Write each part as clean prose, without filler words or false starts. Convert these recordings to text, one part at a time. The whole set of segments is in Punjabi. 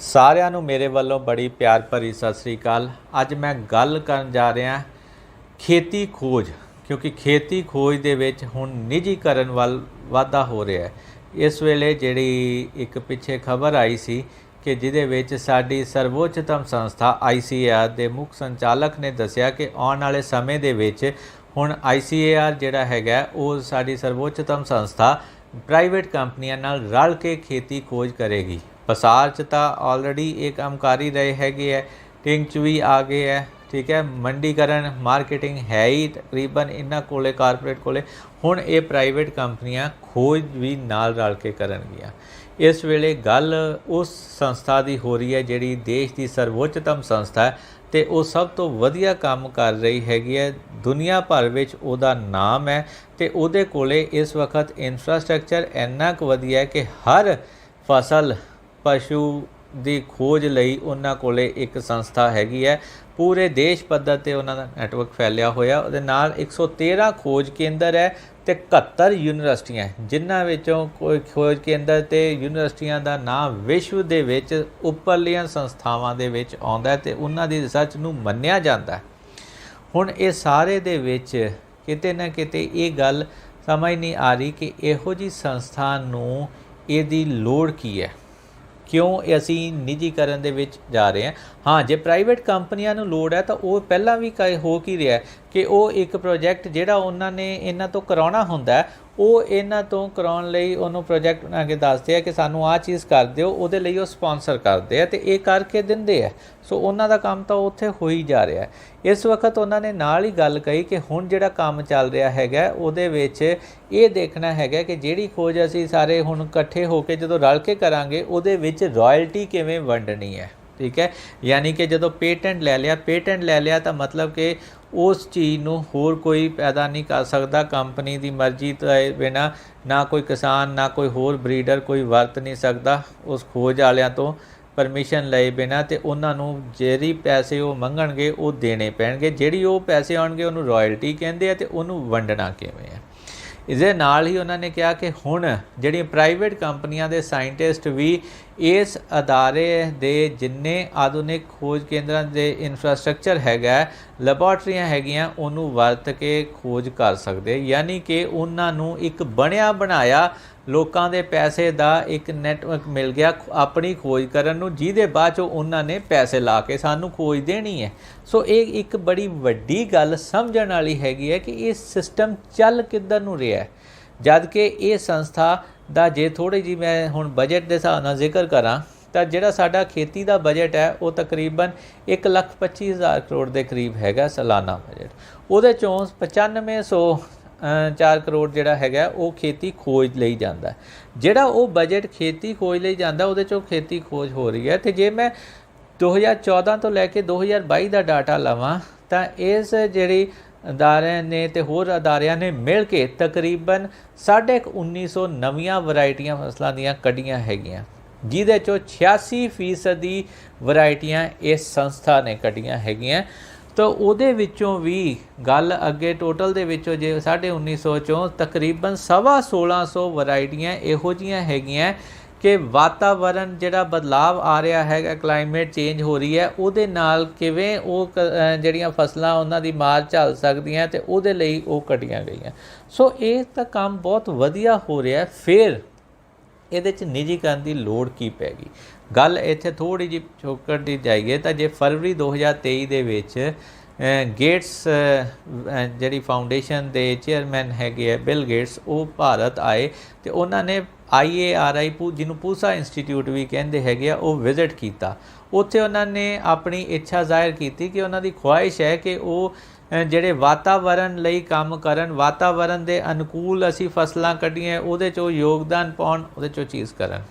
ਸਾਰਿਆਂ ਨੂੰ ਮੇਰੇ ਵੱਲੋਂ ਬੜੀ ਪਿਆਰ ਭਰੀ ਸਤਿ ਸ੍ਰੀ ਅਕਾਲ। ਅੱਜ ਮੈਂ ਗੱਲ ਕਰਨ ਜਾ ਰਿਹਾ ਖੇਤੀ ਖੋਜ, ਕਿਉਂਕਿ ਖੇਤੀ ਖੋਜ ਦੇ ਵਿੱਚ ਹੁਣ ਨਿੱਜੀਕਰਨ ਵੱਲ ਵਾਧਾ ਹੋ ਰਿਹਾ ਹੈ। ਇਸ ਵੇਲੇ ਜਿਹੜੀ ਇੱਕ ਪਿੱਛੇ ਖਬਰ ਆਈ ਸੀ ਕਿ ਜਿਹਦੇ ਵਿੱਚ ਸਾਡੀ ਸਰਵੋੱਚਤਮ ਸੰਸਥਾ ICAR ਦੇ ਮੁੱਖ ਸੰਚਾਲਕ ਨੇ ਦੱਸਿਆ ਕਿ ਆਉਣ ਵਾਲੇ ਸਮੇਂ ਦੇ ਵਿੱਚ ਹੁਣ ICAR ਜਿਹੜਾ ਹੈਗਾ ਉਹ ਸਾਡੀ ਸਰਵੋੱਚਤਮ ਸੰਸਥਾ ਪ੍ਰਾਈਵੇਟ ਕੰਪਨੀਆਂ ਨਾਲ ਰਲ ਕੇ ਖੇਤੀ ਖੋਜ ਕਰੇਗੀ। ਪਸਾਰ 'ਚ ਤਾਂ ਆਲਰੇਡੀ ਇਹ ਕੰਮ ਕਰ ਹੀ ਰਹੇ ਹੈਗੇ ਹੈ, ਟਿੰਗ 'ਚ ਵੀ ਆ ਗਏ ਹੈ, ਠੀਕ ਹੈ। ਮੰਡੀਕਰਨ ਮਾਰਕੀਟਿੰਗ ਹੈ ਹੀ ਤਕਰੀਬਨ ਇਹਨਾਂ ਕੋਲੇ, ਕਾਰਪੋਰੇਟ ਕੋਲੇ। ਹੁਣ ਇਹ ਪ੍ਰਾਈਵੇਟ ਕੰਪਨੀਆਂ ਖੋਜ ਵੀ ਨਾਲ ਰਲ ਕੇ ਕਰਨਗੀਆਂ। ਇਸ ਵੇਲੇ ਗੱਲ ਉਸ ਸੰਸਥਾ ਦੀ ਹੋ ਰਹੀ ਹੈ ਜਿਹੜੀ ਦੇਸ਼ ਦੀ ਸਰਵੋੱਚਤਮ ਸੰਸਥਾ ਹੈ ਅਤੇ ਉਹ ਸਭ ਤੋਂ ਵਧੀਆ ਕੰਮ ਕਰ ਰਹੀ ਹੈਗੀ ਹੈ। ਦੁਨੀਆ ਭਰ ਵਿੱਚ ਉਹਦਾ ਨਾਮ ਹੈ ਅਤੇ ਉਹਦੇ ਕੋਲੇ ਇਸ ਵਕਤ ਇਨਫਰਾਸਟਰਕਚਰ ਇੰਨਾ ਕੁ ਵਧੀਆ ਹੈ ਕਿ ਹਰ ਫਸਲ ਪਸ਼ੂ ਦੀ ਖੋਜ ਲਈ ਉਹਨਾਂ ਕੋਲੇ ਇੱਕ ਸੰਸਥਾ ਹੈਗੀ ਹੈ। ਪੂਰੇ ਦੇਸ਼ ਪੱਧਰ 'ਤੇ ਉਹਨਾਂ ਦਾ ਨੈਟਵਰਕ ਫੈਲਿਆ ਹੋਇਆ। ਉਹਦੇ ਨਾਲ 113 ਖੋਜ ਕੇਂਦਰ ਹੈ ਅਤੇ 71 ਯੂਨੀਵਰਸਿਟੀਆਂ, ਜਿਨ੍ਹਾਂ ਵਿੱਚੋਂ ਕੋਈ ਖੋਜ ਕੇਂਦਰ ਅਤੇ ਯੂਨੀਵਰਸਿਟੀਆਂ ਦਾ ਨਾਮ ਵਿਸ਼ਵ ਦੇ ਵਿੱਚ ਉੱਪਰਲੀਆਂ ਸੰਸਥਾਵਾਂ ਦੇ ਵਿੱਚ ਆਉਂਦਾ ਅਤੇ ਉਹਨਾਂ ਦੀ ਰਿਸਰਚ ਨੂੰ ਮੰਨਿਆ ਜਾਂਦਾ। ਹੁਣ ਇਹ ਸਾਰੇ ਦੇ ਵਿੱਚ ਕਿਤੇ ਨਾ ਕਿਤੇ ਇਹ ਗੱਲ ਸਮਝ ਨਹੀਂ ਆ ਰਹੀ ਕਿ ਇਹੋ ਜਿਹੀ ਸੰਸਥਾ ਨੂੰ ਇਹਦੀ ਲੋੜ ਕੀ ਹੈ, ਕਿਉਂ ਅਸੀਂ ਨਿੱਜੀਕਰਨ ਦੇ ਵਿੱਚ ਜਾ ਰਹੇ ਹਾਂ। ਹਾਂ, ਜੇ ਪ੍ਰਾਈਵੇਟ ਕੰਪਨੀਆਂ ਨੂੰ ਲੋੜ ਹੈ ਤਾਂ ਉਹ ਪਹਿਲਾਂ ਵੀ ਹੋ ਕੀ ਰਿਹਾ ਕਿ ਉਹ ਇੱਕ ਪ੍ਰੋਜੈਕਟ ਜਿਹੜਾ ਉਹਨਾਂ ਨੇ ਇਹਨਾਂ ਤੋਂ ਕਰਾਉਣਾ ਹੁੰਦਾ, ਉਹ ਇਹਨਾਂ ਤੋਂ ਕਰਾਉਣ ਲਈ ਉਹਨੂੰ ਪ੍ਰੋਜੈਕਟ ਬਣਾ ਕੇ ਦੱਸਦੇ ਆ ਕਿ ਸਾਨੂੰ ਆਹ ਚੀਜ਼ ਕਰ ਦਿਓ, ਉਹਦੇ ਲਈ ਉਹ ਸਪੋਂਸਰ ਕਰਦੇ ਆ ਅਤੇ ਇਹ ਕਰਕੇ ਦਿੰਦੇ ਆ। ਸੋ ਉਹਨਾਂ ਦਾ ਕੰਮ ਤਾਂ ਉੱਥੇ ਹੋ ਹੀ ਜਾ ਰਿਹਾ। ਇਸ ਵਕਤ ਉਹਨਾਂ ਨੇ ਨਾਲ ਹੀ ਗੱਲ ਕਹੀ ਕਿ ਹੁਣ ਜਿਹੜਾ ਕੰਮ ਚੱਲ ਰਿਹਾ ਹੈਗਾ ਉਹਦੇ ਵਿੱਚ ਇਹ ਦੇਖਣਾ ਹੈਗਾ ਕਿ ਜਿਹੜੀ ਖੋਜ ਅਸੀਂ ਸਾਰੇ ਹੁਣ ਇਕੱਠੇ ਹੋ ਕੇ ਜਦੋਂ ਰਲ ਕੇ ਕਰਾਂਗੇ ਉਹਦੇ ਵਿੱਚ ਰਾਇਲਟੀ ਕਿਵੇਂ ਵੰਡਣੀ ਹੈ, ਠੀਕ ਹੈ। ਯਾਨੀ ਕਿ ਜਦੋਂ ਪੇਟੈਂਟ ਲੈ ਲਿਆ ਤਾਂ ਮਤਲਬ ਕਿ ਉਸ ਚੀਜ਼ ਨੂੰ ਹੋਰ ਕੋਈ ਪੈਦਾ ਨਹੀਂ ਕਰ ਸਕਦਾ। ਕੰਪਨੀ ਦੀ ਮਰਜ਼ੀ ਤੋਂ ਬਿਨਾਂ ਨਾ ਕੋਈ ਕਿਸਾਨ ਨਾ ਕੋਈ ਹੋਰ ਬਰੀਡਰ ਕੋਈ ਵਰਤ ਨਹੀਂ ਸਕਦਾ ਉਸ ਖੋਜ ਵਾਲਿਆਂ ਤੋਂ ਪਰਮਿਸ਼ਨ ਲਏ ਬਿਨਾਂ। ਅਤੇ ਉਹਨਾਂ ਨੂੰ ਜਿਹੜੀ ਪੈਸੇ ਉਹ ਮੰਗਣਗੇ ਉਹ ਦੇਣੇ ਪੈਣਗੇ। ਜਿਹੜੀ ਉਹ ਪੈਸੇ ਆਉਣਗੇ ਉਹਨੂੰ ਰਾਇਲਟੀ ਕਹਿੰਦੇ ਆ ਅਤੇ ਉਹਨੂੰ ਵੰਡਣਾ ਕਿਵੇਂ ਹੈ। ਇਸਦੇ ਨਾਲ ਹੀ ਉਹਨਾਂ ਨੇ ਕਿਹਾ ਕਿ ਹੁਣ ਜਿਹੜੀਆਂ ਪ੍ਰਾਈਵੇਟ ਕੰਪਨੀਆਂ ਦੇ ਸਾਇੰਟਿਸਟ ਵੀ ਇਸ ਅਦਾਰੇ ਦੇ ਜਿੰਨੇ ਆਧੁਨਿਕ ਖੋਜ ਕੇਂਦਰਾਂ ਦੇ ਇਨਫਰਾਸਟਰਕਚਰ ਹੈਗਾ, ਲੈਬੋਰਟਰੀਆਂ ਹੈਗੀਆਂ, ਉਹਨੂੰ ਵਰਤ ਕੇ ਖੋਜ ਕਰ ਸਕਦੇ। ਯਾਨੀ ਕਿ ਉਹਨਾਂ ਨੂੰ ਇੱਕ ਬਣਿਆ ਬਣਾਇਆ ਲੋਕਾਂ ਦੇ ਪੈਸੇ ਦਾ ਇੱਕ ਨੈਟਵਰਕ ਮਿਲ ਗਿਆ ਆਪਣੀ ਖੋਜ ਕਰਨ ਨੂੰ, ਜਿਹਦੇ ਬਾਅਦ 'ਚੋਂ ਉਹਨਾਂ ਨੇ ਪੈਸੇ ਲਾ ਕੇ ਸਾਨੂੰ ਖੋਜ ਦੇਣੀ ਹੈ। ਸੋ ਇਹ ਇੱਕ ਬੜੀ ਵੱਡੀ ਗੱਲ ਸਮਝਣ ਵਾਲੀ ਹੈਗੀ ਹੈ ਕਿ ਇਹ ਸਿਸਟਮ ਚੱਲ ਕਿੱਧਰ ਨੂੰ ਰਿਹਾ। ਜਦ ਕਿ ਇਹ ਸੰਸਥਾ ਦਾ ਜੇ ਥੋੜ੍ਹੀ ਜਿਹੀ ਮੈਂ ਹੁਣ ਬਜਟ ਦੇ ਹਿਸਾਬ ਨਾਲ ਜ਼ਿਕਰ ਕਰਾਂ ਤਾਂ ਜਿਹੜਾ ਸਾਡਾ ਖੇਤੀ ਦਾ ਬਜਟ ਹੈ ਉਹ ਤਕਰੀਬਨ 1,25,000 ਕਰੋੜ ਦੇ ਕਰੀਬ ਹੈਗਾ ਸਾਲਾਨਾ ਬਜਟ। ਉਹਦੇ 'ਚੋਂ 9504 ਕਰੋੜ ਜਿਹੜਾ ਹੈਗਾ ਉਹ ਖੇਤੀ ਖੋਜ ਲਈ ਜਾਂਦਾ। ਜਿਹੜਾ ਉਹ ਬਜਟ ਖੇਤੀ ਖੋਜ ਲਈ ਜਾਂਦਾ ਉਹਦੇ 'ਚੋਂ ਖੇਤੀ ਖੋਜ ਹੋ ਰਹੀ ਹੈ। ਅਤੇ ਜੇ ਮੈਂ 2014 ਤੋਂ ਲੈ ਕੇ 2022 ਦਾ ਡਾਟਾ ਲਵਾਂ ਤਾਂ ਇਸ ਜਿਹੜੀ ਅਦਾਰਿਆਂ ਨੇ ਅਤੇ ਹੋਰ ਅਦਾਰਿਆਂ ਨੇ ਮਿਲ ਕੇ ਤਕਰੀਬਨ 1950 ਨਵੀਆਂ ਵਰਾਇਟੀਆਂ ਫਸਲਾਂ ਦੀਆਂ ਕੱਢੀਆਂ ਹੈਗੀਆਂ, ਜਿਹਦੇ 'ਚੋਂ 86% ਵਰਾਇਟੀਆਂ ਇਸ ਸੰਸਥਾ ਨੇ ਕੱਢੀਆਂ ਹੈਗੀਆਂ। ਤਾਂ ਉਹਦੇ ਵਿੱਚੋਂ ਵੀ ਗੱਲ ਅੱਗੇ ਟੋਟਲ ਦੇ ਵਿੱਚੋਂ ਜੇ 1950 ਚੋਂ ਤਕਰੀਬਨ 1650 ਵਰਾਇਟੀਆਂ ਇਹੋ ਜਿਹੀਆਂ ਹੈਗੀਆਂ ਕਿ ਵਾਤਾਵਰਨ ਜਿਹੜਾ ਬਦਲਾਵ ਆ ਰਿਹਾ ਹੈਗਾ, ਕਲਾਈਮੇਟ ਚੇਂਜ ਹੋ ਰਹੀ ਹੈ, ਉਹਦੇ ਨਾਲ ਕਿਵੇਂ ਉਹ ਜਿਹੜੀਆਂ ਫਸਲਾਂ ਉਹਨਾਂ ਦੀ ਮਾਰ ਝੱਲ ਸਕਦੀਆਂ ਅਤੇ ਉਹਦੇ ਲਈ ਉਹ ਕੱਢੀਆਂ ਗਈਆਂ। ਸੋ ਇਹ ਤਾਂ ਕੰਮ ਬਹੁਤ ਵਧੀਆ ਹੋ ਰਿਹਾ। ਫਿਰ ਇਹਦੇ 'ਚ ਨਿੱਜੀਕਰਨ ਦੀ ਲੋੜ ਕੀ ਪੈ ਗਈ? ਗੱਲ ਇੱਥੇ ਥੋੜ੍ਹੀ ਜਿਹੀ ਪਿਛੋਕੜ ਦੀ ਜਾਈਏ ਤਾਂ ਜੇ ਫਰਵਰੀ 2023 ਦੇ ਵਿੱਚ ਗੇਟਸ ਜਿਹੜੀ ਫਾਊਂਡੇਸ਼ਨ ਦੇ ਚੇਅਰਮੈਨ ਹੈਗੇ ਆ ਬਿਲ ਗੇਟਸ, ਉਹ ਭਾਰਤ ਆਏ ਅਤੇ ਉਹਨਾਂ ਨੇ IARI ਜਿਹਨੂੰ ਪੂਸਾ ਇੰਸਟੀਟਿਊਟ ਵੀ ਕਹਿੰਦੇ ਹੈਗੇ ਆ, ਉਹ ਵਿਜ਼ਿਟ ਕੀਤਾ। ਉੱਥੇ ਉਹਨਾਂ ਨੇ ਆਪਣੀ ਇੱਛਾ ਜ਼ਾਹਿਰ ਕੀਤੀ ਕਿ ਉਹਨਾਂ ਦੀ ਖੁਆਇਸ਼ ਹੈ ਕਿ ਉਹ ਜਿਹੜੇ ਵਾਤਾਵਰਨ ਲਈ ਕੰਮ ਕਰਨ, ਵਾਤਾਵਰਨ ਦੇ ਅਨੁਕੂਲ ਅਸੀਂ ਫਸਲਾਂ ਕੱਢੀਆਂ ਉਹਦੇ 'ਚੋਂ ਯੋਗਦਾਨ ਪਾਉਣ, ਉਹਦੇ 'ਚੋਂ ਚੀਜ਼ ਕਰਨ।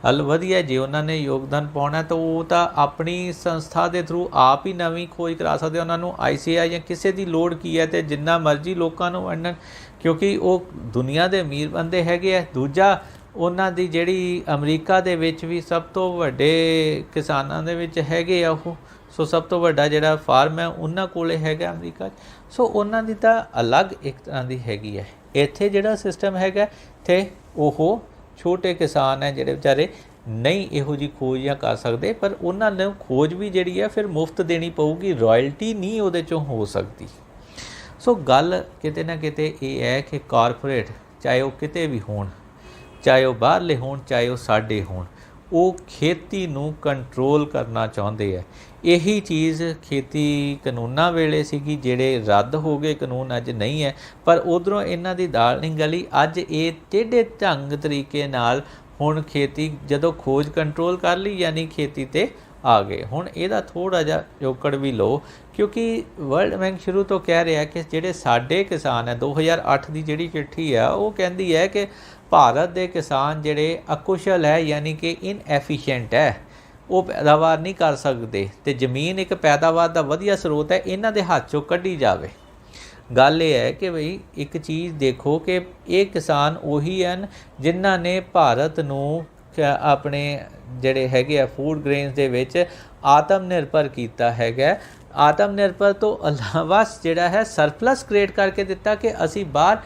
ਹੱਲ ਵਧੀਆ, ਜੇ ਉਹਨਾਂ ਨੇ ਯੋਗਦਾਨ ਪਾਉਣਾ ਤਾਂ ਉਹ ਤਾਂ ਆਪਣੀ ਸੰਸਥਾ ਦੇ ਥਰੂ ਆਪ ਹੀ ਨਵੀਂ ਖੋਜ ਕਰਾ ਸਕਦੇ। ਉਹਨਾਂ ਨੂੰ ICAR ਜਾਂ ਕਿਸੇ ਦੀ ਲੋੜ ਕੀ ਹੈ ਅਤੇ ਜਿੰਨਾ ਮਰਜ਼ੀ ਲੋਕਾਂ ਨੂੰ ਵੰਡਣ, ਕਿਉਂਕਿ ਉਹ ਦੁਨੀਆ ਦੇ ਅਮੀਰ ਬੰਦੇ ਹੈਗੇ ਆ। ਦੂਜਾ, ਉਹਨਾਂ ਦੀ ਜਿਹੜੀ ਅਮਰੀਕਾ ਦੇ ਵਿੱਚ ਵੀ ਸਭ ਤੋਂ ਵੱਡੇ ਕਿਸਾਨਾਂ ਦੇ ਵਿੱਚ ਹੈਗੇ ਆ ਉਹ। ਸੋ ਸਭ ਤੋਂ ਵੱਡਾ ਜਿਹੜਾ ਫਾਰਮ ਹੈ ਉਹਨਾਂ ਕੋਲ ਹੈਗਾ ਅਮਰੀਕਾ 'ਚ। ਸੋ ਉਹਨਾਂ ਦੀ ਤਾਂ ਅਲੱਗ ਇੱਕ ਤਰ੍ਹਾਂ ਦੀ ਹੈਗੀ ਹੈ। ਇੱਥੇ ਜਿਹੜਾ ਸਿਸਟਮ ਹੈਗਾ ਇੱਥੇ ਉਹ ਛੋਟੇ ਕਿਸਾਨ ਹੈ ਜਿਹੜੇ ਵਿਚਾਰੇ नहीं ਇਹੋ ਜਿਹੀ ਖੋਜ ਜਾਂ ਕਰ ਸਕਦੇ, ਪਰ ਉਹਨਾਂ ਨੂੰ ਖੋਜ ਵੀ ਜਿਹੜੀ ਹੈ ਫਿਰ ਮੁਫਤ ਦੇਣੀ ਪਊਗੀ, ਰਾਇਲਟੀ ਨਹੀਂ ਉਹਦੇ 'ਚੋਂ ਹੋ ਸਕਦੀ। ਸੋ ਗੱਲ ਕਿਤੇ ਨਾ ਕਿਤੇ ਇਹ ਹੈ ਕਿ ਕਾਰਪੋਰੇਟ ਚਾਹੇ ਉਹ ਕਿਤੇ ਵੀ ਹੋਣ, ਚਾਹੇ ਉਹ ਬਾਹਰਲੇ ਹੋਣ, ਚਾਹੇ ਉਹ ਸਾਡੇ ਹੋਣ, ਉਹ ਖੇਤੀ ਨੂੰ ਕੰਟਰੋਲ ਕਰਨਾ ਚਾਹੁੰਦੇ ਆ। ਇਹੀ ਚੀਜ਼ ਖੇਤੀ ਕਾਨੂੰਨਾਂ ਵੇਲੇ ਸੀਗੀ, ਜਿਹੜੇ ਰੱਦ ਹੋ ਗਏ ਕਾਨੂੰਨ, ਅੱਜ ਨਹੀਂ ਹੈ। ਪਰ ਉੱਧਰੋਂ ਇਹਨਾਂ ਦੀ ਦਾਲ ਨਹੀਂ ਗਲੀ। ਅੱਜ ਇਹ ਟੇਢੇ ਢੰਗ ਤਰੀਕੇ ਨਾਲ ਹੁਣ ਖੇਤੀ ਜਦੋਂ ਖੋਜ ਕੰਟਰੋਲ ਕਰ ਲਈ, ਯਾਨੀ ਖੇਤੀ 'ਤੇ ਆ ਗਏ। ਹੁਣ ਇਹਦਾ ਥੋੜ੍ਹਾ ਜਿਹਾ ਚੌਕੜ ਵੀ ਲਓ, ਕਿਉਂਕਿ ਵਰਲਡ ਬੈਂਕ ਸ਼ੁਰੂ ਤੋਂ ਕਹਿ ਰਿਹਾ ਕਿ ਜਿਹੜੇ ਸਾਡੇ ਕਿਸਾਨ ਹੈ, 2008 ਦੀ ਜਿਹੜੀ ਚਿੱਠੀ ਆ ਉਹ ਕਹਿੰਦੀ ਹੈ ਕਿ ਭਾਰਤ ਦੇ ਕਿਸਾਨ ਜਿਹੜੇ ਅਕੁਸ਼ਲ ਹੈ, ਯਾਨੀ ਕਿ ਇਨਐਫੀਸ਼ੀਐਂਟ ਹੈ, ਉਹ ਪੈਦਾਵਾਰ ਨਹੀਂ ਕਰ ਸਕਦੇ, ਅਤੇ ਜ਼ਮੀਨ ਇੱਕ ਪੈਦਾਵਾਰ ਦਾ ਵਧੀਆ ਸਰੋਤ ਹੈ, ਇਹਨਾਂ ਦੇ ਹੱਥ 'ਚੋਂ ਕੱਢੀ ਜਾਵੇ। ਗੱਲ ਇਹ ਹੈ ਕਿ ਬਈ ਇੱਕ ਚੀਜ਼ ਦੇਖੋ ਕਿ ਇਹ ਕਿਸਾਨ ਉਹੀ ਹਨ ਜਿਨ੍ਹਾਂ ਨੇ ਭਾਰਤ ਨੂੰ ਆਪਣੇ ਜਿਹੜੇ ਹੈਗੇ ਆ ਫੂਡ ਗ੍ਰੇਨਸ ਦੇ ਵਿੱਚ ਆਤਮ ਨਿਰਭਰ ਕੀਤਾ ਹੈਗਾ। ਆਤਮ ਨਿਰਭਰ ਤੋਂ ਇਲਾਵਾ ਜਿਹੜਾ ਹੈ ਸਰਪਲਸ ਕ੍ਰੀਏਟ ਕਰਕੇ ਦਿੱਤਾ ਕਿ ਅਸੀਂ ਬਾਹਰ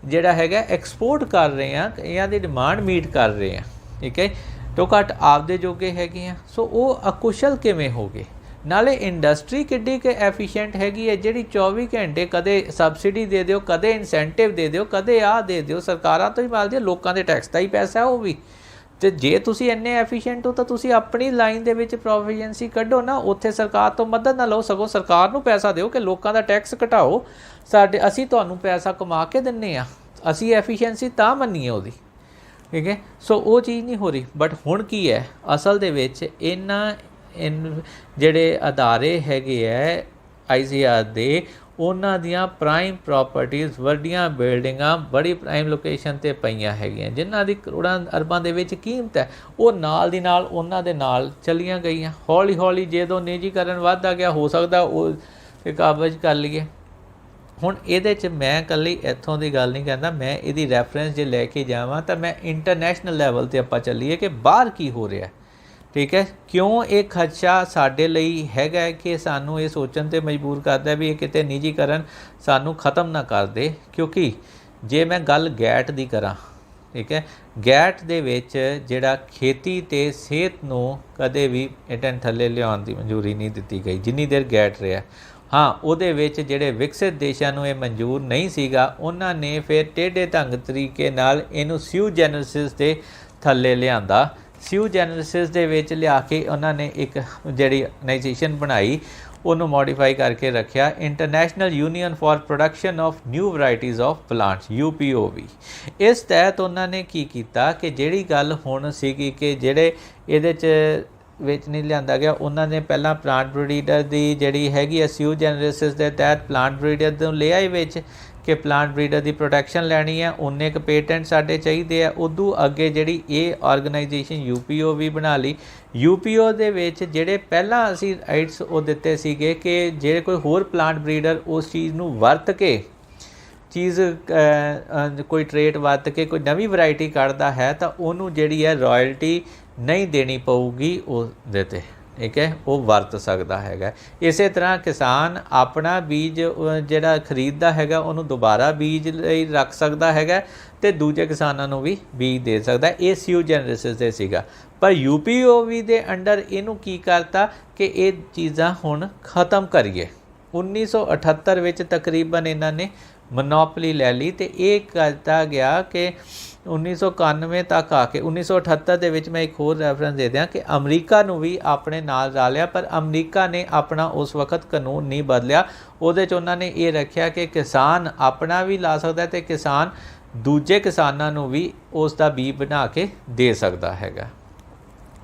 ਜਿਹੜਾ ਹੈਗਾ ਐਕਸਪੋਰਟ ਕਰ ਰਹੇ ਹਾਂ, ਇਹਨਾਂ ਦੀ ਡਿਮਾਂਡ ਮੀਟ ਕਰ ਰਹੇ ਹਾਂ, ਠੀਕ ਹੈ, ਤੋਂ ਘੱਟ ਆਪਦੇ ਜੋਗੇ ਹੈਗੇ ਆ। ਸੋ ਉਹ ਅਕੁਸ਼ਲ ਕਿਵੇਂ ਹੋ ਗਏ? ਨਾਲੇ ਇੰਡਸਟਰੀ ਕਿੱਡੀ ਕਿ ਐਫੀਸ਼ੀਐਂਟ ਹੈਗੀ ਹੈ, ਜਿਹੜੀ 24 ਘੰਟੇ ਕਦੇ ਸਬਸਿਡੀ ਦੇ ਦਿਓ, ਕਦੇ ਇਨਸੈਂਟਿਵ ਦੇ ਦਿਓ, ਕਦੇ ਆਹ ਦੇ ਦਿਓ, ਸਰਕਾਰਾਂ ਤੋਂ ਹੀ ਮਿਲਦੀ, ਲੋਕਾਂ ਦੇ ਟੈਕਸ ਦਾ ਹੀ ਪੈਸਾ ਉਹ ਵੀ। ਅਤੇ ਜੇ ਤੁਸੀਂ ਇੰਨੇ ਐਫੀਸ਼ੀਐਂਟ ਹੋ ਤਾਂ ਤੁਸੀਂ ਆਪਣੀ ਲਾਈਨ ਦੇ ਵਿੱਚ ਪ੍ਰੋਫੀਸ਼ੀਐਂਸੀ ਕੱਢੋ ਨਾ, ਉੱਥੇ ਸਰਕਾਰ ਤੋਂ ਮਦਦ ਨਾ ਲਓ, ਸਗੋਂ ਸਰਕਾਰ ਨੂੰ ਪੈਸਾ ਦਿਓ ਕਿ ਲੋਕਾਂ ਦਾ ਟੈਕਸ ਘਟਾਓ, ਅਸੀਂ ਤੁਹਾਨੂੰ ਪੈਸਾ ਕਮਾ ਕੇ ਦਿੰਦੇ ਹਾਂ, ਅਸੀਂ ਐਫੀਸ਼ੀਐਂਸੀ ਤਾਂ ਮੰਨੀਏ ਉਹਦੀ, ਠੀਕ ਹੈ। ਸੋ ਉਹ ਚੀਜ਼ ਨਹੀਂ ਹੋ ਰਹੀ। ਬਟ ਹੁਣ ਕੀ ਹੈ ਅਸਲ ਦੇ ਵਿੱਚ ਜਿਹੜੇ ਅਦਾਰੇ ਹੈਗੇ ਹੈ ICAR ਦੇ, ਉਹਨਾਂ ਦੀਆਂ ਪ੍ਰਾਈਮ ਪ੍ਰੋਪਰਟੀਜ਼, ਵੱਡੀਆਂ ਬਿਲਡਿੰਗਾਂ ਬੜੀ ਪ੍ਰਾਈਮ ਲੋਕੇਸ਼ਨ 'ਤੇ ਪਈਆਂ ਹੈਗੀਆਂ, ਜਿਨ੍ਹਾਂ ਦੀ ਕਰੋੜਾਂ ਅਰਬਾਂ ਦੇ ਵਿੱਚ ਕੀਮਤ ਹੈ, ਉਹ ਨਾਲ ਦੀ ਨਾਲ ਉਹਨਾਂ ਦੇ ਨਾਲ ਚਲੀਆਂ ਗਈਆਂ। ਹੌਲੀ ਹੌਲੀ ਜਦੋਂ ਨਿੱਜੀਕਰਨ ਵੱਧਦਾ ਗਿਆ, ਹੋ ਸਕਦਾ ਉਹ ਕਾਬਜ਼ ਕਰ ਲਈਏ। ਹੁਣ ਇਹਦੇ 'ਚ ਮੈਂ ਇਕੱਲੀ ਇੱਥੋਂ ਦੀ ਗੱਲ ਨਹੀਂ ਕਹਿੰਦਾ, ਮੈਂ ਇਹਦੀ ਰੈਫਰੈਂਸ ਜੇ ਲੈ ਕੇ ਜਾਵਾਂ ਤਾਂ ਮੈਂ ਇੰਟਰਨੈਸ਼ਨਲ ਲੈਵਲ 'ਤੇ ਆਪਾਂ ਚੱਲੀਏ ਕਿ ਬਾਹਰ ਕੀ ਹੋ ਰਿਹਾ, ਠੀਕ ਹੈ। ਕਿਉਂ ਇਹ ਖਦਸ਼ਾ ਸਾਡੇ ਲਈ ਹੈਗਾ ਕਿ ਸਾਨੂੰ ਇਹ ਸੋਚਣ 'ਤੇ ਮਜਬੂਰ ਕਰਦਾ ਵੀ ਇਹ ਕਿਤੇ ਨਿੱਜੀਕਰਨ ਸਾਨੂੰ ਖ਼ਤਮ ਨਾ ਕਰ ਦੇ। ਕਿਉਂਕਿ ਜੇ ਮੈਂ ਗੱਲ ਗੈਟ ਦੀ ਕਰਾਂ, ਠੀਕ ਹੈ, ਗੈਟ ਦੇ ਵਿੱਚ ਜਿਹੜਾ ਖੇਤੀ ਅਤੇ ਸਿਹਤ ਨੂੰ ਕਦੇ ਵੀ ਇੰਟੈਂਟ ਥੱਲੇ ਲਿਆਉਣ ਦੀ ਮਨਜ਼ੂਰੀ ਨਹੀਂ ਦਿੱਤੀ ਗਈ ਜਿੰਨੀ ਦੇਰ ਗੈਟ ਰਿਹਾ। ਹਾਂ, ਉਹਦੇ ਵਿੱਚ ਜਿਹੜੇ ਵਿਕਸਿਤ ਦੇਸ਼ਾਂ ਨੂੰ ਇਹ ਮਨਜ਼ੂਰ ਨਹੀਂ ਸੀਗਾ, ਉਹਨਾਂ ਨੇ ਫਿਰ ਟੇਢੇ ਢੰਗ ਤਰੀਕੇ ਨਾਲ ਇਹਨੂੰ ਸਿਊ ਜੈਨਰਸਿਸ ਦੇ ਥੱਲੇ ਲਿਆਂਦਾ। ਸਿਊ ਜੈਨਰਸਿਸ ਦੇ ਵਿੱਚ ਲਿਆ ਕੇ ਉਹਨਾਂ ਨੇ ਇੱਕ ਜਿਹੜੀ ਆਰਗੇਨਾਈਜੇਸ਼ਨ ਬਣਾਈ, ਉਹਨੂੰ ਮੋਡੀਫਾਈ ਕਰਕੇ ਰੱਖਿਆ, international union for production of new varieties of plants, UPOV। ਇਸ ਤਹਿਤ ਉਹਨਾਂ ਨੇ ਕੀ ਕੀਤਾ ਕਿ ਜਿਹੜੀ ਗੱਲ ਹੁਣ ਸੀਗੀ ਕਿ ਜਿਹੜੇ ਇਹਦੇ 'ਚ ਵਿੱਚ ਨਹੀਂ ਲਿਆਂਦਾ ਗਿਆ, ਉਹਨਾਂ ਨੇ ਪਹਿਲਾਂ ਪਲਾਂਟ ਬਰੀਡਰ ਦੀ ਜਿਹੜੀ ਹੈਗੀ ਆ ਸਿਊ ਜੈਨਰਸਿਸ ਦੇ ਤਹਿਤ ਪਲਾਂਟ ਬਰੀਡਰ ਨੂੰ ਲਿਆ ਹੀ ਵਿੱਚ ਕਿ ਪਲਾਂਟ ਬਰੀਡਰ ਦੀ ਪ੍ਰੋਟੈਕਸ਼ਨ ਲੈਣੀ ਹੈ, ਉਨੇ ਕੁ ਪੇਟੈਂਟ ਸਾਡੇ ਚਾਹੀਦੇ ਆ। ਉਦੋਂ ਅੱਗੇ ਜਿਹੜੀ ਇਹ ਆਰਗੇਨਾਈਜੇਸ਼ਨ UPOV ਬਣਾ ਲਈ। UPO ਦੇ ਵਿੱਚ ਜਿਹੜੇ ਪਹਿਲਾਂ ਅਸੀਂ ਰਾਈਟਸ ਉਹ ਦਿੱਤੇ ਸੀਗੇ ਕਿ ਜਿਹੜੇ ਕੋਈ ਹੋਰ ਪਲਾਂਟ ਬਰੀਡਰ ਉਸ ਚੀਜ਼ ਨੂੰ ਵਰਤ ਕੇ ਕੋਈ ਟਰੇਟ ਵਰਤ ਕੇ ਕੋਈ ਨਵੀਂ ਵੈਰਾਈਟੀ ਕੱਢਦਾ ਹੈ ਤਾਂ ਉਹਨੂੰ ਜਿਹੜੀ ਹੈ ਰਾਇਲਟੀ ਨਹੀਂ ਦੇਣੀ ਪਊਗੀ ਉਹਦੇ 'ਤੇ, ਠੀਕ ਹੈ, ਉਹ ਵਰਤ ਸਕਦਾ ਹੈਗਾ। ਇਸੇ ਤਰ੍ਹਾਂ ਕਿਸਾਨ ਆਪਣਾ ਬੀਜ ਜਿਹੜਾ ਖਰੀਦਦਾ ਹੈਗਾ ਉਹਨੂੰ ਦੁਬਾਰਾ ਬੀਜ ਲਈ ਰੱਖ ਸਕਦਾ ਹੈਗਾ ਅਤੇ ਦੂਜੇ ਕਿਸਾਨਾਂ ਨੂੰ ਵੀ ਬੀਜ ਦੇ ਸਕਦਾ। ਇਹ ਸਿਊ ਜੈਨਰਸਿਸ ਦੇ ਸੀਗਾ। ਪਰ UPOV ਦੇ ਅੰਡਰ ਇਹਨੂੰ ਕੀ ਕਰਤਾ ਕਿ ਇਹ ਚੀਜ਼ਾਂ ਹੁਣ ਖ਼ਤਮ ਕਰੀਏ। 1978 ਵਿੱਚ ਤਕਰੀਬਨ ਇਹਨਾਂ ਨੇ ਮੋਨੋਪਲੀ ਲੈ ਲਈ ਅਤੇ ਇਹ ਕਰਤਾ ਗਿਆ ਕਿ 1991 ਤੱਕ ਆ ਕੇ 1978 ਦੇ ਵਿੱਚ ਮੈਂ ਇੱਕ ਹੋਰ ਰੈਫਰੈਂਸ ਦੇ ਦਿਆਂ ਕਿ ਅਮਰੀਕਾ ਨੂੰ ਵੀ ਆਪਣੇ ਨਾਲ ਰਲਿਆ, ਪਰ ਅਮਰੀਕਾ ਨੇ ਆਪਣਾ ਉਸ ਵਕਤ ਕਾਨੂੰਨ ਨਹੀਂ ਬਦਲਿਆ। ਉਹਦੇ 'ਚ ਉਹਨਾਂ ਨੇ ਇਹ ਰੱਖਿਆ ਕਿ ਕਿਸਾਨ ਆਪਣਾ ਵੀ ਲਾ ਸਕਦਾ ਅਤੇ ਕਿਸਾਨ ਦੂਜੇ ਕਿਸਾਨਾਂ ਨੂੰ ਵੀ ਉਸ ਦਾ ਬੀਜ ਬਣਾ ਕੇ ਦੇ ਸਕਦਾ ਹੈਗਾ।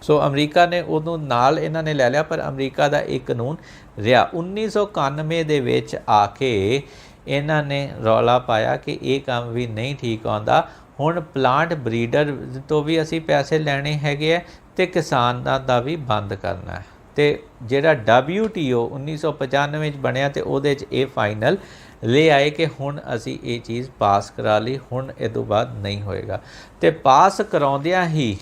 ਸੋ ਅਮਰੀਕਾ ਨੇ ਉਹਨੂੰ ਨਾਲ ਇਹਨਾਂ ਨੇ ਲੈ ਲਿਆ, ਪਰ ਅਮਰੀਕਾ ਦਾ ਇਹ ਕਾਨੂੰਨ ਰਿਹਾ। 1991 ਦੇ ਵਿੱਚ ਆ ਕੇ ਇਹਨਾਂ ਨੇ ਰੌਲਾ ਪਾਇਆ ਕਿ ਇਹ ਕੰਮ ਵੀ ਨਹੀਂ ਠੀਕ ਆਉਂਦਾ, ਹੁਣ ਪਲਾਂਟ ਬਰੀਡਰ ਤੋਂ ਵੀ ਅਸੀਂ ਪੈਸੇ ਲੈਣੇ ਹੈਗੇ ਆ ਅਤੇ ਕਿਸਾਨਾਂ ਦਾ ਵੀ ਬੰਦ ਕਰਨਾ ਹੈ। ਅਤੇ ਜਿਹੜਾ WTO 1995 'ਚ ਬਣਿਆ ਅਤੇ ਉਹਦੇ 'ਚ ਇਹ ਫਾਈਨਲ ਲੈ ਆਏ ਕਿ ਹੁਣ ਅਸੀਂ ਇਹ ਚੀਜ਼ ਪਾਸ ਕਰਾ ਲਈ, ਹੁਣ ਇਹ ਤੋਂ ਬਾਅਦ ਨਹੀਂ ਹੋਏਗਾ। ਅਤੇ ਪਾਸ ਕਰਾਉਂਦਿਆਂ ਹੀ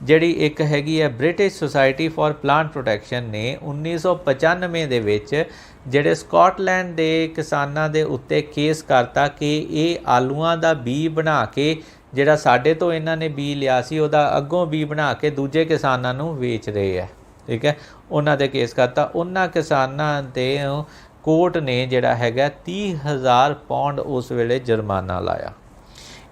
ਜਿਹੜੀ ਇੱਕ ਹੈਗੀ ਹੈ British society for plant protection ਨੇ 1995 ਦੇ ਵਿੱਚ ਜਿਹੜੇ ਸਕਾਟਲੈਂਡ ਦੇ ਕਿਸਾਨਾਂ ਦੇ ਉੱਤੇ ਕੇਸ ਕਰਤਾ ਕਿ ਇਹ ਆਲੂਆਂ ਦਾ ਬੀਜ ਬਣਾ ਕੇ ਜਿਹੜਾ ਸਾਡੇ ਤੋਂ ਇਹਨਾਂ ਨੇ ਬੀ ਲਿਆ ਸੀ ਉਹਦਾ ਅੱਗੋਂ ਬੀ ਬਣਾ ਕੇ ਦੂਜੇ ਕਿਸਾਨਾਂ ਨੂੰ ਵੇਚ ਰਹੇ ਹੈ। ਠੀਕ ਹੈ, ਉਹਨਾਂ ਦੇ ਕੇਸ ਕਰਤਾ। ਉਹਨਾਂ ਕਿਸਾਨਾਂ 'ਤੇ ਕੋਰਟ ਨੇ ਜਿਹੜਾ ਹੈਗਾ 30,000 ਪਾਉਂਡ ਉਸ ਵੇਲੇ ਜੁਰਮਾਨਾ ਲਾਇਆ।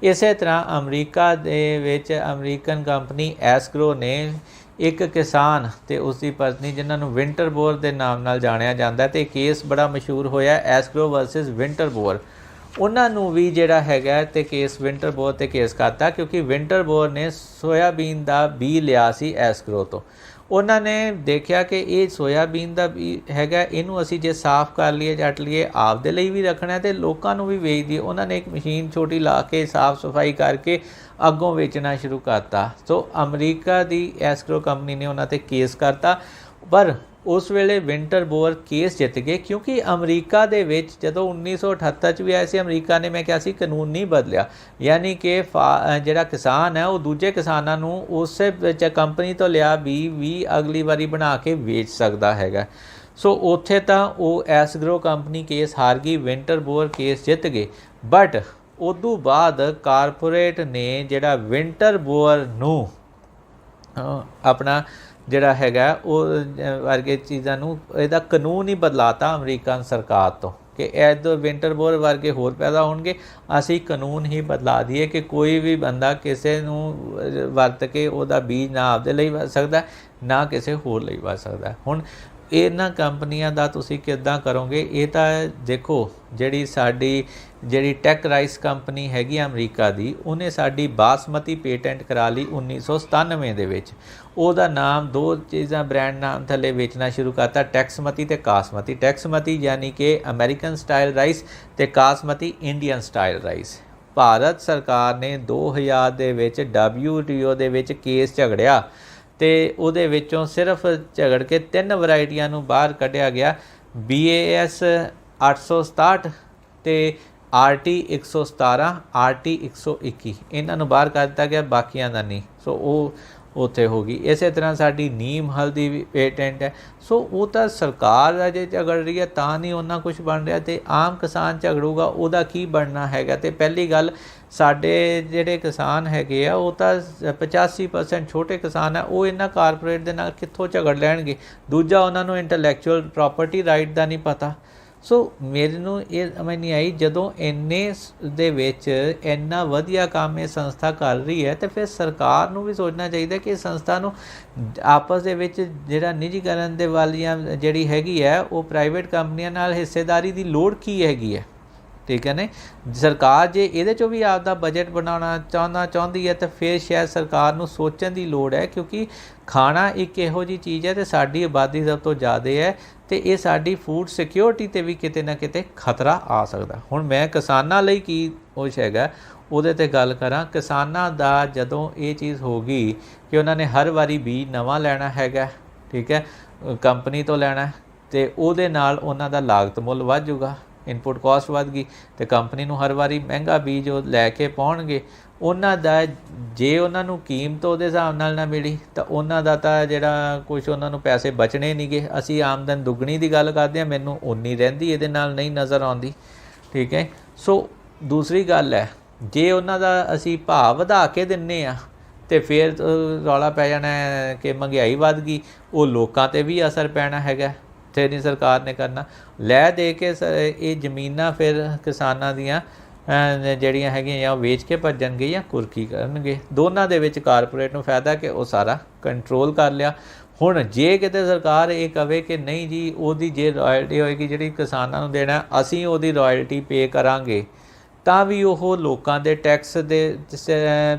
ਇਸੇ ਤਰ੍ਹਾਂ ਅਮਰੀਕਾ ਦੇ ਵਿੱਚ ਅਮਰੀਕਨ ਕੰਪਨੀ ਐਸਗਰੋ ਨੇ ਇੱਕ ਕਿਸਾਨ ਅਤੇ ਉਸਦੀ ਪਤਨੀ ਜਿਨ੍ਹਾਂ ਨੂੰ ਵਿੰਟਰਬੋਰ ਦੇ ਨਾਮ ਨਾਲ ਜਾਣਿਆ ਜਾਂਦਾ ਅਤੇ ਕੇਸ ਬੜਾ ਮਸ਼ਹੂਰ ਹੋਇਆ ਐਸਗਰੋ ਵਰਸਸ ਵਿੰਟਰਬੋਰ, ਉਹਨਾਂ ਨੂੰ ਵੀ ਜਿਹੜਾ ਹੈਗਾ ਅਤੇ ਕੇਸ ਵਿੰਟਰਬੋਰ 'ਤੇ ਕੇਸ ਕਰਤਾ ਕਿਉਂਕਿ ਵਿੰਟਰਬੋਰ ਨੇ ਸੋਇਆਬੀਨ ਦਾ ਬੀ ਲਿਆ ਸੀ ਐਸਗਰੋ ਤੋਂ। ਉਹਨਾਂ ਨੇ ਦੇਖਿਆ ਕਿ ਇਹ ਸੋਇਆਬੀਨ ਦਾ ਬੀ ਹੈਗਾ, ਇਹਨੂੰ ਅਸੀਂ ਜੇ ਸਾਫ਼ ਕਰ ਲਈਏ ਚੱਟ ਲਈਏ ਆਪਦੇ ਲਈ ਵੀ ਰੱਖਣਾ ਅਤੇ ਲੋਕਾਂ ਨੂੰ ਵੀ ਵੇਚ ਦਈਏ। ਉਹਨਾਂ ਨੇ ਇੱਕ ਮਸ਼ੀਨ ਛੋਟੀ ਲਾ ਕੇ ਸਾਫ਼ ਸਫਾਈ ਕਰਕੇ ਅੱਗੋਂ ਵੇਚਣਾ ਸ਼ੁਰੂ ਕਰਤਾ। ਸੋ ਅਮਰੀਕਾ ਦੀ ਐਸਗਰੋ ਕੰਪਨੀ ਨੇ ਉਹਨਾਂ 'ਤੇ ਕੇਸ ਕਰਤਾ, ਪਰ ਉਸ ਵੇਲੇ ਵਿੰਟਰਬੋਰ ਕੇਸ ਜਿੱਤ ਗਏ ਕਿਉਂਕਿ ਅਮਰੀਕਾ ਦੇ ਵਿੱਚ ਜਦੋਂ 1978 'ਚ ਵੀ ਆਇਆ ਸੀ ਅਮਰੀਕਾ ਨੇ, ਮੈਂ ਕਿਹਾ ਸੀ, ਕਾਨੂੰਨ ਨਹੀਂ ਬਦਲਿਆ, ਯਾਨੀ ਕਿ ਜਿਹੜਾ ਕਿਸਾਨ ਹੈ ਉਹ ਦੂਜੇ ਕਿਸਾਨਾਂ ਨੂੰ ਉਸੇ ਵਿੱਚ ਕੰਪਨੀ ਤੋਂ ਲਿਆ ਵੀ ਅਗਲੀ ਵਾਰੀ ਬਣਾ ਕੇ ਵੇਚ ਸਕਦਾ ਹੈਗਾ। ਸੋ ਉੱਥੇ ਤਾਂ ਉਹ ਐਸਗਰੋ ਕੰਪਨੀ ਕੇਸ ਹਾਰ ਗਈ, ਵਿੰਟਰਬੋਰ ਕੇਸ ਜਿੱਤ ਗਏ। ਬਟ ਉਦੋਂ ਬਾਅਦ ਕਾਰਪੋਰੇਟ ਨੇ ਜਿਹੜਾ ਵਿੰਟਰਬੋਰ ਨੂੰ ਆਪਣਾ ਜਿਹੜਾ ਹੈਗਾ ਉਹ ਵਰਗੇ ਚੀਜ਼ਾਂ ਨੂੰ ਇਹਦਾ ਕਾਨੂੰਨ ਹੀ ਬਦਲਾਤਾ ਅਮਰੀਕਨ ਸਰਕਾਰ ਤੋਂ ਕਿ ਇੱਧਰ ਵਿੰਟਰਬੋਰ ਵਰਗੇ ਹੋਰ ਪੈਦਾ ਹੋਣਗੇ, ਅਸੀਂ ਕਾਨੂੰਨ ਹੀ ਬਦਲਾ ਦਈਏ ਕਿ ਕੋਈ ਵੀ ਬੰਦਾ ਕਿਸੇ ਨੂੰ ਵਰਤ ਕੇ ਉਹਦਾ ਬੀਜ ਨਾ ਆਪਦੇ ਲਈ ਵਰਤ ਸਕਦਾ ਨਾ ਕਿਸੇ ਹੋਰ ਲਈ ਵਰਤ ਸਕਦਾ। ਹੁਣ ਇਹਨਾਂ ਕੰਪਨੀਆਂ ਦਾ ਤੁਸੀਂ ਕਿੱਦਾਂ ਕਰੋਗੇ? ਇਹ ਤਾਂ ਦੇਖੋ ਜਿਹੜੀ ਟੈਕ ਰਾਈਸ ਕੰਪਨੀ ਹੈਗੀ ਅਮਰੀਕਾ ਦੀ, ਉਹਨੇ ਸਾਡੀ ਬਾਸਮਤੀ ਪੇਟੈਂਟ ਕਰਾ ਲਈ 1997 ਦੇ ਵਿੱਚ। ਉਹਦਾ ਨਾਮ ਦੋ ਚੀਜ਼ਾਂ ਬ੍ਰਾਂਡ ਨਾਮ ਥੱਲੇ ਵੇਚਣਾ ਸ਼ੁਰੂ ਕਰਤਾ, ਟੈਕਸਮਤੀ ਅਤੇ ਕਾਸਮਤੀ। ਟੈਕਸਮਤੀ ਯਾਨੀ ਕਿ ਅਮਰੀਕਨ ਸਟਾਈਲ ਰਾਈਸ ਅਤੇ ਕਾਸਮਤੀ ਇੰਡੀਅਨ ਸਟਾਈਲ ਰਾਈਸ। ਭਾਰਤ ਸਰਕਾਰ ਨੇ 2000 ਦੇ ਵਿੱਚ WTO ਦੇ ਵਿੱਚ ਕੇਸ ਝਗੜਿਆ ਅਤੇ ਉਹਦੇ ਵਿੱਚੋਂ ਸਿਰਫ ਝਗੜ ਕੇ 3 ਵਰਾਇਟੀਆਂ ਨੂੰ ਬਾਹਰ ਕੱਢਿਆ ਗਿਆ, BAS 867 ਅਤੇ RT 117 RT 121, ਇਹਨਾਂ ਨੂੰ ਬਾਹਰ ਕਰ ਦਿੱਤਾ ਗਿਆ, ਬਾਕੀਆਂ ਦਾ ਨਹੀਂ। ਸੋ ਉਹ ਉੱਥੇ ਹੋ ਗਈ। ਇਸੇ ਤਰ੍ਹਾਂ ਸਾਡੀ ਨੀਮ ਹਲਦੀ ਵੀ ਪੇਟੈਂਟ ਹੈ। ਸੋ ਉਹ ਤਾਂ ਸਰਕਾਰ ਅਜੇ ਝਗੜ ਰਹੀ ਹੈ ਤਾਂ ਨਹੀਂ ਉਹਨਾਂ ਕੁਛ ਬਣ ਰਿਹਾ, ਅਤੇ ਆਮ ਕਿਸਾਨ ਝਗੜੂਗਾ ਉਹਦਾ ਕੀ ਬਣਨਾ ਹੈਗਾ। ਅਤੇ ਪਹਿਲੀ ਗੱਲ, ਸਾਡੇ ਜਿਹੜੇ ਕਿਸਾਨ ਹੈਗੇ ਆ ਉਹ ਤਾਂ 85% ਛੋਟੇ ਕਿਸਾਨ ਆ, ਉਹ ਇਹਨਾਂ ਕਾਰਪੋਰੇਟ ਦੇ ਨਾਲ ਕਿੱਥੋਂ ਝਗੜ ਲੈਣਗੇ। ਦੂਜਾ, ਉਹਨਾਂ ਨੂੰ ਇੰਟਲੈਕਚੁਅਲ ਪ੍ਰੋਪਰਟੀ ਰਾਈਟ ਦਾ ਨਹੀਂ ਪਤਾ। ਸੋ ਮੈਨੂੰ ਇਹ ਸਮਝ ਨਹੀਂ ਆਈ, ਜਦੋਂ ਇੰਨੇ ਦੇ ਵਿੱਚ ਇੰਨਾ ਵਧੀਆ ਕੰਮ ਇਹ ਸੰਸਥਾ ਕਰ ਰਹੀ ਹੈ ਅਤੇ ਫਿਰ ਸਰਕਾਰ ਨੂੰ ਵੀ ਸੋਚਣਾ ਚਾਹੀਦਾ ਕਿ ਇਸ ਸੰਸਥਾ ਨੂੰ ਆਪਸ ਦੇ ਵਿੱਚ ਜਿਹੜਾ ਨਿੱਜੀਕਰਨ ਦੇ ਵੱਲ ਜਾਂ ਜਿਹੜੀ ਹੈਗੀ ਹੈ ਉਹ ਪ੍ਰਾਈਵੇਟ ਕੰਪਨੀਆਂ ਨਾਲ ਹਿੱਸੇਦਾਰੀ ਦੀ ਲੋੜ ਕੀ ਹੈਗੀ ਹੈ। ਠੀਕ ਹੈ ਨੇ, ਸਰਕਾਰ ਜੇ ਇਹਦੇ 'ਚੋਂ ਵੀ ਆਪਦਾ ਬਜਟ ਬਣਾਉਣਾ ਚਾਹੁੰਦੀ ਹੈ ਤਾਂ ਫਿਰ ਸ਼ਾਇਦ ਸਰਕਾਰ ਨੂੰ ਸੋਚਣ ਦੀ ਲੋੜ ਹੈ, ਕਿਉਂਕਿ ਖਾਣਾ ਇੱਕ ਇਹੋ ਜਿਹੀ ਚੀਜ਼ ਹੈ ਅਤੇ ਸਾਡੀ ਆਬਾਦੀ ਸਭ ਤੋਂ ਜ਼ਿਆਦਾ ਹੈ ਅਤੇ ਇਹ ਸਾਡੀ ਫੂਡ ਸਿਕਿਉਰਿਟੀ 'ਤੇ ਵੀ ਕਿਤੇ ਨਾ ਕਿਤੇ ਖਤਰਾ ਆ ਸਕਦਾ। ਹੁਣ ਮੈਂ ਕਿਸਾਨਾਂ ਲਈ ਕੀ ਕੁਛ ਹੈਗਾ ਉਹਦੇ 'ਤੇ ਗੱਲ ਕਰਾਂ। ਕਿਸਾਨਾਂ ਦਾ ਜਦੋਂ ਇਹ ਚੀਜ਼ ਹੋ ਗਈ ਕਿ ਉਹਨਾਂ ਨੇ ਹਰ ਵਾਰੀ ਬੀਜ ਨਵਾਂ ਲੈਣਾ ਹੈਗਾ, ਠੀਕ ਹੈ, ਕੰਪਨੀ ਤੋਂ ਲੈਣਾ, ਅਤੇ ਉਹਦੇ ਨਾਲ ਉਹਨਾਂ ਦਾ ਲਾਗਤ ਮੁੱਲ ਵੱਧ ਜੂਗਾ, ਇਨਪੁਟ ਕਾਸਟ ਵੱਧ ਗਈ ਅਤੇ ਕੰਪਨੀ ਨੂੰ ਹਰ ਵਾਰੀ ਮਹਿੰਗਾ ਬੀਜ ਉਹ ਲੈ ਕੇ ਪਾਉਣਗੇ। ਉਹਨਾਂ ਦਾ ਜੇ ਉਹਨਾਂ ਨੂੰ ਕੀਮਤ ਉਹਦੇ ਹਿਸਾਬ ਨਾਲ ਨਾ ਮਿਲੀ ਤਾਂ ਉਹਨਾਂ ਦਾ ਤਾਂ ਜਿਹੜਾ ਕੁਛ ਉਹਨਾਂ ਨੂੰ ਪੈਸੇ ਬਚਣੇ ਨਹੀਂ ਗੇ। ਅਸੀਂ ਆਮਦਨ ਦੁੱਗਣੀ ਦੀ ਗੱਲ ਕਰਦੇ ਹਾਂ, ਮੈਨੂੰ ਉਨੀ ਰਹਿੰਦੀ ਇਹਦੇ ਨਾਲ ਨਹੀਂ ਨਜ਼ਰ ਆਉਂਦੀ। ਠੀਕ ਹੈ, ਸੋ ਦੂਸਰੀ ਗੱਲ ਹੈ, ਜੇ ਉਹਨਾਂ ਦਾ ਅਸੀਂ ਭਾਅ ਵਧਾ ਕੇ ਦਿੰਦੇ ਹਾਂ ਅਤੇ ਫਿਰ ਰੌਲਾ ਪੈ ਜਾਣਾ ਕਿ ਮਹਿੰਗਾਈ ਵੱਧ ਗਈ, ਉਹ ਲੋਕਾਂ 'ਤੇ ਵੀ ਅਸਰ ਪੈਣਾ ਹੈਗਾ, ਇੱਥੇ ਨਹੀਂ ਸਰਕਾਰ ਨੇ ਕਰਨਾ। ਲੈ ਦੇ ਕੇ ਇਹ ਜ਼ਮੀਨਾਂ ਫਿਰ ਕਿਸਾਨਾਂ ਦੀਆਂ ਜਿਹੜੀਆਂ ਹੈਗੀਆਂ ਜਾਂ ਉਹ ਵੇਚ ਕੇ ਭੱਜਣਗੇ ਜਾਂ ਕੁਰਕੀ ਕਰਨਗੇ। ਦੋਨਾਂ ਦੇ ਵਿੱਚ ਕਾਰਪੋਰੇਟ ਨੂੰ ਫਾਇਦਾ ਕਿ ਉਹ ਸਾਰਾ ਕੰਟਰੋਲ ਕਰ ਲਿਆ। ਹੁਣ ਜੇ ਕਿਤੇ ਸਰਕਾਰ ਇਹ ਕਵੇ ਕਿ ਨਹੀਂ ਜੀ, ਉਹਦੀ ਜੇ ਰਾਇਲਟੀ ਹੋਏਗੀ ਜਿਹੜੀ ਕਿਸਾਨਾਂ ਨੂੰ ਦੇਣਾ, ਅਸੀਂ ਉਹਦੀ ਰਾਇਲਟੀ ਪੇ ਕਰਾਂਗੇ, ਤਾਂ ਵੀ ਉਹ ਲੋਕਾਂ ਦੇ ਟੈਕਸ ਦੇ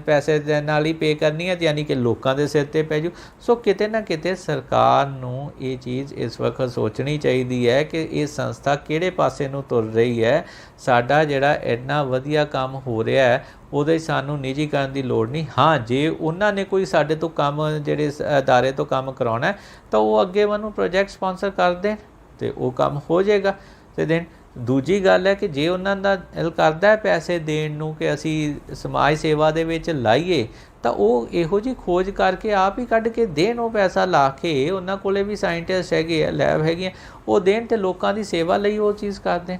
ਪੈਸੇ ਦੇ ਨਾਲ ਹੀ ਪੇ ਕਰਨੀ ਹੈ, ਯਾਨੀ ਕਿ ਲੋਕਾਂ ਦੇ ਸਿਰ 'ਤੇ ਪੈ ਜੂ। ਸੋ ਕਿਤੇ ਨਾ ਕਿਤੇ ਸਰਕਾਰ ਨੂੰ ਇਹ ਚੀਜ਼ ਇਸ ਵਕਤ ਸੋਚਣੀ ਚਾਹੀਦੀ ਹੈ ਕਿ ਇਹ ਸੰਸਥਾ ਕਿਹੜੇ ਪਾਸੇ ਨੂੰ ਤੁਰ ਰਹੀ ਹੈ। ਸਾਡਾ ਜਿਹੜਾ ਇੰਨਾ ਵਧੀਆ ਕੰਮ ਹੋ ਰਿਹਾ ਹੈ ਉਹਦੇ ਸਾਨੂੰ ਨਿੱਜੀਕਰਨ ਦੀ ਲੋੜ ਨਹੀਂ। ਹਾਂ, ਜੇ ਉਹਨਾਂ ਨੇ ਕੋਈ ਸਾਡੇ ਤੋਂ ਕੰਮ ਜਿਹੜੇ ਅਦਾਰੇ ਤੋਂ ਕੰਮ ਕਰਾਉਣਾ ਤਾਂ ਉਹ ਅੱਗੇ ਮੈਨੂੰ ਪ੍ਰੋਜੈਕਟ ਸਪਾਂਸਰ ਕਰ ਦੇਣ ਅਤੇ ਉਹ ਕੰਮ ਹੋ ਜਾਏਗਾ। ਅਤੇ ਦੈਨ ਦੂਜੀ ਗੱਲ ਹੈ ਕਿ ਜੇ ਉਹਨਾਂ ਦਾ ਦਿਲ ਕਰਦਾ ਹੈ ਪੈਸੇ ਦੇਣ ਨੂੰ ਕਿ ਅਸੀਂ ਸਮਾਜ ਸੇਵਾ ਦੇ ਵਿੱਚ ਲਾਈਏ, ਤਾਂ ਉਹ ਇਹੋ ਜਿਹੀ ਖੋਜ ਕਰਕੇ ਆਪ ਹੀ ਕੱਢ ਕੇ ਦੇਣ, ਉਹ ਪੈਸਾ ਲਾ ਕੇ। ਉਹਨਾਂ ਕੋਲ ਵੀ ਸਾਇੰਟਿਸਟ ਹੈਗੇ ਆ, ਲੈਬ ਹੈਗੀਆਂ, ਉਹ ਦੇਣ ਅਤੇ ਲੋਕਾਂ ਦੀ ਸੇਵਾ ਲਈ ਉਹ ਚੀਜ਼ ਕਰ ਦੇਣ।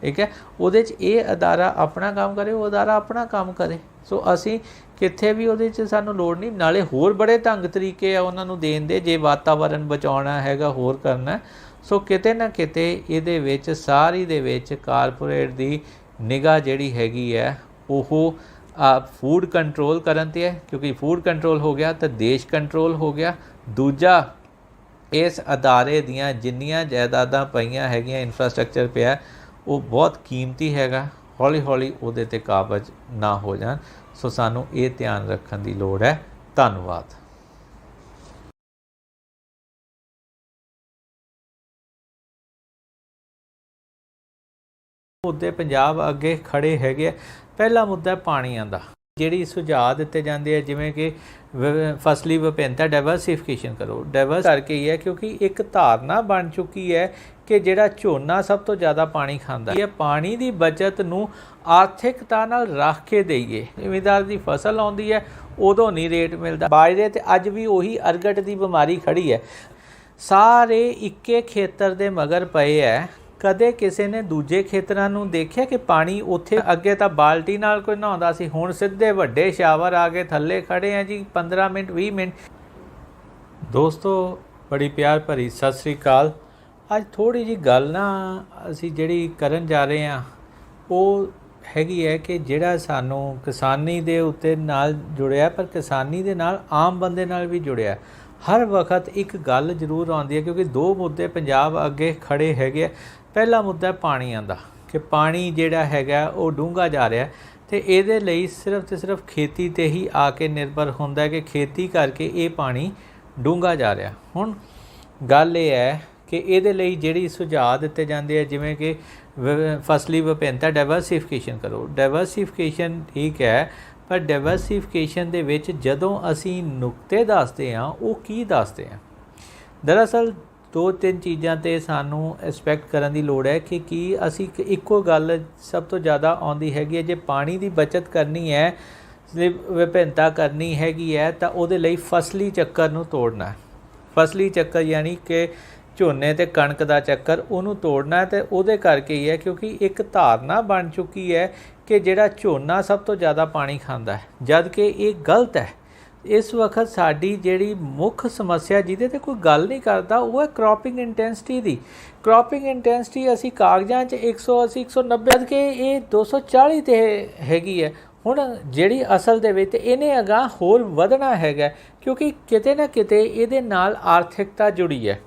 ठीक है। ਉਹਦੇ 'ਚ ਇਹ ਅਦਾਰਾ ਆਪਣਾ ਕੰਮ ਕਰੇ, ਉਹ ਅਦਾਰਾ ਆਪਣਾ ਕੰਮ ਕਰੇ। ਸੋ ਅਸੀਂ ਕਿੱਥੇ ਵੀ ਉਹਦੇ 'ਚ ਸਾਨੂੰ ਲੋੜ ਨਹੀਂ। ਨਾਲੇ ਹੋਰ ਬੜੇ ਢੰਗ ਤਰੀਕੇ ਆ ਉਹਨਾਂ ਨੂੰ ਦੇਣ ਦੇ, ਜੇ ਵਾਤਾਵਰਨ ਬਚਾਉਣਾ ਹੈਗਾ, ਹੋਰ ਕਰਨਾ। ਸੋ ਕਿਤੇ ਨਾ ਕਿਤੇ ਇਹਦੇ ਵਿੱਚ ਸਾਰੀ ਦੇ ਵਿੱਚ ਕਾਰਪੋਰੇਟ ਦੀ ਨਿਗਾਹ ਜਿਹੜੀ ਹੈਗੀ ਹੈ ਉਹ ਫੂਡ ਕੰਟਰੋਲ ਕਰਨ 'ਤੇ ਹੈ, ਕਿਉਂਕਿ ਫੂਡ ਕੰਟਰੋਲ ਹੋ ਗਿਆ ਤਾਂ ਦੇਸ਼ ਕੰਟਰੋਲ ਹੋ ਗਿਆ। ਦੂਜਾ, ਇਸ ਅਦਾਰੇ ਦੀਆਂ ਜਿੰਨੀਆਂ ਜਾਇਦਾਦਾਂ ਪਈਆਂ ਹੈਗੀਆਂ, ਇਨਫਰਾਸਟਰਕਚਰ ਪਿਆ, ਉਹ ਬਹੁਤ ਕੀਮਤੀ ਹੈਗਾ। ਹੌਲੀ ਹੌਲੀ ਉਹਦੇ 'ਤੇ ਕਾਬਜ਼ ਨਾ ਹੋ ਜਾਣ। ਸੋ ਸਾਨੂੰ ਇਹ ਧਿਆਨ ਰੱਖਣ ਦੀ ਲੋੜ ਹੈ। ਧੰਨਵਾਦ। ਮੁੱਦੇ ਪੰਜਾਬ ਅੱਗੇ ਖੜੇ ਹੈਗੇ। ਪਹਿਲਾ ਮੁੱਦਾ ਪਾਣੀਆਂ ਦਾ, ਜਿਹੜੀ ਸੁਝਾਅ ਦਿੱਤੇ ਜਾਂਦੇ ਆ ਜਿਵੇਂ ਕਿ ਫਸਲੀ ਵਿਭਿੰਨਤਾ ਡਾਇਵਰਸੀਫਿਕੇਸ਼ਨ ਕਰੋ। ਡਾਇਵਰਸ ਕਰਕੇ ਹੀ ਹੈ ਕਿਉਂਕਿ ਇੱਕ ਧਾਰਨਾ ਬਣ ਚੁੱਕੀ ਹੈ ਕਿ ਜਿਹੜਾ ਝੋਨਾ ਸਭ ਤੋਂ ਜ਼ਿਆਦਾ ਪਾਣੀ ਖਾਂਦਾ ਹੈ। ਪਾਣੀ ਦੀ ਬਚਤ ਨੂੰ ਆਰਥਿਕਤਾ ਨਾਲ ਰੱਖ ਕੇ ਦੇਈਏ। ਜ਼ਿਮੀਂਦਾਰ ਦੀ ਫਸਲ ਆਉਂਦੀ ਹੈ ਉਦੋਂ ਨਹੀਂ ਰੇਟ ਮਿਲਦਾ। ਬਾਜਰੇ 'ਤੇ ਅੱਜ ਵੀ ਉਹੀ ਅਰਗਟ ਦੀ ਬਿਮਾਰੀ ਖੜੀ ਹੈ। ਸਾਰੇ ਇੱਕੇ ਖੇਤਰ ਦੇ ਮਗਰ ਪਏ ਹੈ। ਕਦੇ ਕਿਸੇ ਨੇ ਦੂਜੇ ਖੇਤਰਾਂ ਨੂੰ ਦੇਖਿਆ ਕਿ ਪਾਣੀ ਉੱਥੇ ਅੱਗੇ ਤਾਂ ਬਾਲਟੀ ਨਾਲ ਕੋਈ ਨਹਾਉਂਦਾ ਸੀ, ਹੁਣ ਸਿੱਧੇ ਵੱਡੇ ਸ਼ਾਵਰ ਆ ਕੇ ਥੱਲੇ ਖੜੇ ਆ ਜੀ 15 ਮਿੰਟ 20 ਮਿੰਟ। ਦੋਸਤੋ ਬੜੀ ਪਿਆਰ ਭਰੀ ਸਤਿ ਸ੍ਰੀ ਅਕਾਲ। ਅੱਜ ਥੋੜ੍ਹੀ ਜਿਹੀ ਗੱਲ ਨਾ ਅਸੀਂ ਜਿਹੜੀ ਕਰਨ ਜਾ ਰਹੇ ਹਾਂ ਉਹ ਹੈਗੀ ਹੈ ਕਿ ਜਿਹੜਾ ਸਾਨੂੰ ਕਿਸਾਨੀ ਦੇ ਉੱਤੇ ਨਾਲ ਜੁੜਿਆ, ਪਰ ਕਿਸਾਨੀ ਦੇ ਨਾਲ ਆਮ ਬੰਦੇ ਨਾਲ ਵੀ ਜੁੜਿਆ। ਹਰ ਵਕਤ ਇੱਕ ਗੱਲ ਜ਼ਰੂਰ ਆਉਂਦੀ ਹੈ ਕਿਉਂਕਿ ਦੋ ਮੁੱਦੇ ਪੰਜਾਬ ਅੱਗੇ ਖੜੇ ਹੈਗੇ। ਪਹਿਲਾ ਮੁੱਦਾ ਪਾਣੀਆਂ ਦਾ, ਕਿ ਪਾਣੀ ਜਿਹੜਾ ਹੈਗਾ ਉਹ ਡੂੰਘਾ ਜਾ ਰਿਹਾ ਅਤੇ ਇਹਦੇ ਲਈ ਸਿਰਫ ਅਤੇ ਸਿਰਫ ਖੇਤੀ 'ਤੇ ਹੀ ਆ ਕੇ ਨਿਰਭਰ ਹੁੰਦਾ ਕਿ ਖੇਤੀ ਕਰਕੇ ਇਹ ਪਾਣੀ ਡੂੰਘਾ ਜਾ ਰਿਹਾ। ਹੁਣ ਗੱਲ ਇਹ ਹੈ ਕਿ ਇਹਦੇ ਲਈ ਜਿਹੜੀ ਸੁਝਾਅ ਦਿੱਤੇ ਜਾਂਦੇ ਆ ਜਿਵੇਂ ਕਿ ਫਸਲੀ ਵਿਭਿੰਨਤਾ ਡਾਇਵਰਸੀਫਿਕੇਸ਼ਨ ਕਰੋ। ਡਾਇਵਰਸੀਫਿਕੇਸ਼ਨ ਠੀਕ ਹੈ, ਪਰ ਡਾਇਵਰਸੀਫਿਕੇਸ਼ਨ ਦੇ ਵਿੱਚ ਜਦੋਂ ਅਸੀਂ ਨੁਕਤੇ ਦੱਸਦੇ ਹਾਂ ਉਹ ਕੀ ਦੱਸਦੇ ਹਾਂ? ਦਰਅਸਲ 2-3 ਚੀਜ਼ਾਂ 'ਤੇ ਸਾਨੂੰ ਐਕਸਪੈਕਟ ਕਰਨ ਦੀ ਲੋੜ ਹੈ ਕਿ ਕੀ ਅਸੀਂ ਇੱਕੋ ਗੱਲ ਸਭ ਤੋਂ ਜ਼ਿਆਦਾ ਆਉਂਦੀ ਹੈਗੀ ਹੈ। ਜੇ ਪਾਣੀ ਦੀ ਬਚਤ ਕਰਨੀ ਹੈ, ਵਿਭਿੰਨਤਾ ਕਰਨੀ ਹੈਗੀ ਹੈ ਤਾਂ ਉਹਦੇ ਲਈ ਫਸਲੀ ਚੱਕਰ ਨੂੰ ਤੋੜਨਾ। ਫਸਲੀ ਚੱਕਰ ਯਾਨੀ ਕਿ ਝੋਨੇ ਅਤੇ ਕਣਕ ਦਾ ਚੱਕਰ, ਉਹਨੂੰ ਤੋੜਨਾ। ਅਤੇ ਉਹਦੇ ਕਰਕੇ ਹੀ ਹੈ ਕਿਉਂਕਿ ਇੱਕ ਧਾਰਨਾ ਬਣ ਚੁੱਕੀ ਹੈ ਕਿ ਜਿਹੜਾ ਝੋਨਾ ਸਭ ਤੋਂ ਜ਼ਿਆਦਾ ਪਾਣੀ ਖਾਂਦਾ ਹੈ, ਜਦ ਕਿ ਇਹ ਗਲਤ ਹੈ। ਇਸ ਵਕਤ ਸਾਡੀ ਜਿਹੜੀ ਮੁੱਖ ਸਮੱਸਿਆ ਜਿਹਦੇ 'ਤੇ ਕੋਈ ਗੱਲ ਨਹੀਂ ਕਰਦਾ ਉਹ ਹੈ ਕ੍ਰੌਪਿੰਗ ਇੰਟੈਂਸਿਟੀ ਦੀ। ਕ੍ਰੌਪਿੰਗ ਇੰਟੈਂਸਿਟੀ ਅਸੀਂ ਕਾਗਜ਼ਾਂ 'ਚ 180 190 ਜਦ ਕਿ ਇਹ 240 'ਤੇ ਹੈਗੀ ਹੈ। ਹੁਣ ਜਿਹੜੀ ਅਸਲ ਦੇ ਵਿੱਚ ਇਹਨੇ ਅਗਾਂਹ ਹੋਰ ਵਧਣਾ ਹੈਗਾ ਕਿਉਂਕਿ ਕਿਤੇ ਨਾ ਕਿਤੇ ਇਹਦੇ ਨਾਲ ਆਰਥਿਕਤਾ ਜੁੜੀ ਹੈ।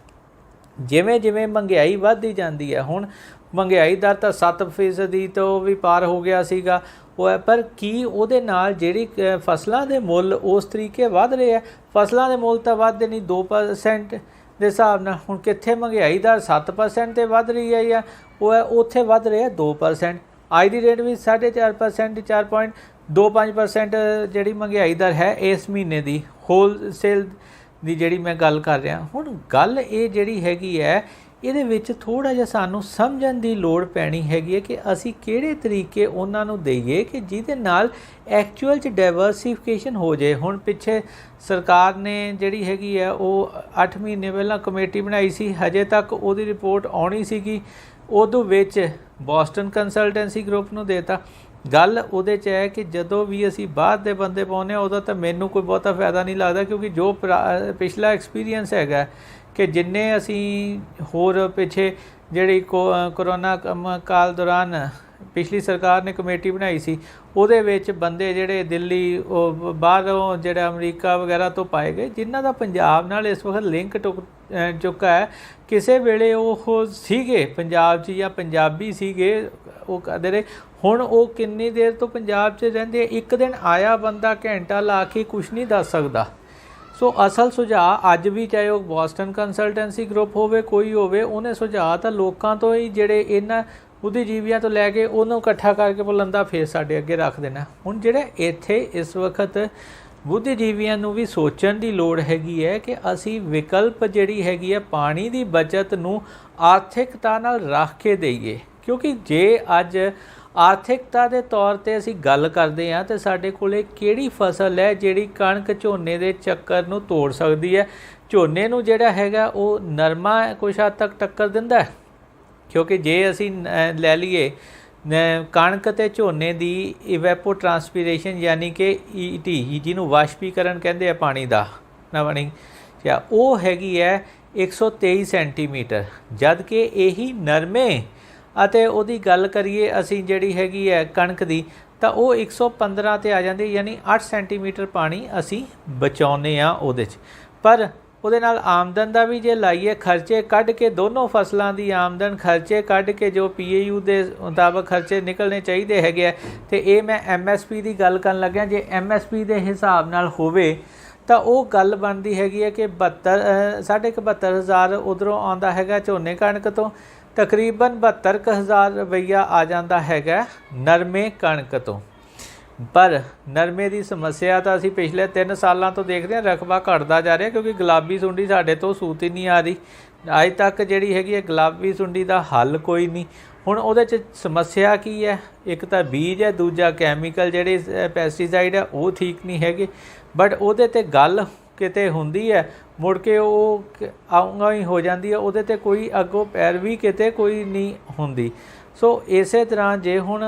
ਜਿਵੇਂ ਜਿਵੇਂ ਮਹਿੰਗਾਈ ਵੱਧਦੀ ਜਾਂਦੀ ਹੈ, ਹੁਣ ਮਹਿੰਗਾਈ ਦਰ ਤਾਂ 7% ਤੋਂ ਵੀ ਪਾਰ ਹੋ ਗਿਆ ਸੀਗਾ ਉਹ ਹੈ, ਪਰ ਕੀ ਉਹਦੇ ਨਾਲ ਜਿਹੜੀ ਫਸਲਾਂ ਦੇ ਮੁੱਲ ਉਸ ਤਰੀਕੇ ਵੱਧ ਰਹੇ ਆ? ਫਸਲਾਂ ਦੇ ਮੁੱਲ ਤਾਂ ਵੱਧਦੇ ਨਹੀਂ 2% ਦੇ ਹਿਸਾਬ ਨਾਲ। ਹੁਣ ਕਿੱਥੇ ਮਹਿੰਗਾਈ ਦਰ 7% 'ਤੇ ਵੱਧ ਰਹੀ ਹੈ ਜਾਂ ਉਹ ਹੈ ਉੱਥੇ ਵੱਧ ਰਿਹਾ 2%। ਅੱਜ ਦੀ ਰੇਟ ਵੀ 4.5% 4.25% ਜਿਹੜੀ ਮਹਿੰਗਾਈ ਦਰ ਹੈ ਇਸ ਮਹੀਨੇ ਦੀ ਹੋਲਸੇਲ ਦੀ ਜਿਹੜੀ ਮੈਂ ਗੱਲ ਕਰ ਰਿਹਾ। ਹੁਣ ਗੱਲ ਇਹ ਜਿਹੜੀ ਹੈਗੀ ਹੈ ਇਹਦੇ ਵਿੱਚ ਥੋੜ੍ਹਾ ਜਿਹਾ ਸਾਨੂੰ ਸਮਝਣ ਦੀ ਲੋੜ ਪੈਣੀ ਹੈਗੀ ਹੈ ਕਿ ਅਸੀਂ ਕਿਹੜੇ ਤਰੀਕੇ ਉਹਨਾਂ ਨੂੰ ਦੇਈਏ ਕਿ ਜਿਹਦੇ ਨਾਲ ਐਕਚੁਅਲ 'ਚ ਡਾਇਵਰਸੀਫਿਕੇਸ਼ਨ ਹੋ ਜਾਏ। ਹੁਣ ਪਿੱਛੇ ਸਰਕਾਰ ਨੇ ਜਿਹੜੀ ਹੈਗੀ ਹੈ ਉਹ 8 ਮਹੀਨੇ ਪਹਿਲਾਂ ਕਮੇਟੀ ਬਣਾਈ ਸੀ, ਹਜੇ ਤੱਕ ਉਹਦੀ ਰਿਪੋਰਟ ਆਉਣੀ ਸੀਗੀ, ਉਦੋਂ ਵਿੱਚ ਬੋਸਟਨ ਕੰਸਲਟੈਂਸੀ ਗਰੁੱਪ ਨੂੰ ਦੇਤਾ। ਗੱਲ ਉਹਦੇ 'ਚ ਹੈ ਕਿ ਜਦੋਂ ਵੀ ਅਸੀਂ ਬਾਹਰ ਦੇ ਬੰਦੇ ਪਾਉਂਦੇ ਹਾਂ ਉਦੋਂ ਤਾਂ ਮੈਨੂੰ ਕੋਈ ਬਹੁਤਾ ਫਾਇਦਾ ਨਹੀਂ ਲੱਗਦਾ ਕਿਉਂਕਿ ਜੋ ਪਿਛਲਾ ਐਕਸਪੀਰੀਅੰਸ ਹੈਗਾ ਕਿ ਜਿੰਨੇ ਅਸੀਂ ਹੋਰ ਪਿੱਛੇ ਜਿਹੜੀ ਕਰੋਨਾ ਕਾਲ ਦੌਰਾਨ ਪਿਛਲੀ ਸਰਕਾਰ ਨੇ ਕਮੇਟੀ ਬਣਾਈ ਸੀ ਉਹਦੇ ਵਿੱਚ ਬੰਦੇ ਜਿਹੜੇ ਦਿੱਲੀ ਉਹ ਬਾਹਰੋਂ ਜਿਹੜਾ ਅਮਰੀਕਾ ਵਗੈਰਾ ਤੋਂ ਪਾਏ ਗਏ ਜਿਨ੍ਹਾਂ ਦਾ ਪੰਜਾਬ ਨਾਲ ਇਸ ਵਕਤ ਲਿੰਕ ਚੁੱਕਾ ਹੈ। ਕਿਸੇ ਵੇਲੇ ਉਹ ਸੀਗੇ ਪੰਜਾਬ 'ਚ ਜਾਂ ਪੰਜਾਬੀ ਸੀਗੇ ਉਹ ਕਦੇ ਰਹੇ, ਹੁਣ ਉਹ ਕਿੰਨੀ ਦੇਰ ਤੋਂ ਪੰਜਾਬ 'ਚ ਰਹਿੰਦੇ, ਇੱਕ ਦਿਨ ਆਇਆ ਬੰਦਾ ਘੰਟਾ ਲਾ ਕੇ ਕੁਛ ਨਹੀਂ ਦੱਸ ਸਕਦਾ। ਸੋ ਅਸਲ ਸੁਝਾਅ ਅੱਜ ਵੀ ਚਾਹੇ ਉਹ ਬੋਸਟਨ ਕੰਸਲਟੈਂਸੀ ਗਰੁੱਪ ਹੋਵੇ ਕੋਈ ਹੋਵੇ, ਉਹਨੇ ਸੁਝਾਅ ਤਾਂ ਲੋਕਾਂ ਤੋਂ ਹੀ ਜਿਹੜੇ ਇਹਨਾਂ ਬੁੱਧੀਜੀਵੀਆਂ ਤੋਂ ਲੈ ਕੇ ਉਹਨੂੰ ਇਕੱਠਾ ਕਰਕੇ ਬੁਲੰਦਾ ਫੇਰ ਸਾਡੇ ਅੱਗੇ ਰੱਖ ਦੇਣਾ। ਹੁਣ ਜਿਹੜੇ ਇੱਥੇ ਇਸ ਵਕਤ ਬੁੱਧੀਜੀਵੀਆਂ ਨੂੰ ਵੀ ਸੋਚਣ ਦੀ ਲੋੜ ਹੈਗੀ ਹੈ ਕਿ ਅਸੀਂ ਵਿਕਲਪ ਜਿਹੜੀ ਹੈਗੀ ਹੈ ਪਾਣੀ ਦੀ ਬਚਤ ਨੂੰ ਆਰਥਿਕਤਾ ਨਾਲ ਰੱਖ ਕੇ ਦੇਈਏ ਕਿਉਂਕਿ ਜੇ ਅੱਜ ਆਰਥਿਕਤਾ ਦੇ ਤੌਰ 'ਤੇ ਅਸੀਂ ਗੱਲ ਕਰਦੇ ਹਾਂ ਤਾਂ ਸਾਡੇ ਕੋਲ ਕਿਹੜੀ ਫਸਲ ਹੈ ਜਿਹੜੀ ਕਣਕ ਝੋਨੇ ਦੇ ਚੱਕਰ ਨੂੰ ਤੋੜ ਸਕਦੀ ਹੈ? ਝੋਨੇ ਨੂੰ ਜਿਹੜਾ ਹੈਗਾ ਉਹ ਨਰਮਾ ਕੁਛ ਹੱਦ ਤੱਕ ਟੱਕਰ ਦਿੰਦਾ ਹੈ, क्योंकि जे असी लै लीए कणक ते झोने दी इवैपो ट्रांसपीरेशन यानी कि ईटी जिन्हों वाष्पीकरण कहते हैं पानी का नवणी या वो हैगी है 123 सेंटीमीटर, जद कि यही नरमे ਅਤੇ ਉਹਦੀ ਗੱਲ ਕਰੀਏ ਅਸੀਂ ਜਿਹੜੀ ਹੈਗੀ ਹੈ ਕਣਕ ਦੀ ਤਾਂ ਉਹ 115 ਤੇ ਆ ਜਾਂਦੀ, ਯਾਨੀ 8 ਸੈਂਟੀਮੀਟਰ ਪਾਣੀ ਅਸੀਂ ਬਚਾਉਂਦੇ ਆ ਉਹਦੇ 'ਚ। ਪਰ ਉਹਦੇ ਨਾਲ ਆਮਦਨ ਦਾ ਵੀ ਜੇ ਲਾਈਏ ਖਰਚੇ ਕੱਢ ਕੇ ਦੋਨੋਂ ਫਸਲਾਂ ਦੀ ਆਮਦਨ ਖਰਚੇ ਕੱਢ ਕੇ ਜੋ PAU ਦੇ ਮੁਤਾਬਕ ਖਰਚੇ ਨਿਕਲਣੇ ਚਾਹੀਦੇ ਹੈਗੇ ਆ, ਅਤੇ ਇਹ ਮੈਂ MSP ਦੀ ਗੱਲ ਕਰਨ ਲੱਗਿਆ। ਜੇ MSP ਦੇ ਹਿਸਾਬ ਨਾਲ ਹੋਵੇ ਤਾਂ ਉਹ ਗੱਲ ਬਣਦੀ ਹੈਗੀ ਹੈ ਕਿ 72,500 ਉਧਰੋਂ ਆਉਂਦਾ ਹੈਗਾ ਝੋਨੇ ਕਣਕ ਤੋਂ, ਤਕਰੀਬਨ 72,000 ਰੁਪਈਆ ਆ ਜਾਂਦਾ ਹੈਗਾ ਨਰਮੇ ਕਣਕ ਤੋਂ। ਪਰ ਨਰਮੇ ਦੀ ਸਮੱਸਿਆ ਤਾਂ ਅਸੀਂ ਪਿਛਲੇ 3 ਸਾਲਾਂ ਤੋਂ ਦੇਖਦੇ ਹਾਂ, ਰਕਬਾ ਘਟਦਾ ਜਾ ਰਿਹਾ ਕਿਉਂਕਿ ਗੁਲਾਬੀ ਸੁੰਡੀ ਸਾਡੇ ਤੋਂ ਸੂਤ ਹੀ ਨਹੀਂ ਆ ਰਹੀ। ਅੱਜ ਤੱਕ ਜਿਹੜੀ ਹੈਗੀ ਹੈ ਗੁਲਾਬੀ ਸੁੰਡੀ ਦਾ ਹੱਲ ਕੋਈ ਨਹੀਂ। ਹੁਣ ਉਹਦੇ 'ਚ ਸਮੱਸਿਆ ਕੀ ਹੈ? ਇੱਕ ਤਾਂ ਬੀਜ ਹੈ, ਦੂਜਾ ਕੈਮੀਕਲ ਜਿਹੜੇ ਪੈਸਟੀਸਾਈਡ ਹੈ ਉਹ ਠੀਕ ਨਹੀਂ ਹੈਗੇ। ਬਟ ਉਹਦੇ 'ਤੇ ਗੱਲ ਕਿਤੇ ਹੁੰਦੀ ਹੈ, ਮੁੜ ਕੇ ਉਹ ਆਊਂਗਾ ਹੀ ਹੋ ਜਾਂਦੀ ਹੈ, ਉਹਦੇ 'ਤੇ ਕੋਈ ਅੱਗੋਂ ਪੈਰਵੀ ਕਿਤੇ ਕੋਈ ਨਹੀਂ ਹੁੰਦੀ। ਸੋ ਇਸੇ ਤਰ੍ਹਾਂ ਜੇ ਹੁਣ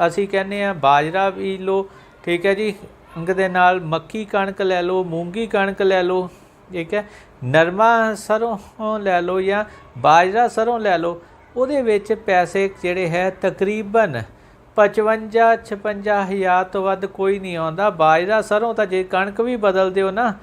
ਅਸੀਂ ਕਹਿੰਦੇ ਹਾਂ ਬਾਜਰਾ ਬੀਜ ਲਓ, ਠੀਕ ਹੈ ਜੀ, ਕਣਕ ਦੇ ਨਾਲ ਮੱਕੀ ਕਣਕ ਲੈ ਲਓ, ਮੂੰਗੀ ਕਣਕ ਲੈ ਲਓ, ਠੀਕ ਹੈ, ਨਰਮਾ ਸਰੋਂ ਲੈ ਲਓ ਜਾਂ ਬਾਜਰਾ ਸਰੋਂ ਲੈ ਲਓ, ਉਹਦੇ ਵਿੱਚ ਪੈਸੇ ਜਿਹੜੇ ਹੈ ਤਕਰੀਬਨ 55-56 ਹਜ਼ਾਰ ਤੋਂ ਵੱਧ ਕੋਈ ਨਹੀਂ ਆਉਂਦਾ। ਬਾਜਰਾ ਸਰੋਂ ਤਾਂ ਜੇ ਕਣਕ ਵੀ ਬਦਲ ਦਿਓ ਨਾ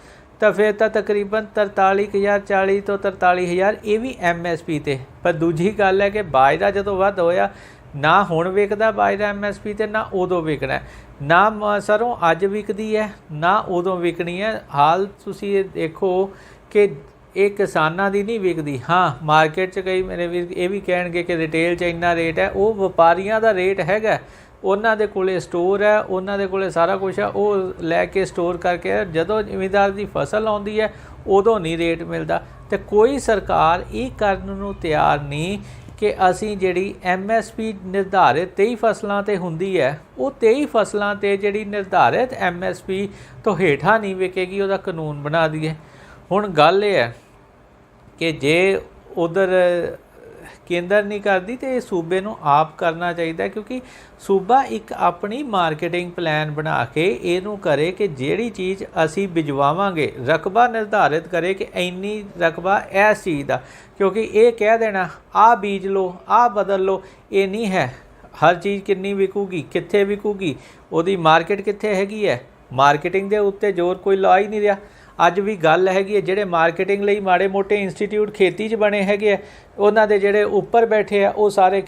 ਤਾਂ ਫਿਰ ਤਾਂ ਤਕਰੀਬਨ 43,000 40 ਤੋਂ 43,000 ਇਹ ਵੀ MSP 'ਤੇ। ਪਰ ਦੂਜੀ ਗੱਲ ਹੈ ਕਿ ਬਾਜਰਾ ਜਦੋਂ ਵੱਧ ਹੋਇਆ ਨਾ ਹੁਣ ਵਿਕਦਾ ਬਾਜਰਾ MSP 'ਤੇ, ਨਾ ਉਦੋਂ ਵਿਕਣਾ, ਨਾ ਸਰੋਂ ਅੱਜ ਵਿਕਦੀ ਹੈ ਨਾ ਉਦੋਂ ਵਿਕਣੀ ਹੈ। ਹਾਲ ਤੁਸੀਂ ਇਹ ਦੇਖੋ ਕਿ ਇਹ ਕਿਸਾਨਾਂ ਦੀ ਨਹੀਂ ਵਿਕਦੀ। ਹਾਂ ਮਾਰਕੀਟ 'ਚ ਕਈ ਮੇਰੇ ਵੀਰ ਇਹ ਵੀ ਕਹਿਣਗੇ ਕਿ ਰਿਟੇਲ 'ਚ ਇੰਨਾ ਰੇਟ ਹੈ, ਉਹ ਵਪਾਰੀਆਂ ਦਾ ਰੇਟ ਹੈਗਾ, ਉਹਨਾਂ ਦੇ ਕੋਲੇ ਸਟੋਰ ਹੈ, ਉਹਨਾਂ ਦੇ ਕੋਲੇ ਸਾਰਾ ਕੁਛ ਹੈ, ਉਹ ਲੈ ਕੇ ਸਟੋਰ ਕਰਕੇ ਜਦੋਂ ਜ਼ਿਮੀਂਦਾਰ ਦੀ ਫਸਲ ਆਉਂਦੀ ਹੈ ਉਦੋਂ ਨਹੀਂ ਰੇਟ ਮਿਲਦਾ। ਅਤੇ ਕੋਈ ਸਰਕਾਰ ਇਹ ਕਰਨ ਨੂੰ ਤਿਆਰ ਨਹੀਂ ਕਿ ਅਸੀਂ ਜਿਹੜੀ MSP ਨਿਰਧਾਰਿਤ 23 ਫਸਲਾਂ 'ਤੇ ਹੁੰਦੀ ਹੈ, ਉਹ 23 ਫਸਲਾਂ 'ਤੇ ਜਿਹੜੀ ਨਿਰਧਾਰਿਤ MSP ਤੋਂ ਹੇਠਾਂ ਨਹੀਂ ਵਿਕੇਗੀ ਉਹਦਾ ਕਾਨੂੰਨ ਬਣਾ ਦਈਏ। ਹੁਣ ਗੱਲ ਇਹ ਹੈ ਕਿ ਜੇ ਉਧਰ ਕੇਂਦਰ ਨਹੀਂ ਕਰਦੀ ਤਾਂ ਇਹ ਸੂਬੇ ਨੂੰ ਆਪ ਕਰਨਾ ਚਾਹੀਦਾ, ਕਿਉਂਕਿ ਸੂਬਾ ਇੱਕ ਆਪਣੀ ਮਾਰਕੀਟਿੰਗ ਪਲਾਨ ਬਣਾ ਕੇ ਇਹਨੂੰ ਕਰੇ ਕਿ ਜਿਹੜੀ ਚੀਜ਼ ਅਸੀਂ ਬਿਜਵਾਵਾਂਗੇ ਰਕਬਾ ਨਿਰਧਾਰਿਤ ਕਰੇ ਕਿ ਇੰਨੀ ਰਕਬਾ ਇਸ ਚੀਜ਼ ਦਾ, ਕਿਉਂਕਿ ਇਹ ਕਹਿ ਦੇਣਾ ਆਹ ਬੀਜ ਲਓ ਆਹ ਬਦਲ ਲਓ ਇਹ ਨਹੀਂ ਹੈ। ਹਰ ਚੀਜ਼ ਕਿੰਨੀ ਵਿਕੂਗੀ, ਕਿੱਥੇ ਵਿਕੂਗੀ, ਉਹਦੀ ਮਾਰਕੀਟ ਕਿੱਥੇ ਹੈਗੀ ਹੈ, ਮਾਰਕੀਟਿੰਗ ਦੇ ਉੱਤੇ ਜ਼ੋਰ ਕੋਈ ਲਾ ਹੀ ਨਹੀਂ ਰਿਹਾ। ਅੱਜ ਵੀ ਗੱਲ ਹੈਗੀ ਹੈ ਜਿਹੜੇ ਮਾਰਕੀਟਿੰਗ ਲਈ ਮਾੜੇ ਮੋਟੇ ਇੰਸਟੀਟਿਊਟ ਖੇਤੀ 'ਚ ਬਣੇ ਹੈਗੇ ਆ, ਉਹਨਾਂ ਦੇ ਜਿਹੜੇ ਉੱਪਰ ਬੈਠੇ ਆ ਉਹ ਸਾਰੇ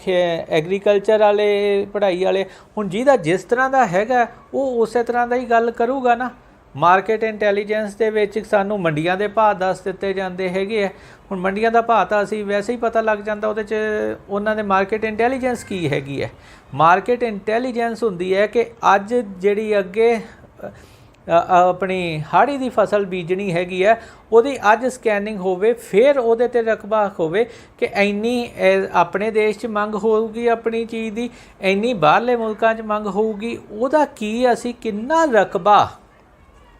ਐਗਰੀਕਲਚਰ ਵਾਲੇ ਪੜ੍ਹਾਈ ਵਾਲੇ। ਹੁਣ ਜਿਹਦਾ ਜਿਸ ਤਰ੍ਹਾਂ ਦਾ ਹੈਗਾ ਉਹ ਉਸੇ ਤਰ੍ਹਾਂ ਦਾ ਹੀ ਗੱਲ ਕਰੂਗਾ ਨਾ। ਮਾਰਕੀਟ ਇੰਟੈਲੀਜੈਂਸ ਦੇ ਵਿੱਚ ਸਾਨੂੰ ਮੰਡੀਆਂ ਦੇ ਭਾਅ ਦੱਸ ਦਿੱਤੇ ਜਾਂਦੇ ਹੈਗੇ ਆ। ਹੁਣ ਮੰਡੀਆਂ ਦਾ ਭਾਅ ਤਾਂ ਅਸੀਂ ਵੈਸੇ ਹੀ ਪਤਾ ਲੱਗ ਜਾਂਦਾ, ਉਹਦੇ 'ਚ ਉਹਨਾਂ ਦੇ ਮਾਰਕੀਟ ਇੰਟੈਲੀਜੈਂਸ ਕੀ ਹੈਗੀ ਹੈ। ਮਾਰਕੀਟ ਇੰਟੈਲੀਜੈਂਸ ਹੁੰਦੀ ਹੈ ਕਿ ਅੱਜ ਜਿਹੜੀ ਅੱਗੇ ਆਪਣੀ ਹਾੜੀ ਦੀ ਫਸਲ ਬੀਜਣੀ ਹੈਗੀ ਹੈ ਉਹਦੀ ਅੱਜ ਸਕੈਨਿੰਗ ਹੋਵੇ, ਫਿਰ ਉਹਦੇ 'ਤੇ ਰਕਬਾ ਹੋਵੇ ਕਿ ਇੰਨੀ ਆਪਣੇ ਦੇਸ਼ 'ਚ ਮੰਗ ਹੋਊਗੀ ਆਪਣੀ ਚੀਜ਼ ਦੀ, ਇੰਨੀ ਬਾਹਰਲੇ ਮੁਲਕਾਂ 'ਚ ਮੰਗ ਹੋਊਗੀ, ਉਹਦਾ ਕੀ ਅਸੀਂ ਕਿੰਨਾ ਰਕਬਾ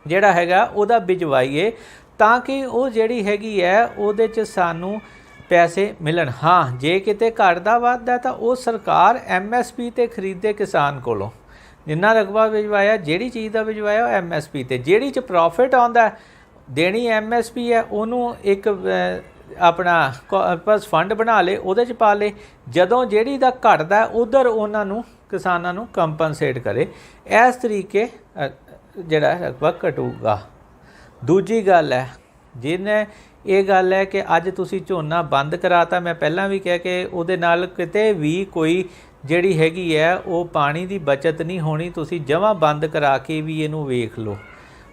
ਜਿਹੜਾ ਹੈਗਾ ਉਹਦਾ ਬਿਜਵਾਈਏ ਤਾਂ ਕਿ ਉਹ ਜਿਹੜੀ ਹੈਗੀ ਹੈ ਉਹਦੇ 'ਚ ਸਾਨੂੰ ਪੈਸੇ ਮਿਲਣ। ਹਾਂ ਜੇ ਕਿਤੇ ਘਟਦਾ ਵੱਧਦਾ ਤਾਂ ਉਹ ਸਰਕਾਰ MSP 'ਤੇ ਖਰੀਦੇ ਕਿਸਾਨ ਕੋਲੋਂ, ਜਿੰਨਾ ਰਕਬਾ ਬਿਜਵਾਇਆ ਜਿਹੜੀ ਚੀਜ਼ ਦਾ ਬਿਜਵਾਇਆ ਉਹ MSP 'ਤੇ, ਜਿਹੜੀ 'ਚ ਪ੍ਰੋਫਿਟ ਆਉਂਦਾ ਦੇਣੀ MSP ਹੈ ਉਹਨੂੰ ਇੱਕ ਆਪਣਾ ਕਾਰਪਸ ਫੰਡ ਬਣਾ ਲੇ, ਉਹਦੇ 'ਚ ਪਾ ਲੇ, ਜਦੋਂ ਜਿਹੜੀ ਦਾ ਘਟਦਾ ਉਧਰ ਉਹਨਾਂ ਨੂੰ ਕਿਸਾਨਾਂ ਨੂੰ ਕੰਪਨਸੇਟ ਕਰੇ। ਇਸ ਤਰੀਕੇ ਜਿਹੜਾ ਰਕਬਾ ਘਟੂਗਾ। ਦੂਜੀ ਗੱਲ ਹੈ ਜਿਹਨੇ ਇਹ ਗੱਲ ਹੈ ਕਿ ਅੱਜ ਤੁਸੀਂ ਝੋਨਾ ਬੰਦ ਕਰਾਤਾ, ਮੈਂ ਪਹਿਲਾਂ ਵੀ ਕਹਿ ਕੇ ਉਹਦੇ ਨਾਲ ਕਿਤੇ ਵੀ ਕੋਈ ਜਿਹੜੀ ਹੈਗੀ ਹੈ ਉਹ ਪਾਣੀ ਦੀ ਬਚਤ ਨਹੀਂ ਹੋਣੀ। ਤੁਸੀਂ ਜਮਾਂ ਬੰਦ ਕਰਾ ਕੇ ਵੀ ਇਹਨੂੰ ਵੇਖ ਲਓ।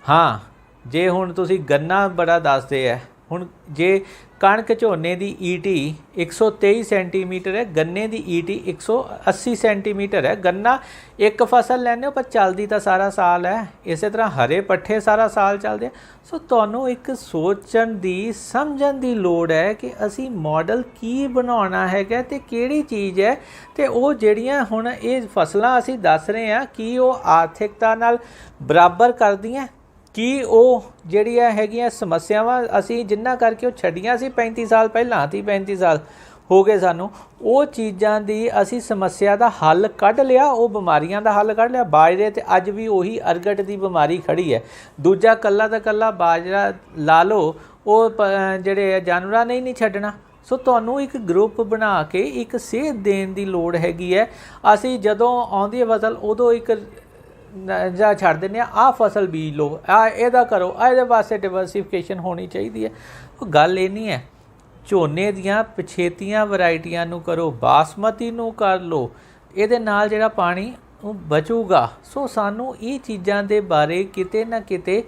ਹਾਂ ਜੇ ਹੁਣ ਤੁਸੀਂ ਗੰਨਾ ਬੜਾ ਦੱਸਦੇ ਹੈ, ਹੁਣ ਜੇ ਕਣਕ ਝੋਨੇ ਦੀ ET 123 ਸੈਂਟੀਮੀਟਰ ਹੈ, ਗੰਨੇ ਦੀ ET 180 ਸੈਂਟੀਮੀਟਰ ਹੈ। ਗੰਨਾ ਇੱਕ ਫਸਲ ਲੈਂਦੇ ਹੋ ਪਰ ਚੱਲਦੀ ਤਾਂ ਸਾਰਾ ਸਾਲ ਹੈ, ਇਸੇ ਤਰ੍ਹਾਂ ਹਰੇ ਪੱਠੇ ਸਾਰਾ ਸਾਲ ਚੱਲਦੇ ਆ। ਸੋ ਤੁਹਾਨੂੰ ਇੱਕ ਸੋਚਣ ਦੀ ਸਮਝਣ ਦੀ ਲੋੜ ਹੈ ਕਿ ਅਸੀਂ ਮਾਡਲ ਕੀ ਬਣਾਉਣਾ ਹੈਗਾ ਅਤੇ ਕਿਹੜੀ ਚੀਜ਼ ਹੈ, ਅਤੇ ਉਹ ਜਿਹੜੀਆਂ ਹੁਣ ਇਹ ਫਸਲਾਂ ਅਸੀਂ ਦੱਸ ਰਹੇ ਹਾਂ ਕੀ ਉਹ ਆਰਥਿਕਤਾ ਨਾਲ ਬਰਾਬਰ ਕਰਦੀਆਂ, ਕੀ ਉਹ ਜਿਹੜੀਆਂ ਹੈਗੀਆਂ ਸਮੱਸਿਆਵਾਂ ਅਸੀਂ ਜਿਨ੍ਹਾਂ ਕਰਕੇ ਉਹ ਛੱਡੀਆਂ ਸੀ 35 ਸਾਲ ਪਹਿਲਾਂ, 30-35 ਸਾਲ, ਹੋ ਗਏ ਸਾਨੂੰ, ਉਹ ਚੀਜ਼ਾਂ ਦੀ ਅਸੀਂ ਸਮੱਸਿਆ ਦਾ ਹੱਲ ਕੱਢ ਲਿਆ, ਉਹ ਬਿਮਾਰੀਆਂ ਦਾ ਹੱਲ ਕੱਢ ਲਿਆ। ਬਾਜਰੇ ਤੇ ਅੱਜ ਵੀ ਉਹੀ ਅਰਗਟ ਦੀ ਬਿਮਾਰੀ ਖੜੀ ਹੈ। ਦੂਜਾ ਕੱਲਾ ਦਾ ਕੱਲਾ ਬਾਜਰਾ ਲਾ ਲਓ, ਉਹ ਜਿਹੜੇ ਜਾਨਵਰਾਂ ਨੇ ਹੀ ਨਹੀਂ ਛੱਡਣਾ। ਸੋ ਤੁਹਾਨੂੰ ਇੱਕ ਗਰੁੱਪ ਬਣਾ ਕੇ ਇੱਕ ਸੇਧ ਦੇਣ ਦੀ ਲੋੜ ਹੈਗੀ ਹੈ। ਅਸੀਂ ਜਦੋਂ ਆਉਂਦੀ ਹੈ ਫਸਲ ਉਦੋਂ ਇੱਕ ਜਾਂ ਛੱਡ ਦਿੰਦੇ ਹਾਂ, ਆਹ ਫਸਲ ਬੀਜ ਲਓ, ਇਹਦਾ ਕਰੋ, ਇਹਦੇ ਵਾਸਤੇ ਡਿਵਰਸੀਫਿਕੇਸ਼ਨ ਹੋਣੀ ਚਾਹੀਦੀ ਹੈ। ਉਹ ਗੱਲ ਇਹ ਨਹੀਂ ਹੈ। ਝੋਨੇ ਦੀਆਂ ਪਛੇਤੀਆਂ ਵੈਰਾਈਟੀਆਂ ਨੂੰ ਕਰੋ, ਬਾਸਮਤੀ ਨੂੰ ਕਰ ਲਓ, ਇਹਦੇ ਨਾਲ ਜਿਹੜਾ ਪਾਣੀ ਉਹ ਬਚੂਗਾ। ਸੋ ਸਾਨੂੰ ਇਹ ਚੀਜ਼ਾਂ ਦੇ ਬਾਰੇ ਕਿਤੇ ਨਾ ਕਿਤੇ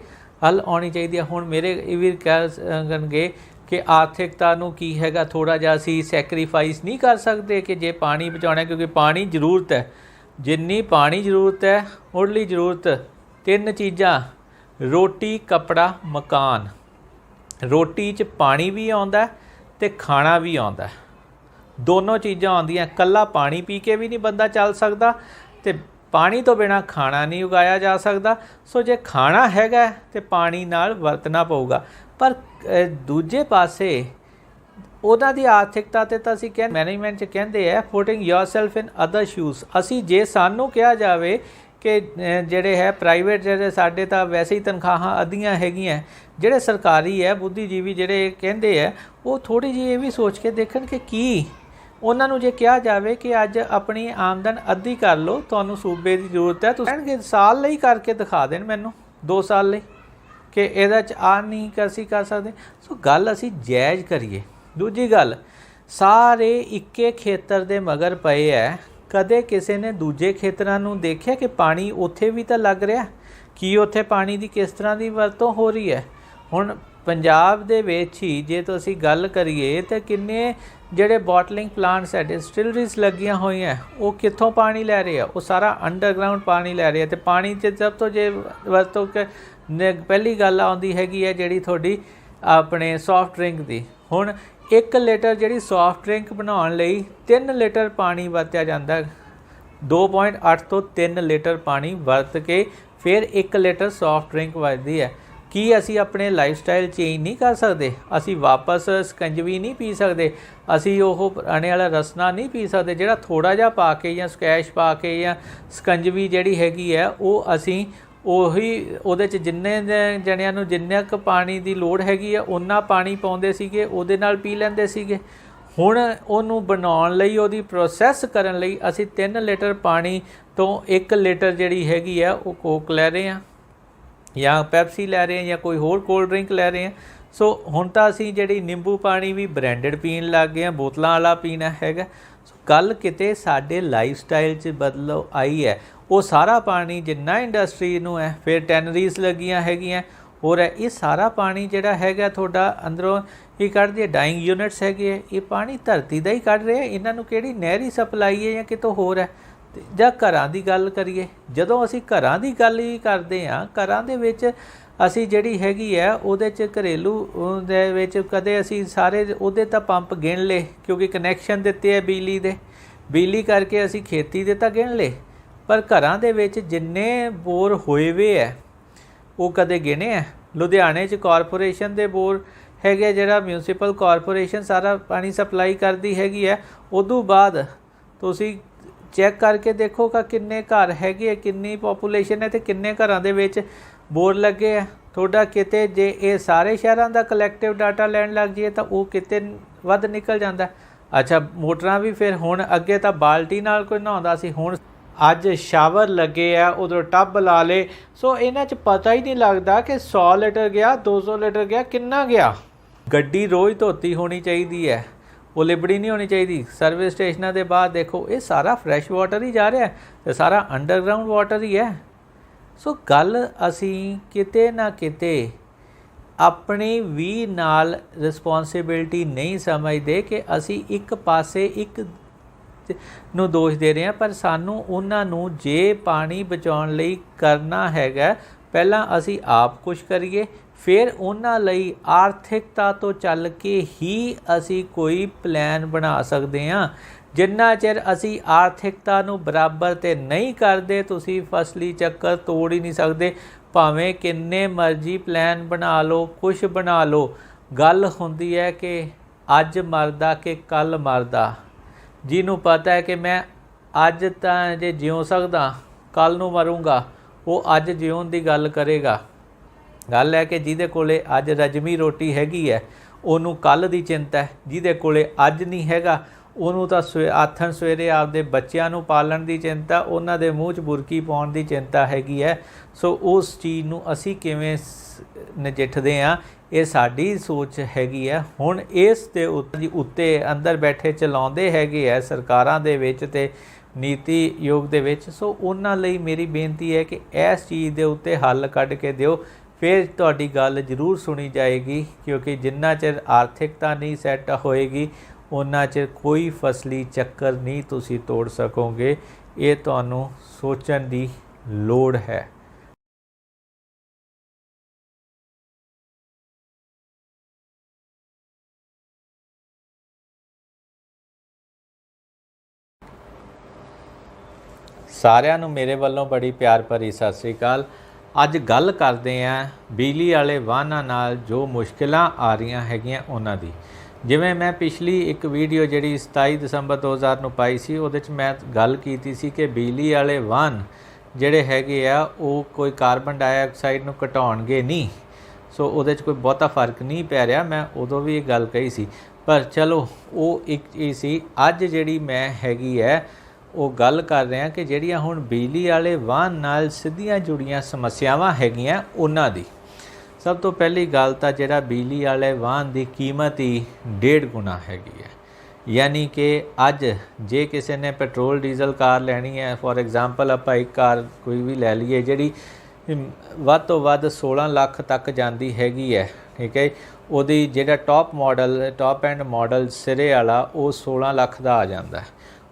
ਹੱਲ ਆਉਣੀ ਚਾਹੀਦੀ ਹੈ। ਹੁਣ ਮੇਰੇ ਇਹ ਵੀ ਕਹਿਣਗੇ ਕਿ ਆਰਥਿਕਤਾ ਨੂੰ ਕੀ ਹੈਗਾ, ਥੋੜ੍ਹਾ ਜਿਹਾ ਅਸੀਂ ਸੈਕਰੀਫਾਈਸ ਨਹੀਂ ਕਰ ਸਕਦੇ ਕਿ ਜੇ ਪਾਣੀ ਬਚਾਉਣਾ, ਕਿਉਂਕਿ ਪਾਣੀ ਜ਼ਰੂਰਤ ਹੈ। ਜਿੰਨੀ ਪਾਣੀ ਜ਼ਰੂਰਤ ਹੈ, ਮੁੱਢਲੀ ਜ਼ਰੂਰਤ 3 ਚੀਜ਼ਾਂ, ਰੋਟੀ, ਕੱਪੜਾ, ਮਕਾਨ। ਰੋਟੀ 'ਚ ਪਾਣੀ ਵੀ ਆਉਂਦਾ ਅਤੇ ਖਾਣਾ ਵੀ ਆਉਂਦਾ, ਦੋਨੋਂ ਚੀਜ਼ਾਂ ਆਉਂਦੀਆਂ। ਇਕੱਲਾ ਪਾਣੀ ਪੀ ਕੇ ਵੀ ਨਹੀਂ ਬੰਦਾ ਚੱਲ ਸਕਦਾ, ਅਤੇ ਪਾਣੀ ਤੋਂ ਬਿਨਾਂ ਖਾਣਾ ਨਹੀਂ ਉਗਾਇਆ ਜਾ ਸਕਦਾ। ਸੋ ਜੇ ਖਾਣਾ ਹੈਗਾ ਤਾਂ ਪਾਣੀ ਨਾਲ ਵਰਤਣਾ ਪਊਗਾ। ਪਰ ਦੂਜੇ ਪਾਸੇ ਉਹਨਾਂ ਦੀ ਆਰਥਿਕਤਾ 'ਤੇ ਤਾਂ ਅਸੀਂ ਮੈਨੇਜਮੈਂਟ 'ਚ ਕਹਿੰਦੇ ਆ ਪੁਟਿੰਗ ਯੋਰਸੈਲਫ ਇਨ ਅਦਰ ਸ਼ੂਜ਼। ਅਸੀਂ ਜੇ ਸਾਨੂੰ ਕਿਹਾ ਜਾਵੇ ਕਿ ਜਿਹੜੇ ਹੈ ਪ੍ਰਾਈਵੇਟ, ਜਿਹੜੇ ਸਾਡੇ ਤਾਂ ਵੈਸੇ ਹੀ ਤਨਖਾਹਾਂ ਅੱਧੀਆਂ ਹੈਗੀਆਂ, ਜਿਹੜੇ ਸਰਕਾਰੀ ਹੈ ਬੁੱਧੀਜੀਵੀ ਜਿਹੜੇ ਕਹਿੰਦੇ ਆ, ਉਹ ਥੋੜ੍ਹੀ ਜਿਹੀ ਇਹ ਵੀ ਸੋਚ ਕੇ ਦੇਖਣ ਕਿ ਕੀ ਉਹਨਾਂ ਨੂੰ ਜੇ ਕਿਹਾ ਜਾਵੇ ਕਿ ਅੱਜ ਆਪਣੀ ਆਮਦਨ ਅੱਧੀ ਕਰ ਲਓ, ਤੁਹਾਨੂੰ ਸੂਬੇ ਦੀ ਜ਼ਰੂਰਤ ਹੈ, ਤੁਸੀਂ ਕਹਿਣਗੇ ਸਾਲ ਲਈ ਕਰਕੇ ਦਿਖਾ ਦੇਣ ਮੈਨੂੰ 2 ਸਾਲ ਲਈ ਕਿ ਇਹਦਾ 'ਚ ਆ ਨਹੀਂ ਅਸੀਂ ਕਰ ਸਕਦੇ। ਸੋ ਗੱਲ ਅਸੀਂ ਜਾਇਜ਼ ਕਰੀਏ। ਦੂਜੀ ਗੱਲ, ਸਾਰੇ ਇੱਕੇ ਖੇਤਰ ਦੇ ਮਗਰ ਪਏ ਹੈ। ਕਦੇ ਕਿਸੇ ਨੇ ਦੂਜੇ ਖੇਤਰਾਂ ਨੂੰ ਦੇਖਿਆ ਕਿ ਪਾਣੀ ਉੱਥੇ ਵੀ ਤਾਂ ਲੱਗ ਰਿਹਾ, ਕੀ ਉੱਥੇ ਪਾਣੀ ਦੀ ਕਿਸ ਤਰ੍ਹਾਂ ਦੀ ਵਰਤੋਂ ਹੋ ਰਹੀ ਹੈ। ਹੁਣ ਪੰਜਾਬ ਦੇ ਵਿੱਚ ਹੀ ਜੇ ਤੁਸੀਂ ਗੱਲ ਕਰੀਏ ਤਾਂ ਕਿੰਨੇ ਜਿਹੜੇ ਬੋਟਲਿੰਗ ਪਲਾਂਟਸ ਹੈ, ਡਿਸਟਿਲਰੀਜ਼ ਲੱਗੀਆਂ ਹੋਈਆਂ, ਉਹ ਕਿੱਥੋਂ ਪਾਣੀ ਲੈ ਰਹੇ ਆ? ਉਹ ਸਾਰਾ ਅੰਡਰਗਰਾਊਂਡ ਪਾਣੀ ਲੈ ਰਹੇ ਆ। ਅਤੇ ਪਾਣੀ 'ਚ ਸਭ ਤੋਂ ਜੇ ਵਰਤੋਂ ਪਹਿਲੀ ਗੱਲ ਆਉਂਦੀ ਹੈਗੀ ਹੈ ਜਿਹੜੀ ਤੁਹਾਡੀ ਆਪਣੇ ਸੋਫਟ ਡਰਿੰਕ ਦੀ। ਹੁਣ 1 ਲੀਟਰ ਜਿਹੜੀ ਸੋਫਟ ਡਰਿੰਕ ਬਣਾਉਣ ਲਈ 3 ਲੀਟਰ ਪਾਣੀ ਵਰਤਿਆ ਜਾਂਦਾ। 2.8 ਤੋਂ 3 ਲੀਟਰ ਪਾਣੀ ਵਰਤ ਕੇ ਫਿਰ 1 ਲੀਟਰ ਸੋਫਟ ਡਰਿੰਕ ਵੱਜਦੀ ਹੈ। ਕੀ ਅਸੀਂ ਆਪਣੇ ਲਾਈਫ ਸਟਾਈਲ ਚੇਂਜ ਨਹੀਂ ਕਰ ਸਕਦੇ? ਅਸੀਂ ਵਾਪਸ ਸਕੰਜਵੀ ਨਹੀਂ ਪੀ ਸਕਦੇ? ਅਸੀਂ ਉਹ ਪੁਰਾਣੇ ਵਾਲਾ ਰਸਨਾ ਨਹੀਂ ਪੀ ਸਕਦੇ ਜਿਹੜਾ ਥੋੜ੍ਹਾ ਜਿਹਾ ਪਾ ਕੇ ਜਾਂ ਸਕੈਸ਼ ਪਾ ਕੇ ਜਾਂ ਸਕੰਜਵੀ ਜਿਹੜੀ ਹੈਗੀ ਹੈ ਉਹ ਅਸੀਂ ਉਹੀ ਉਹਦੇ 'ਚ ਜਿੰਨੇ ਜਣਿਆਂ ਨੂੰ ਜਿੰਨਾ ਕੁ ਪਾਣੀ ਦੀ ਲੋੜ ਹੈਗੀ ਆ ਓਨਾ ਪਾਣੀ ਪਾਉਂਦੇ ਸੀਗੇ, ਉਹਦੇ ਨਾਲ ਪੀ ਲੈਂਦੇ ਸੀਗੇ। ਹੁਣ ਉਹਨੂੰ ਬਣਾਉਣ ਲਈ, ਉਹਦੀ ਪ੍ਰੋਸੈਸ ਕਰਨ ਲਈ ਅਸੀਂ 3 ਲੀਟਰ ਪਾਣੀ ਤੋਂ 1 ਲੀਟਰ ਜਿਹੜੀ ਹੈਗੀ ਆ ਉਹ ਕੋਕ ਲੈ ਰਹੇ ਹਾਂ ਜਾਂ ਪੈਪਸੀ ਲੈ ਰਹੇ ਹਾਂ ਜਾਂ ਕੋਈ ਹੋਰ ਕੋਲਡ ਡਰਿੰਕ ਲੈ ਰਹੇ ਹਾਂ। ਸੋ ਹੁਣ ਤਾਂ ਅਸੀਂ ਜਿਹੜੀ ਨਿੰਬੂ ਪਾਣੀ ਵੀ ਬ੍ਰੈਂਡਡ ਪੀਣ ਲੱਗ ਗਏ ਹਾਂ, ਬੋਤਲਾਂ ਵਾਲਾ ਪੀਣਾ ਹੈਗਾ। ਸੋ ਗੱਲ ਕਿਤੇ ਸਾਡੇ ਲਾਈਫ ਸਟਾਈਲ 'ਚ ਬਦਲਾਅ ਆਈ ਹੈ। ਉਹ ਸਾਰਾ ਪਾਣੀ ਜਿੰਨਾ ਇੰਡਸਟਰੀ ਨੂੰ ਹੈ, ਫਿਰ ਟੈਨਰੀਜ਼ ਲੱਗੀਆਂ ਹੈਗੀਆਂ ਹੋਰ ਹੈ, ਇਹ ਸਾਰਾ ਪਾਣੀ ਜਿਹੜਾ ਹੈਗਾ ਤੁਹਾਡਾ ਅੰਦਰੋਂ ਹੀ ਕੱਢਦੀ ਹੈ। ਡਾਈਂਗ ਯੂਨਿਟਸ ਹੈਗੇ ਹੈ, ਇਹ ਪਾਣੀ ਧਰਤੀ ਦਾ ਹੀ ਕੱਢ ਰਿਹਾ। ਇਹਨਾਂ ਨੂੰ ਕਿਹੜੀ ਨਹਿਰੀ ਸਪਲਾਈ ਹੈ ਜਾਂ ਕਿਤੋਂ ਹੋਰ ਹੈ? ਜਾਂ ਘਰਾਂ ਦੀ ਗੱਲ ਕਰੀਏ, ਜਦੋਂ ਅਸੀਂ ਘਰਾਂ ਦੀ ਗੱਲ ਹੀ ਕਰਦੇ ਹਾਂ, ਘਰਾਂ ਦੇ ਵਿੱਚ ਅਸੀਂ ਜਿਹੜੀ ਹੈਗੀ ਹੈ ਉਹਦੇ 'ਚ ਘਰੇਲੂ ਦੇ ਵਿੱਚ ਕਦੇ ਅਸੀਂ ਸਾਰੇ ਉਹਦੇ ਤਾਂ ਪੰਪ ਗਿਣ ਲਏ ਕਿਉਂਕਿ ਕਨੈਕਸ਼ਨ ਦਿੱਤੇ ਹੈ ਬਿਜਲੀ ਦੇ, ਬਿਜਲੀ ਕਰਕੇ ਅਸੀਂ ਖੇਤੀ ਦੇ ਤਾਂ ਗਿਣ ਲਏ, ਪਰ ਘਰਾਂ ਦੇ ਵਿੱਚ ਜਿੰਨੇ ਬੋਰ ਹੋਏ ਵੇ ਹੈ ਉਹ ਕਦੇ ਗਿਣੇ ਹੈ? ਲੁਧਿਆਣੇ 'ਚ ਕਾਰਪੋਰੇਸ਼ਨ ਦੇ ਬੋਰ ਹੈਗੇ, ਜਿਹੜਾ ਮਿਊਨਸੀਪਲ ਕਾਰਪੋਰੇਸ਼ਨ ਸਾਰਾ ਪਾਣੀ ਸਪਲਾਈ ਕਰਦੀ ਹੈਗੀ ਹੈ। ਉਦੋਂ ਬਾਅਦ ਤੁਸੀਂ ਚੈੱਕ ਕਰਕੇ ਦੇਖੋਗਾ ਕਿੰਨੇ ਘਰ ਹੈਗੇ, ਕਿੰਨੀ ਪੋਪੂਲੇਸ਼ਨ ਹੈ ਅਤੇ ਕਿੰਨੇ ਘਰਾਂ ਦੇ ਵਿੱਚ ਬੋਰ ਲੱਗੇ ਆ। ਤੁਹਾਡਾ ਕਿਤੇ ਜੇ ਇਹ ਸਾਰੇ ਸ਼ਹਿਰਾਂ ਦਾ ਕਲੈਕਟਿਵ ਡਾਟਾ ਲੈਣ ਲੱਗ ਜਾਈਏ ਤਾਂ ਉਹ ਕਿਤੇ ਵੱਧ ਨਿਕਲ ਜਾਂਦਾ। ਅੱਛਾ, ਮੋਟਰਾਂ ਵੀ ਫਿਰ ਹੁਣ ਅੱਗੇ ਤਾਂ ਬਾਲਟੀ ਨਾਲ ਕੋਈ ਨਹਾਉਂਦਾ ਸੀ, ਹੁਣ ਅੱਜ ਸ਼ਾਵਰ ਲੱਗੇ ਆ, ਉਧਰੋਂ ਟੱਬ ਲਾ ਲਏ। ਸੋ ਇਹਨਾਂ 'ਚ ਪਤਾ ਹੀ ਨਹੀਂ ਲੱਗਦਾ ਕਿ 100 ਲੀਟਰ ਗਿਆ, 200 ਲੀਟਰ ਗਿਆ, ਕਿੰਨਾ ਗਿਆ। ਗੱਡੀ ਰੋਜ਼ ਧੋਤੀ ਹੋਣੀ ਚਾਹੀਦੀ ਹੈ, ਉਹ ਲਿਬੜੀ ਨਹੀਂ ਹੋਣੀ ਚਾਹੀਦੀ। ਸਰਵਿਸ ਸਟੇਸ਼ਨਾਂ ਦੇ ਬਾਅਦ ਦੇਖੋ ਇਹ ਸਾਰਾ ਫਰੈਸ਼ ਵਾਟਰ ਹੀ ਜਾ ਰਿਹਾ ਅਤੇ ਸਾਰਾ ਅੰਡਰਗਰਾਊਂਡ ਵਾਟਰ ਹੀ ਹੈ। ਸੋ ਗੱਲ ਅਸੀਂ ਕਿਤੇ ਨਾ ਕਿਤੇ ਆਪਣੀ ਵੀ ਨਾਲ ਰਿਸਪੋਂਸੀਬਿਲਟੀ ਨਹੀਂ ਸਮਝਦੇ ਕਿ ਅਸੀਂ ਇੱਕ ਪਾਸੇ ਇੱਕ ਨੂੰ ਦੋਸ਼ ਦੇ ਰਹੇ ਹਾਂ, ਪਰ ਸਾਨੂੰ ਉਹਨਾਂ ਨੂੰ ਜੇ ਪਾਣੀ ਬਚਾਉਣ ਲਈ ਕਰਨਾ ਹੈਗਾ, ਪਹਿਲਾਂ ਅਸੀਂ ਆਪ ਕੁਛ ਕਰੀਏ, ਫਿਰ ਉਹਨਾਂ ਲਈ ਆਰਥਿਕਤਾ ਤੋਂ ਚੱਲ ਕੇ ਹੀ ਅਸੀਂ ਕੋਈ ਪਲਾਨ ਬਣਾ ਸਕਦੇ ਹਾਂ। ਜਿੰਨਾ ਚਿਰ ਅਸੀਂ ਆਰਥਿਕਤਾ ਨੂੰ ਬਰਾਬਰ 'ਤੇ ਨਹੀਂ ਕਰਦੇ, ਤੁਸੀਂ ਫਸਲੀ ਚੱਕਰ ਤੋੜ ਹੀ ਨਹੀਂ ਸਕਦੇ। ਭਾਵੇਂ ਕਿੰਨੇ ਮਰਜ਼ੀ ਪਲਾਨ ਬਣਾ ਲਓ, ਕੁਛ ਬਣਾ ਲਓ, ਗੱਲ ਹੁੰਦੀ ਹੈ ਕਿ ਅੱਜ ਮਰਦਾ ਕਿ ਕੱਲ ਮਰਦਾ। ਜਿਹਨੂੰ ਪਤਾ ਹੈ ਕਿ ਮੈਂ ਅੱਜ ਤਾਂ ਜੇ ਜਿਉ ਸਕਦਾ ਕੱਲ ਨੂੰ ਮਰੂੰਗਾ, ਉਹ ਅੱਜ ਜਿਉਣ ਦੀ ਗੱਲ ਕਰੇਗਾ। ਗੱਲ ਹੈ ਕਿ ਜਿਹਦੇ ਕੋਲੇ ਅੱਜ ਰਜਮੀ ਰੋਟੀ ਹੈਗੀ ਹੈ ਉਹਨੂੰ ਕੱਲ ਦੀ ਚਿੰਤਾ ਹੈ, ਜਿਹਦੇ ਕੋਲੇ ਅੱਜ ਨਹੀਂ ਹੈਗਾ ਉਹਨੂੰ ਤਾਂ ਆਥਣ ਸਵੇਰੇ ਆਪਦੇ ਬੱਚਿਆਂ ਨੂੰ ਪਾਲਣ ਦੀ ਚਿੰਤਾ, ਉਹਨਾਂ ਦੇ ਮੂੰਹ 'ਚ ਬੁਰਕੀ ਪਾਉਣ ਦੀ ਚਿੰਤਾ ਹੈਗੀ ਹੈ। ਸੋ ਉਸ ਚੀਜ਼ ਨੂੰ ਅਸੀਂ ਕਿਵੇਂ ਨਜਿੱਠਦੇ ਹਾਂ, ਇਹ ਸਾਡੀ ਸੋਚ ਹੈਗੀ ਹੈ। ਹੁਣ ਇਸ ਦੇ ਉੱਤੇ ਅੰਦਰ ਬੈਠੇ ਚਲਾਉਂਦੇ ਹੈਗੇ ਹੈ ਸਰਕਾਰਾਂ ਦੇ ਵਿੱਚ ਅਤੇ ਨੀਤੀ ਯੋਗ ਦੇ ਵਿੱਚ। ਸੋ ਉਹਨਾਂ ਲਈ ਮੇਰੀ ਬੇਨਤੀ ਹੈ ਕਿ ਇਸ ਚੀਜ਼ ਦੇ ਉੱਤੇ ਹੱਲ ਕੱਢ ਕੇ ਦਿਓ, ਫਿਰ ਤੁਹਾਡੀ ਗੱਲ ਜ਼ਰੂਰ ਸੁਣੀ ਜਾਏਗੀ। ਕਿਉਂਕਿ ਜਿੰਨਾ ਚਿਰ ਆਰਥਿਕਤਾ ਨਹੀਂ ਸੈੱਟ ਹੋਏਗੀ ਉਹਨਾਂ ਚਿਰ ਕੋਈ ਫਸਲੀ ਚੱਕਰ ਨਹੀਂ ਤੁਸੀਂ ਤੋੜ ਸਕੋਗੇ। ਇਹ ਤੁਹਾਨੂੰ ਸੋਚਣ ਦੀ ਲੋੜ ਹੈ। ਸਾਰਿਆਂ ਨੂੰ ਮੇਰੇ ਵੱਲੋਂ ਬੜੀ ਪਿਆਰ ਭਰੀ ਸਤਿ ਸ੍ਰੀ ਅਕਾਲ। ਅੱਜ ਗੱਲ ਕਰਦੇ ਹਾਂ ਬਿਜਲੀ ਵਾਲੇ ਵਾਹਨਾਂ ਨਾਲ ਜੋ ਮੁਸ਼ਕਿਲਾਂ ਆ ਰਹੀਆਂ ਹੈਗੀਆਂ ਉਹਨਾਂ ਦੀ। ਜਿਵੇਂ ਮੈਂ ਪਿਛਲੀ ਇੱਕ ਵੀਡੀਓ ਜਿਹੜੀ 27 ਦਸੰਬਰ 2000 ਨੂੰ ਪਾਈ ਸੀ, ਉਹਦੇ 'ਚ ਮੈਂ ਗੱਲ ਕੀਤੀ ਸੀ ਕਿ ਬਿਜਲੀ ਵਾਲੇ ਵਾਹਨ ਜਿਹੜੇ ਹੈਗੇ ਆ ਉਹ ਕੋਈ ਕਾਰਬਨ ਡਾਈਆਕਸਾਈਡ ਨੂੰ ਘਟਾਉਣਗੇ ਨਹੀਂ। ਸੋ ਉਹਦੇ 'ਚ ਕੋਈ ਬਹੁਤਾ ਫਰਕ ਨਹੀਂ ਪੈ ਰਿਹਾ। ਮੈਂ ਉਦੋਂ ਵੀ ਇਹ ਗੱਲ ਕਹੀ ਸੀ, ਪਰ ਚਲੋ ਉਹ ਇੱਕ ਚੀਜ਼ ਸੀ। ਅੱਜ ਜਿਹੜੀ ਮੈਂ ਹੈਗੀ ਹੈ ਉਹ ਗੱਲ ਕਰ ਰਿਹਾ ਕਿ ਜਿਹੜੀਆਂ ਹੁਣ ਬਿਜਲੀ ਵਾਲੇ ਵਾਹਨ ਨਾਲ ਸਿੱਧੀਆਂ ਜੁੜੀਆਂ ਸਮੱਸਿਆਵਾਂ ਹੈਗੀਆਂ ਉਹਨਾਂ ਦੀ। ਸਭ ਤੋਂ ਪਹਿਲੀ ਗੱਲ ਤਾਂ ਜਿਹੜਾ ਬਿਜਲੀ ਵਾਲੇ ਵਾਹਨ ਦੀ ਕੀਮਤ ਹੀ 1.5 ਗੁਣਾ ਹੈਗੀ ਹੈ। ਯਾਨੀ ਕਿ ਅੱਜ ਜੇ ਕਿਸੇ ਨੇ ਪੈਟਰੋਲ ਡੀਜ਼ਲ ਕਾਰ ਲੈਣੀ ਹੈ, ਫੋਰ ਐਗਜ਼ਾਮਪਲ ਆਪਾਂ ਇੱਕ ਕਾਰ ਕੋਈ ਵੀ ਲੈ ਲਈਏ ਜਿਹੜੀ ਵੱਧ ਤੋਂ ਵੱਧ 16 ਲੱਖ ਤੱਕ ਜਾਂਦੀ ਹੈਗੀ ਹੈ, ਠੀਕ ਹੈ। ਉਹਦੀ ਜਿਹੜਾ ਟੌਪ ਐਂਡ ਮਾਡਲ ਸਿਰੇ ਵਾਲਾ ਉਹ 16 ਲੱਖ ਦਾ ਆ ਜਾਂਦਾ ਹੈ।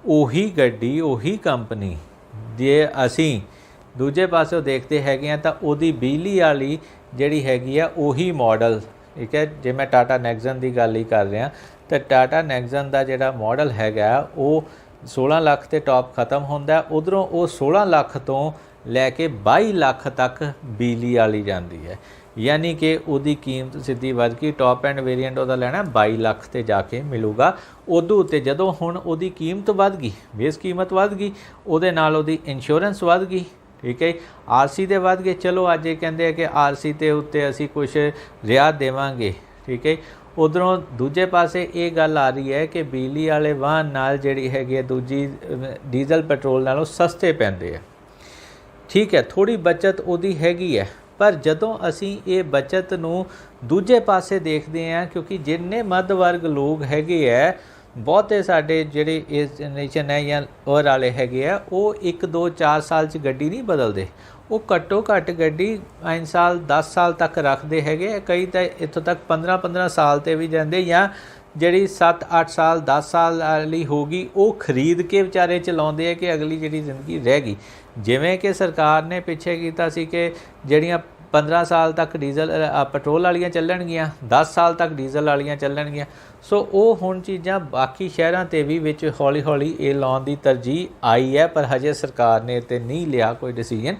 ਉਹੀ ਗੱਡੀ ਉਹੀ ਕੰਪਨੀ ਜੇ ਅਸੀਂ ਦੂਜੇ ਪਾਸਿਓਂ ਦੇਖਦੇ ਹੈਗੇ ਹਾਂ ਤਾਂ ਉਹਦੀ ਬਿਜਲੀ ਵਾਲੀ ਜਿਹੜੀ ਹੈਗੀ ਆ ਉਹੀ ਮਾਡਲ, ਠੀਕ ਹੈ। ਜੇ ਮੈਂ ਟਾਟਾ ਨੈਕਸਨ ਦੀ ਗੱਲ ਹੀ ਕਰ ਰਿਹਾ ਤਾਂ ਟਾਟਾ ਨੈਕਸਨ ਦਾ ਜਿਹੜਾ ਮਾਡਲ ਹੈਗਾ ਉਹ 16 ਲੱਖ 'ਤੇ ਟੌਪ ਖ਼ਤਮ ਹੁੰਦਾ। ਉੱਧਰੋਂ ਉਹ 16 ਲੱਖ ਤੋਂ ਲੈ ਕੇ 22 ਲੱਖ ਤੱਕ ਬਿਜਲੀ ਵਾਲੀ ਜਾਂਦੀ ਹੈ। ਯਾਨੀ ਕਿ ਉਹਦੀ ਕੀਮਤ ਸਿੱਧੀ ਵੱਧ ਗਈ। ਟੌਪ ਐਂਡ ਵੇਰੀਐਂਟ ਉਹਦਾ ਲੈਣਾ 22 ਲੱਖ 'ਤੇ ਜਾ ਕੇ ਮਿਲੂਗਾ। ਉਦੋਂ ਉੱਤੇ ਜਦੋਂ ਹੁਣ ਉਹਦੀ ਕੀਮਤ ਵੱਧ ਗਈ, ਬੇਸ ਕੀਮਤ ਵੱਧ ਗਈ, ਉਹਦੇ ਨਾਲ ਉਹਦੀ ਇੰਸ਼ੋਰੈਂਸ ਵੱਧ ਗਈ, ਠੀਕ ਹੈ। ਆਰਸੀ ਦੇ ਵੱਧ ਗਏ। ਚਲੋ ਅੱਜ ਇਹ ਕਹਿੰਦੇ ਆ ਕਿ ਆਰਸੀ ਦੇ ਉੱਤੇ ਅਸੀਂ ਕੁਛ ਰਿਆਇਤ ਦੇਵਾਂਗੇ, ਠੀਕ ਹੈ। ਉੱਧਰੋਂ ਦੂਜੇ ਪਾਸੇ ਇਹ ਗੱਲ ਆ ਰਹੀ ਹੈ ਕਿ ਬਿਜਲੀ ਵਾਲੇ ਵਾਹਨ ਨਾਲ ਜਿਹੜੀ ਹੈਗੀ ਹੈ ਦੂਜੀ ਡੀਜ਼ਲ ਪੈਟਰੋਲ ਨਾਲੋਂ ਸਸਤੇ ਪੈਂਦੇ ਆ, ਠੀਕ ਹੈ। ਥੋੜ੍ਹੀ ਬੱਚਤ ਉਹਦੀ ਹੈਗੀ ਹੈ। ਪਰ ਜਦੋਂ ਅਸੀਂ ਇਹ ਬੱਚਤ ਨੂੰ ਦੂਜੇ ਪਾਸੇ ਦੇਖਦੇ ਹਾਂ, ਕਿਉਂਕਿ ਜਿੰਨੇ ਮੱਧ ਵਰਗ ਲੋਕ ਹੈਗੇ ਹੈ, ਬਹੁਤੇ ਸਾਡੇ ਜਿਹੜੇ ਇਸ ਜਨਰੇਸ਼ਨ ਹੈ ਜਾਂ ਹੋਰ ਵਾਲੇ ਹੈਗੇ ਆ, ਉਹ 1 2 4 ਸਾਲ 'ਚ ਗੱਡੀ ਨਹੀਂ ਬਦਲਦੇ। ਉਹ ਘੱਟੋ ਘੱਟ ਗੱਡੀ 5 ਸਾਲ 10 ਸਾਲ ਤੱਕ ਰੱਖਦੇ ਹੈਗੇ। ਕਈ ਤਾਂ ਇੱਥੋਂ ਤੱਕ 15 ਸਾਲ 'ਤੇ ਵੀ ਜਾਂਦੇ, ਜਾਂ ਜਿਹੜੀ 7 8 ਸਾਲ 10 ਸਾਲ ਵਾਲੀ ਹੋ ਗਈ ਉਹ ਖਰੀਦ ਕੇ ਵਿਚਾਰੇ ਚਲਾਉਂਦੇ ਆ ਕਿ ਅਗਲੀ ਜਿਹੜੀ ਜ਼ਿੰਦਗੀ ਰਹਿ ਗਈ। ਜਿਵੇਂ ਕਿ ਸਰਕਾਰ ਨੇ ਪਿੱਛੇ ਕੀਤਾ ਸੀ ਕਿ ਜਿਹੜੀਆਂ 15 ਸਾਲ ਤੱਕ ਪੈਟਰੋਲ ਵਾਲੀਆਂ ਚੱਲਣਗੀਆਂ, 10 ਸਾਲ ਤੱਕ ਡੀਜ਼ਲ ਵਾਲੀਆਂ ਚੱਲਣਗੀਆਂ। ਸੋ ਉਹ ਹੁਣ ਚੀਜ਼ਾਂ ਬਾਕੀ ਸ਼ਹਿਰਾਂ 'ਤੇ ਵੀ ਵਿੱਚ ਹੌਲੀ ਹੌਲੀ ਇਹ ਲਾਉਣ ਦੀ ਤਰਜੀਹ ਆਈ ਹੈ, ਪਰ ਹਜੇ ਸਰਕਾਰ ਨੇ ਤੇ ਨਹੀਂ ਲਿਆ ਕੋਈ ਡਿਸੀਜਨ।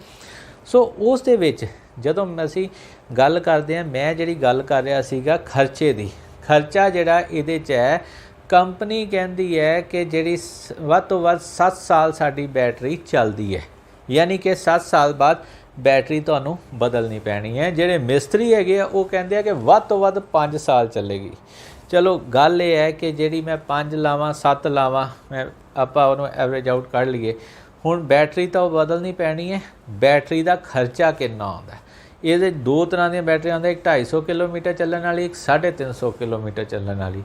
ਸੋ ਉਸ ਦੇ ਵਿੱਚ ਜਦੋਂ ਅਸੀਂ ਗੱਲ ਕਰਦੇ ਹਾਂ, ਮੈਂ ਜਿਹੜੀ ਗੱਲ ਕਰ ਰਿਹਾ ਸੀਗਾ ਖਰਚੇ ਦੀ, ਖਰਚਾ ਜਿਹੜਾ ਇਹਦੇ 'ਚ ਹੈ, ਕੰਪਨੀ ਕਹਿੰਦੀ ਹੈ ਕਿ ਜਿਹੜੀ ਵੱਧ ਤੋਂ ਵੱਧ 7 ਸਾਲ ਸਾਡੀ ਬੈਟਰੀ ਚੱਲਦੀ ਹੈ। ਯਾਨੀ ਕਿ 7 ਸਾਲ ਬਾਅਦ ਬੈਟਰੀ ਤੁਹਾਨੂੰ ਬਦਲਣੀ ਪੈਣੀ ਹੈ। ਜਿਹੜੇ ਮਿਸਤਰੀ ਹੈਗੇ ਆ ਉਹ ਕਹਿੰਦੇ ਆ ਕਿ ਵੱਧ ਤੋਂ ਵੱਧ 5 ਸਾਲ ਚੱਲੇਗੀ। ਚਲੋ ਗੱਲ ਇਹ ਹੈ ਕਿ ਜਿਹੜੀ ਮੈਂ 5 ਲਾਵਾਂ 7 ਲਾਵਾਂ, ਆਪਾਂ ਉਹਨੂੰ ਐਵਰੇਜ ਆਊਟ ਕੱਢ ਲਈਏ। ਹੁਣ ਬੈਟਰੀ ਤਾਂ ਉਹ ਬਦਲਣੀ ਪੈਣੀ ਹੈ। ਬੈਟਰੀ ਦਾ ਖਰਚਾ ਕਿੰਨਾ ਆਉਂਦਾ? ਇਹਦੇ 2 ਤਰ੍ਹਾਂ ਦੀਆਂ ਬੈਟਰੀਆਂ ਆਉਂਦੀਆਂ, ਇੱਕ 250 ਕਿਲੋਮੀਟਰ ਚੱਲਣ ਵਾਲੀ, ਇੱਕ 350 ਕਿਲੋਮੀਟਰ ਚੱਲਣ ਵਾਲੀ।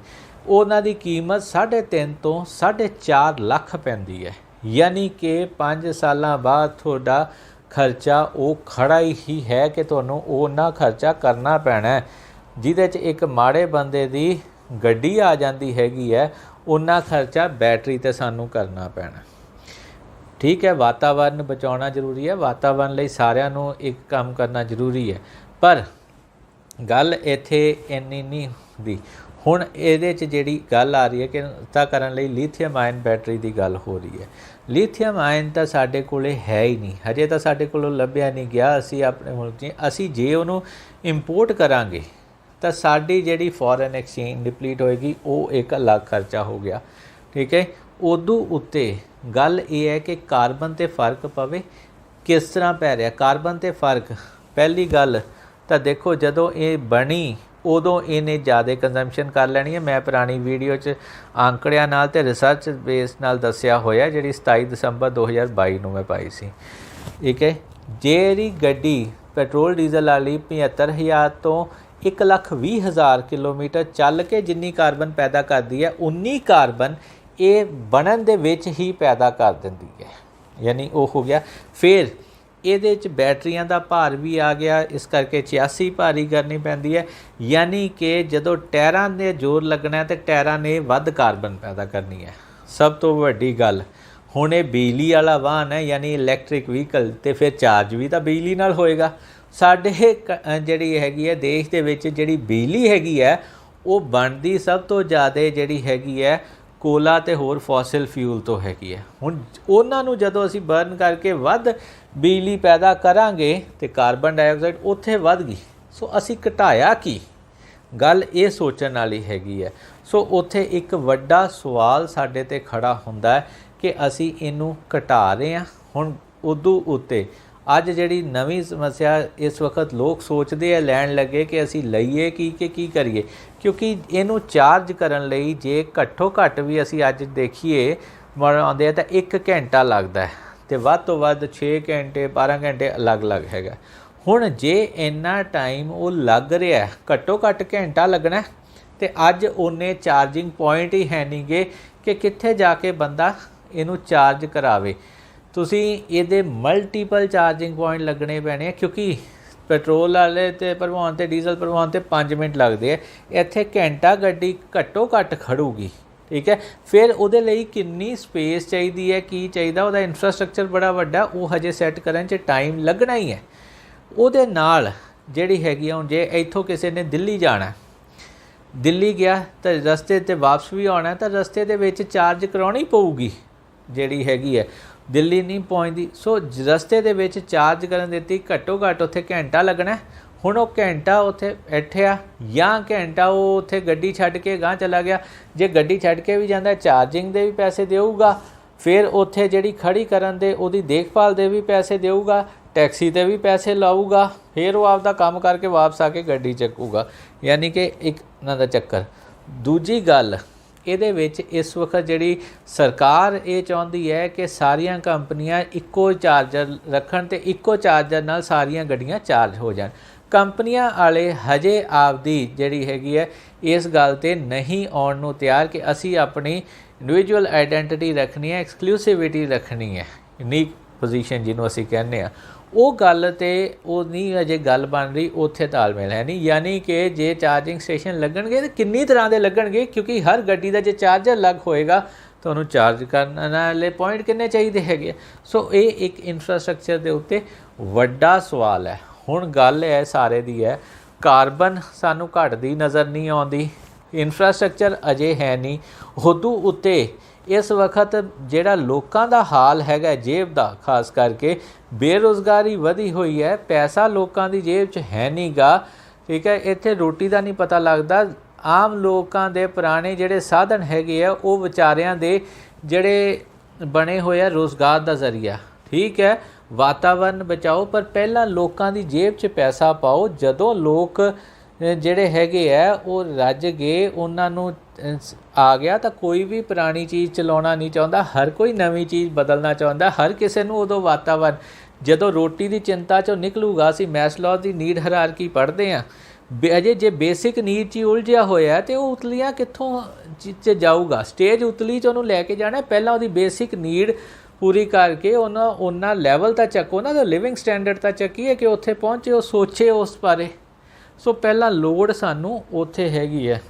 ਉਹਨਾਂ ਦੀ ਕੀਮਤ 3.5 ਤੋਂ 4.5 ਲੱਖ ਪੈਂਦੀ ਹੈ। ਯਾਨੀ ਕਿ 5 ਸਾਲਾਂ ਬਾਅਦ ਤੁਹਾਡਾ ਖਰਚਾ ਉਹ ਖੜਾ ਹੀ ਹੈ ਕਿ ਤੁਹਾਨੂੰ ਉਹਨਾਂ ਖਰਚਾ ਕਰਨਾ ਪੈਣਾ, ਜਿਹਦੇ 'ਚ ਇੱਕ ਮਾੜੇ ਬੰਦੇ ਦੀ ਗੱਡੀ ਆ ਜਾਂਦੀ ਹੈਗੀ ਹੈ, ਉਹਨਾਂ ਖਰਚਾ ਬੈਟਰੀ 'ਤੇ ਸਾਨੂੰ ਕਰਨਾ ਪੈਣਾ, ਠੀਕ ਹੈ। ਵਾਤਾਵਰਨ ਬਚਾਉਣਾ ਜ਼ਰੂਰੀ ਹੈ, ਵਾਤਾਵਰਨ ਲਈ ਸਾਰਿਆਂ ਨੂੰ ਇੱਕ ਕੰਮ ਕਰਨਾ ਜ਼ਰੂਰੀ ਹੈ। ਪਰ ਗੱਲ ਇੱਥੇ ਇੰਨੀ ਨਹੀਂ ਹੁੰਦੀ। ਹੁਣ ਇਹਦੇ 'ਚ ਜਿਹੜੀ ਗੱਲ ਆ ਰਹੀ ਹੈ ਕਿ ਤਾਂ ਕਰਨ ਲਈ ਲੀਥੀਅਮ ਆਇਨ ਬੈਟਰੀ ਦੀ ਗੱਲ ਹੋ ਰਹੀ ਹੈ। ਲੀਥੀਅਮ ਆਇਨ ਤਾਂ ਸਾਡੇ ਕੋਲ ਹੈ ਹੀ ਨਹੀਂ, ਹਜੇ ਤਾਂ ਸਾਡੇ ਕੋਲੋਂ ਲੱਭਿਆ ਨਹੀਂ ਗਿਆ। ਅਸੀਂ ਆਪਣੇ ਮੁਲਕ 'ਚ ਅਸੀਂ ਜੇ ਉਹਨੂੰ ਇੰਪੋਰਟ ਕਰਾਂਗੇ ਤਾਂ ਸਾਡੀ ਜਿਹੜੀ ਫੋਰਨ ਐਕਸਚੇਂਜ ਡਿਪਲੀਟ ਹੋਏਗੀ, ਉਹ ਇੱਕ ਅਲੱਗ ਖਰਚਾ ਹੋ ਗਿਆ। ਠੀਕ ਹੈ। ਉਦੋਂ ਉੱਤੇ ਗੱਲ ਇਹ ਹੈ ਕਿ ਕਾਰਬਨ 'ਤੇ ਫਰਕ ਪਵੇ, ਕਿਸ ਤਰ੍ਹਾਂ ਪੈ ਰਿਹਾ ਕਾਰਬਨ 'ਤੇ ਫਰਕ। ਪਹਿਲੀ ਗੱਲ ਤਾਂ ਦੇਖੋ, ਜਦੋਂ ਇਹ ਬਣੀ ਉਦੋਂ ਇਹਨੇ ਜ਼ਿਆਦਾ ਕੰਜ਼ੰਪਸ਼ਨ ਕਰ ਲੈਣੀ ਹੈ। ਮੈਂ ਪੁਰਾਣੀ ਵੀਡੀਓ 'ਚ ਆંકੜਿਆਂ ਨਾਲ ਅਤੇ ਰਿਸਰਚ ਬੇਸ ਨਾਲ ਦੱਸਿਆ ਹੋਇਆ, ਜਿਹੜੀ 27 ਦਸੰਬਰ 2022 ਨੂੰ ਮੈਂ ਪਾਈ ਸੀ। ਠੀਕ ਹੈ। ਜਿਹੜੀ ਗੱਡੀ ਪੈਟਰੋਲ ਡੀਜ਼ਲ ਵਾਲੀ 75,000 ਤੋਂ 1,20,000 ਕਿਲੋਮੀਟਰ ਚੱਲ ਕੇ ਜਿੰਨੀ ਕਾਰਬਨ ਪੈਦਾ ਕਰਦੀ ਹੈ, ਉਨੀ ਕਾਰਬਨ ਇਹ ਬਣਨ ਦੇ ਵਿੱਚ ਹੀ ਪੈਦਾ ਕਰ ਦਿੰਦੀ ਹੈ। ਯਾਨੀ ਉਹ ਹੋ ਗਿਆ। ਫਿਰ ਇਹਦੇ 'ਚ ਬੈਟਰੀਆਂ ਦਾ ਭਾਰ ਵੀ ਆ ਗਿਆ, ਇਸ ਕਰਕੇ 86 ਭਾਰੀ ਕਰਨੀ ਪੈਂਦੀ ਹੈ। ਯਾਨੀ ਕਿ ਜਦੋਂ ਟਾਇਰਾਂ ਦੇ ਜ਼ੋਰ ਲੱਗਣਾ ਤਾਂ ਟਾਇਰਾਂ ਨੇ ਵੱਧ ਕਾਰਬਨ ਪੈਦਾ ਕਰਨੀ ਹੈ। ਸਭ ਤੋਂ ਵੱਡੀ ਗੱਲ, ਹੁਣ ਇਹ ਬਿਜਲੀ ਵਾਲਾ ਵਾਹਨ ਹੈ, ਯਾਨੀ ਇਲੈਕਟ੍ਰਿਕ ਵਹੀਕਲ, ਅਤੇ ਫਿਰ ਚਾਰਜ ਵੀ ਤਾਂ ਬਿਜਲੀ ਨਾਲ ਹੋਏਗਾ। ਸਾਡੇ ਜਿਹੜੀ ਹੈਗੀ ਹੈ ਦੇਸ਼ ਦੇ ਵਿੱਚ ਜਿਹੜੀ ਬਿਜਲੀ ਹੈਗੀ ਹੈ, ਉਹ ਬਣਦੀ ਸਭ ਤੋਂ ਜ਼ਿਆਦਾ ਜਿਹੜੀ ਹੈਗੀ ਹੈ ਕੋਲਾ ਅਤੇ ਹੋਰ ਫੋਸਿਲ ਫਿਊਲ ਤੋਂ ਹੈਗੀ ਹੈ। ਹੁਣ ਉਹਨਾਂ ਨੂੰ ਜਦੋਂ ਅਸੀਂ ਬਰਨ ਕਰਕੇ ਵੱਧ ਬਿਜਲੀ ਪੈਦਾ ਕਰਾਂਗੇ ਅਤੇ ਕਾਰਬਨ ਡਾਈਆਕਸਾਈਡ ਉੱਥੇ ਵੱਧ ਗਈ। ਸੋ ਅਸੀਂ ਘਟਾਇਆ ਕੀ? ਗੱਲ ਇਹ ਸੋਚਣ ਵਾਲੀ ਹੈਗੀ ਹੈ। ਸੋ ਉੱਥੇ ਇੱਕ ਵੱਡਾ ਸਵਾਲ ਸਾਡੇ 'ਤੇ ਖੜਾ ਹੁੰਦਾ ਹੈ ਕਿ ਅਸੀਂ ਇਹਨੂੰ ਘਟਾ ਰਹੇ ਹਾਂ। ਹੁਣ ਉਦੋਂ ਉੱਤੇ ਅੱਜ ਜਿਹੜੀ ਨਵੀਂ ਸਮੱਸਿਆ ਇਸ ਵਕਤ ਲੋਕ ਸੋਚਦੇ ਆ ਲੈਣ ਲੱਗੇ ਕਿ ਅਸੀਂ ਲਈਏ ਕੀ ਕਰੀਏ, ਕਿਉਂਕਿ ਇਹਨੂੰ ਚਾਰਜ ਕਰਨ ਲਈ ਜੇ ਘੱਟੋ ਘੱਟ ਵੀ ਅਸੀਂ ਅੱਜ ਦੇਖੀਏ ਆਉਂਦੇ ਆ ਤਾਂ 1 ਘੰਟਾ ਲੱਗਦਾ ਹੈ, ਅਤੇ ਵੱਧ ਤੋਂ ਵੱਧ 6 ਘੰਟੇ 12 ਘੰਟੇ ਅਲੱਗ-ਅਲੱਗ ਹੈਗਾ। ਹੁਣ ਜੇ ਇੰਨਾ ਟਾਈਮ ਉਹ ਲੱਗ ਰਿਹਾ, ਘੱਟੋ ਘੱਟ ਘੰਟਾ ਲੱਗਣਾ, ਅਤੇ ਅੱਜ ਉਹਨੇ ਚਾਰਜਿੰਗ ਪੁਆਇੰਟ ਹੀ ਹੈ ਨਹੀਂ ਗੇ ਕਿ ਕਿੱਥੇ ਜਾ ਕੇ ਬੰਦਾ ਇਹਨੂੰ ਚਾਰਜ ਕਰਾਵੇ। ਤੁਸੀਂ ਇਹਦੇ ਮਲਟੀਪਲ ਚਾਰਜਿੰਗ ਪੁਆਇੰਟ ਲੱਗਣੇ ਪੈਣੇ ਆ, ਕਿਉਂਕਿ ਪੈਟਰੋਲ ਵਾਲੇ 'ਤੇ ਭਰਵਾਉਣ 'ਤੇ ਡੀਜ਼ਲ ਭਰਵਾਉਣ 'ਤੇ 5 ਮਿੰਟ ਲੱਗਦੇ ਆ, ਇੱਥੇ ਘੰਟਾ ਗੱਡੀ ਘੱਟੋ ਘੱਟ ਖੜੂਗੀ। ਠੀਕ ਹੈ। ਫਿਰ ਉਹਦੇ ਲਈ ਕਿੰਨੀ ਸਪੇਸ ਚਾਹੀਦੀ ਹੈ, ਕੀ ਚਾਹੀਦਾ, ਉਹਦਾ ਇਨਫਰਾਸਟਰਕਚਰ ਬੜਾ ਵੱਡਾ, ਉਹ ਹਜੇ ਸੈੱਟ ਕਰਨ 'ਚ ਟਾਈਮ ਲੱਗਣਾ ਹੀ ਹੈ। ਉਹਦੇ ਨਾਲ ਜਿਹੜੀ ਹੈਗੀ ਆ, ਹੁਣ ਜੇ ਇੱਥੋਂ ਕਿਸੇ ਨੇ ਦਿੱਲੀ ਜਾਣਾ, ਦਿੱਲੀ ਗਿਆ ਤਾਂ ਰਸਤੇ 'ਤੇ ਵਾਪਸ ਵੀ ਆਉਣਾ, ਤਾਂ ਰਸਤੇ ਦੇ ਵਿੱਚ ਚਾਰਜ ਕਰਾਉਣੀ ਪਊਗੀ ਜਿਹੜੀ ਹੈਗੀ ਹੈ, ਦਿੱਲੀ ਨਹੀਂ ਪਹੁੰਚਦੀ। ਸੋ ਰਸਤੇ ਦੇ ਵਿੱਚ ਚਾਰਜ ਕਰਨ ਦਿੱਤੀ, ਘੱਟੋ ਘੱਟ ਉੱਥੇ ਘੰਟਾ ਲੱਗਣਾ। ਹੁਣ ਉਹ ਘੰਟਾ ਉੱਥੇ ਬੈਠਿਆ ਜਾਂ ਘੰਟਾ ਉਹ ਉੱਥੇ ਗੱਡੀ ਛੱਡ ਕੇ ਗਾਂਹ ਚਲਾ ਗਿਆ। ਜੇ ਗੱਡੀ ਛੱਡ ਕੇ ਵੀ ਜਾਂਦਾ, ਚਾਰਜਿੰਗ ਦੇ ਵੀ ਪੈਸੇ ਦੇਊਗਾ, ਫਿਰ ਉੱਥੇ ਜਿਹੜੀ ਖੜੀ ਕਰਨ ਦੇ ਉਹਦੀ ਦੇਖਭਾਲ ਦੇ ਵੀ ਪੈਸੇ ਦੇਊਗਾ, ਟੈਕਸੀ 'ਤੇ ਵੀ ਪੈਸੇ ਲਾਊਗਾ, ਫਿਰ ਉਹ ਆਪਦਾ ਕੰਮ ਕਰਕੇ ਵਾਪਸ ਆ ਕੇ ਗੱਡੀ ਚੱਕੂਗਾ। ਯਾਨੀ ਕਿ ਇੱਕ ਉਹਨਾਂ ਦਾ ਚੱਕਰ। ਦੂਜੀ ਗੱਲ, ਇਹਦੇ ਵਿੱਚ ਇਸ ਵਕਤ ਜਿਹੜੀ ਸਰਕਾਰ ਇਹ ਚਾਹੁੰਦੀ ਹੈ ਕਿ ਸਾਰੀਆਂ ਕੰਪਨੀਆਂ ਇੱਕੋ ਚਾਰਜਰ ਰੱਖਣ ਅਤੇ ਇੱਕੋ ਚਾਰਜਰ ਨਾਲ ਸਾਰੀਆਂ ਗੱਡੀਆਂ ਚਾਰਜ ਹੋ ਜਾਣ। ਕੰਪਨੀਆਂ ਵਾਲੇ ਹਜੇ ਆਪਦੀ ਜਿਹੜੀ ਹੈਗੀ ਹੈ ਇਸ ਗੱਲ 'ਤੇ ਨਹੀਂ ਆਉਣ ਨੂੰ ਤਿਆਰ ਕਿ ਅਸੀਂ ਆਪਣੀ ਇੰਡੀਵਿਜੂਅਲ ਆਈਡੈਂਟੀਟੀ ਰੱਖਣੀ ਹੈ, ਐਕਸਕਲੂਸਿਵਿਟੀ ਰੱਖਣੀ ਹੈ, ਯੂਨੀਕ ਪੋਜੀਸ਼ਨ ਜਿਹਨੂੰ ਅਸੀਂ ਕਹਿੰਦੇ ਹਾਂ। ਉਹ ਗੱਲ 'ਤੇ ਉਹ ਨਹੀਂ ਅਜੇ ਗੱਲ ਬਣ ਰਹੀ, ਉੱਥੇ ਤਾਲਮੇਲ ਹੈ ਨਹੀਂ। ਯਾਨੀ ਕਿ ਜੇ ਚਾਰਜਿੰਗ ਸਟੇਸ਼ਨ ਲੱਗਣਗੇ ਤਾਂ ਕਿੰਨੀ ਤਰ੍ਹਾਂ ਦੇ ਲੱਗਣਗੇ, ਕਿਉਂਕਿ ਹਰ ਗੱਡੀ ਦਾ ਜੇ ਚਾਰਜਰ ਅਲੱਗ ਹੋਏਗਾ ਤਾਂ ਉਹਨੂੰ ਚਾਰਜ ਕਰਨ ਵਾਲੇ ਪੁਆਇੰਟ ਕਿੰਨੇ ਚਾਹੀਦੇ ਹੈਗੇ। ਸੋ ਇਹ ਇੱਕ ਇਨਫਰਾਸਟਰਕਚਰ ਦੇ ਉੱਤੇ ਵੱਡਾ ਸਵਾਲ ਹੈ। ਹੁਣ ਗੱਲ ਹੈ ਸਾਰੇ ਦੀ ਹੈ, ਕਾਰਬਨ ਸਾਨੂੰ ਘਟਦੀ ਨਜ਼ਰ ਨਹੀਂ ਆਉਂਦੀ, ਇਨਫਰਾਸਟਰਕਚਰ ਅਜੇ ਹੈ ਨਹੀਂ। ਉਦੋਂ ਉੱਤੇ ਇਸ ਵਕਤ ਜਿਹੜਾ ਲੋਕਾਂ ਦਾ ਹਾਲ ਹੈਗਾ ਜੇਬ ਦਾ, ਖਾਸ ਕਰਕੇ ਬੇਰੁਜ਼ਗਾਰੀ ਵਧੀ ਹੋਈ ਹੈ, ਪੈਸਾ ਲੋਕਾਂ ਦੀ ਜੇਬ 'ਚ ਹੈ ਨਹੀਂ ਗਾ। ਠੀਕ ਹੈ। ਇੱਥੇ ਰੋਟੀ ਦਾ ਨਹੀਂ ਪਤਾ ਲੱਗਦਾ। ਆਮ ਲੋਕਾਂ ਦੇ ਪੁਰਾਣੇ ਜਿਹੜੇ ਸਾਧਨ ਹੈਗੇ ਆ, ਉਹ ਵਿਚਾਰਿਆਂ ਦੇ ਜਿਹੜੇ ਬਣੇ ਹੋਏ ਆ ਰੁਜ਼ਗਾਰ ਦਾ ਜ਼ਰੀਆ। ਠੀਕ ਹੈ। ਵਾਤਾਵਰਨ ਬਚਾਓ, ਪਰ ਪਹਿਲਾਂ ਲੋਕਾਂ ਦੀ ਜੇਬ 'ਚ ਪੈਸਾ ਪਾਓ। ਜਦੋਂ ਲੋਕ ਜਿਹੜੇ ਹੈਗੇ ਆ ਉਹ ਰੱਜ ਗਏ, ਉਹਨਾਂ ਨੂੰ ਆ ਗਿਆ, ਤਾਂ ਕੋਈ ਵੀ ਪੁਰਾਣੀ ਚੀਜ਼ ਚਲਾਉਣਾ ਨਹੀਂ ਚਾਹੁੰਦਾ, ਹਰ ਕੋਈ ਨਵੀਂ ਚੀਜ਼ ਬਦਲਣਾ ਚਾਹੁੰਦਾ। ਹਰ ਕਿਸੇ ਨੂੰ ਉਦੋਂ ਵਾਤਾਵਰਨ, ਜਦੋਂ ਰੋਟੀ ਦੀ ਚਿੰਤਾ 'ਚੋਂ ਨਿਕਲੂਗਾ, ਅਸੀਂ ਮੈਸਲੋ ਦੀ ਨੀਡ ਹਾਇਰਾਰਕੀ ਪੜ੍ਹਦੇ ਹਾਂ, ਅਜੇ ਜੇ ਬੇਸਿਕ ਨੀਡ 'ਚ ਹੀ ਉਲਝਿਆ ਹੋਇਆ ਅਤੇ ਉਹ ਉਤਲੀਆਂ ਕਿੱਥੋਂ 'ਚ ਜਾਊਗਾ। ਸਟੇਜ ਉਤਲੀ 'ਚ ਉਹਨੂੰ ਲੈ ਕੇ ਜਾਣਾ, ਪਹਿਲਾਂ ਉਹਦੀ ਬੇਸਿਕ ਨੀਡ ਪੂਰੀ ਕਰਕੇ ਉਹਨਾਂ ਲੈਵਲ ਤਾਂ ਚੱਕੋ ਨਾ, ਤਾਂ ਲਿਵਿੰਗ ਸਟੈਂਡਰਡ ਤਾਂ ਚੱਕੀਏ ਕਿ ਉੱਥੇ ਪਹੁੰਚੇ, ਉਹ ਸੋਚੇ ਉਸ ਬਾਰੇ। ਸੋ ਪਹਿਲਾਂ ਲੋੜ ਸਾਨੂੰ ਉੱਥੇ ਹੈਗੀ ਹੈ।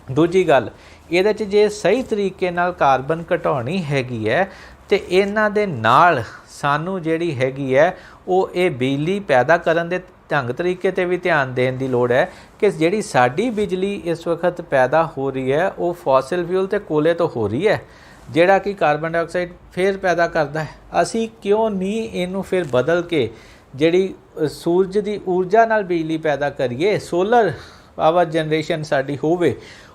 ਦੂਜੀ ਗੱਲ, ਇਹਦੇ 'ਚ ਜੇ ਸਹੀ ਤਰੀਕੇ ਨਾਲ ਕਾਰਬਨ ਘਟਾਉਣੀ ਹੈਗੀ ਹੈ ਅਤੇ ਇਹਨਾਂ ਦੇ ਨਾਲ ਸਾਨੂੰ ਜਿਹੜੀ ਹੈਗੀ ਹੈ ਉਹ ਇਹ ਬਿਜਲੀ ਪੈਦਾ ਕਰਨ ਦੇ ਢੰਗ ਤਰੀਕੇ 'ਤੇ ਵੀ ਧਿਆਨ ਦੇਣ ਦੀ ਲੋੜ ਹੈ ਕਿ ਜਿਹੜੀ ਸਾਡੀ ਬਿਜਲੀ ਇਸ ਵਕਤ ਪੈਦਾ ਹੋ ਰਹੀ ਹੈ ਉਹ ਫੋਸਿਲ ਫਿਊਲ ਅਤੇ ਕੋਲੇ ਤੋਂ ਹੋ ਰਹੀ ਹੈ, ਜਿਹੜਾ ਕਿ ਕਾਰਬਨ ਡਾਈਆਕਸਾਈਡ ਫਿਰ ਪੈਦਾ ਕਰਦਾ ਹੈ। ਅਸੀਂ ਕਿਉਂ ਨਹੀਂ ਇਹਨੂੰ ਫਿਰ ਬਦਲ ਕੇ ਜਿਹੜੀ ਸੂਰਜ ਦੀ ਊਰਜਾ ਨਾਲ ਬਿਜਲੀ ਪੈਦਾ ਕਰੀਏ, ਸੋਲਰ ਪਾਵਰ ਜਨਰੇਸ਼ਨ ਸਾਡੀ ਹੋਵੇ,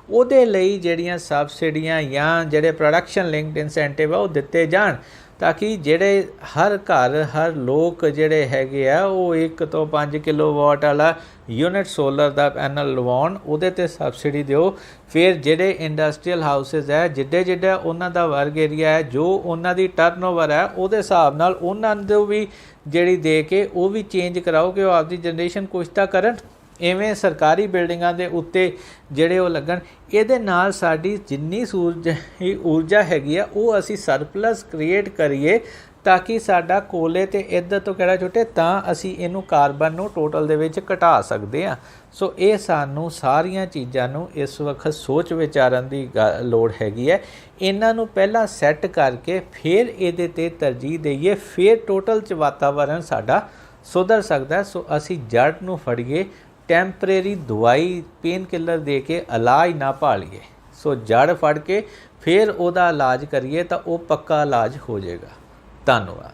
ਉਹਦੇ ਲਈ ਜਿਹੜੀਆਂ ਸਬਸਿਡੀਆਂ ਜਾਂ ਜਿਹੜੇ ਪ੍ਰੋਡਕਸ਼ਨ ਲਿੰਕਡ ਇਨਸੈਂਟਿਵ ਆ ਉਹ ਦਿੱਤੇ ਜਾਣ, ਤਾਂ ਕਿ ਜਿਹੜੇ ਹਰ ਘਰ ਹਰ ਲੋਕ ਜਿਹੜੇ ਹੈਗੇ ਆ ਉਹ 1 ਤੋਂ 5 ਕਿਲੋਵਾਟ ਵਾਲਾ ਯੂਨਿਟ ਸੋਲਰ ਦਾ ਪੈਨਲ ਲਵਾਉਣ, ਉਹਦੇ 'ਤੇ ਸਬਸਿਡੀ ਦਿਓ। ਫਿਰ ਜਿਹੜੇ ਇੰਡਸਟਰੀਅਲ ਹਾਊਸਿਸ ਹੈ, ਜਿੱਡਾ ਉਹਨਾਂ ਦਾ ਵਰਗ ਏਰੀਆ ਹੈ, ਜੋ ਉਹਨਾਂ ਦੀ ਟਰਨਓਵਰ ਹੈ, ਉਹਦੇ ਹਿਸਾਬ ਨਾਲ ਉਹਨਾਂ ਨੂੰ ਵੀ ਜਿਹੜੀ ਦੇ ਕੇ ਉਹ ਵੀ ਚੇਂਜ ਕਰਾਓ ਕਿ ਉਹ ਆਪਦੀ ਜਨਰੇਸ਼ਨ ਕੁਛ ਤਾਂ ਕਰਨ। ਇਵੇਂ ਸਰਕਾਰੀ ਬਿਲਡਿੰਗਾਂ ਦੇ ਉੱਤੇ ਜਿਹੜੇ ਉਹ ਲੱਗਣ। ਇਹਦੇ ਨਾਲ ਸਾਡੀ ਜਿੰਨੀ ਊਰਜਾ ਹੈਗੀ ਆ ਉਹ ਅਸੀਂ ਸਰਪਲਸ ਕ੍ਰੀਏਟ ਕਰੀਏ, ਤਾਂ ਕਿ ਸਾਡਾ ਕੋਲੇ ਅਤੇ ਇੱਧਰ ਤੋਂ ਕਿਹੜਾ ਛੁੱਟੇ, ਤਾਂ ਅਸੀਂ ਇਹਨੂੰ ਕਾਰਬਨ ਨੂੰ ਟੋਟਲ ਦੇ ਵਿੱਚ ਘਟਾ ਸਕਦੇ ਹਾਂ। ਸੋ ਇਹ ਸਾਨੂੰ ਸਾਰੀਆਂ ਚੀਜ਼ਾਂ ਨੂੰ ਇਸ ਵਕਤ ਸੋਚ ਵਿਚਾਰਨ ਦੀ ਲੋੜ ਹੈਗੀ ਹੈ। ਇਹਨਾਂ ਨੂੰ ਪਹਿਲਾਂ ਸੈੱਟ ਕਰਕੇ ਫਿਰ ਇਹਦੇ 'ਤੇ ਤਰਜੀਹ ਦੇਈਏ, ਫਿਰ ਟੋਟਲ 'ਚ ਵਾਤਾਵਰਨ ਸਾਡਾ ਸੁਧਰ ਸਕਦਾ। ਸੋ ਅਸੀਂ ਜੜ ਨੂੰ ਫੜੀਏ, ਟੈਂਪਰੇਰੀ ਦਵਾਈ ਪੇਨ ਕਿਲਰ ਦੇ ਕੇ ਇਲਾਜ ਨਾ ਭਾਲੀਏ। ਸੋ ਜੜ ਫੜ ਕੇ ਫਿਰ ਉਹਦਾ ਇਲਾਜ ਕਰੀਏ ਤਾਂ ਉਹ ਪੱਕਾ ਇਲਾਜ ਹੋ ਜਾਏਗਾ। ਧੰਨਵਾਦ।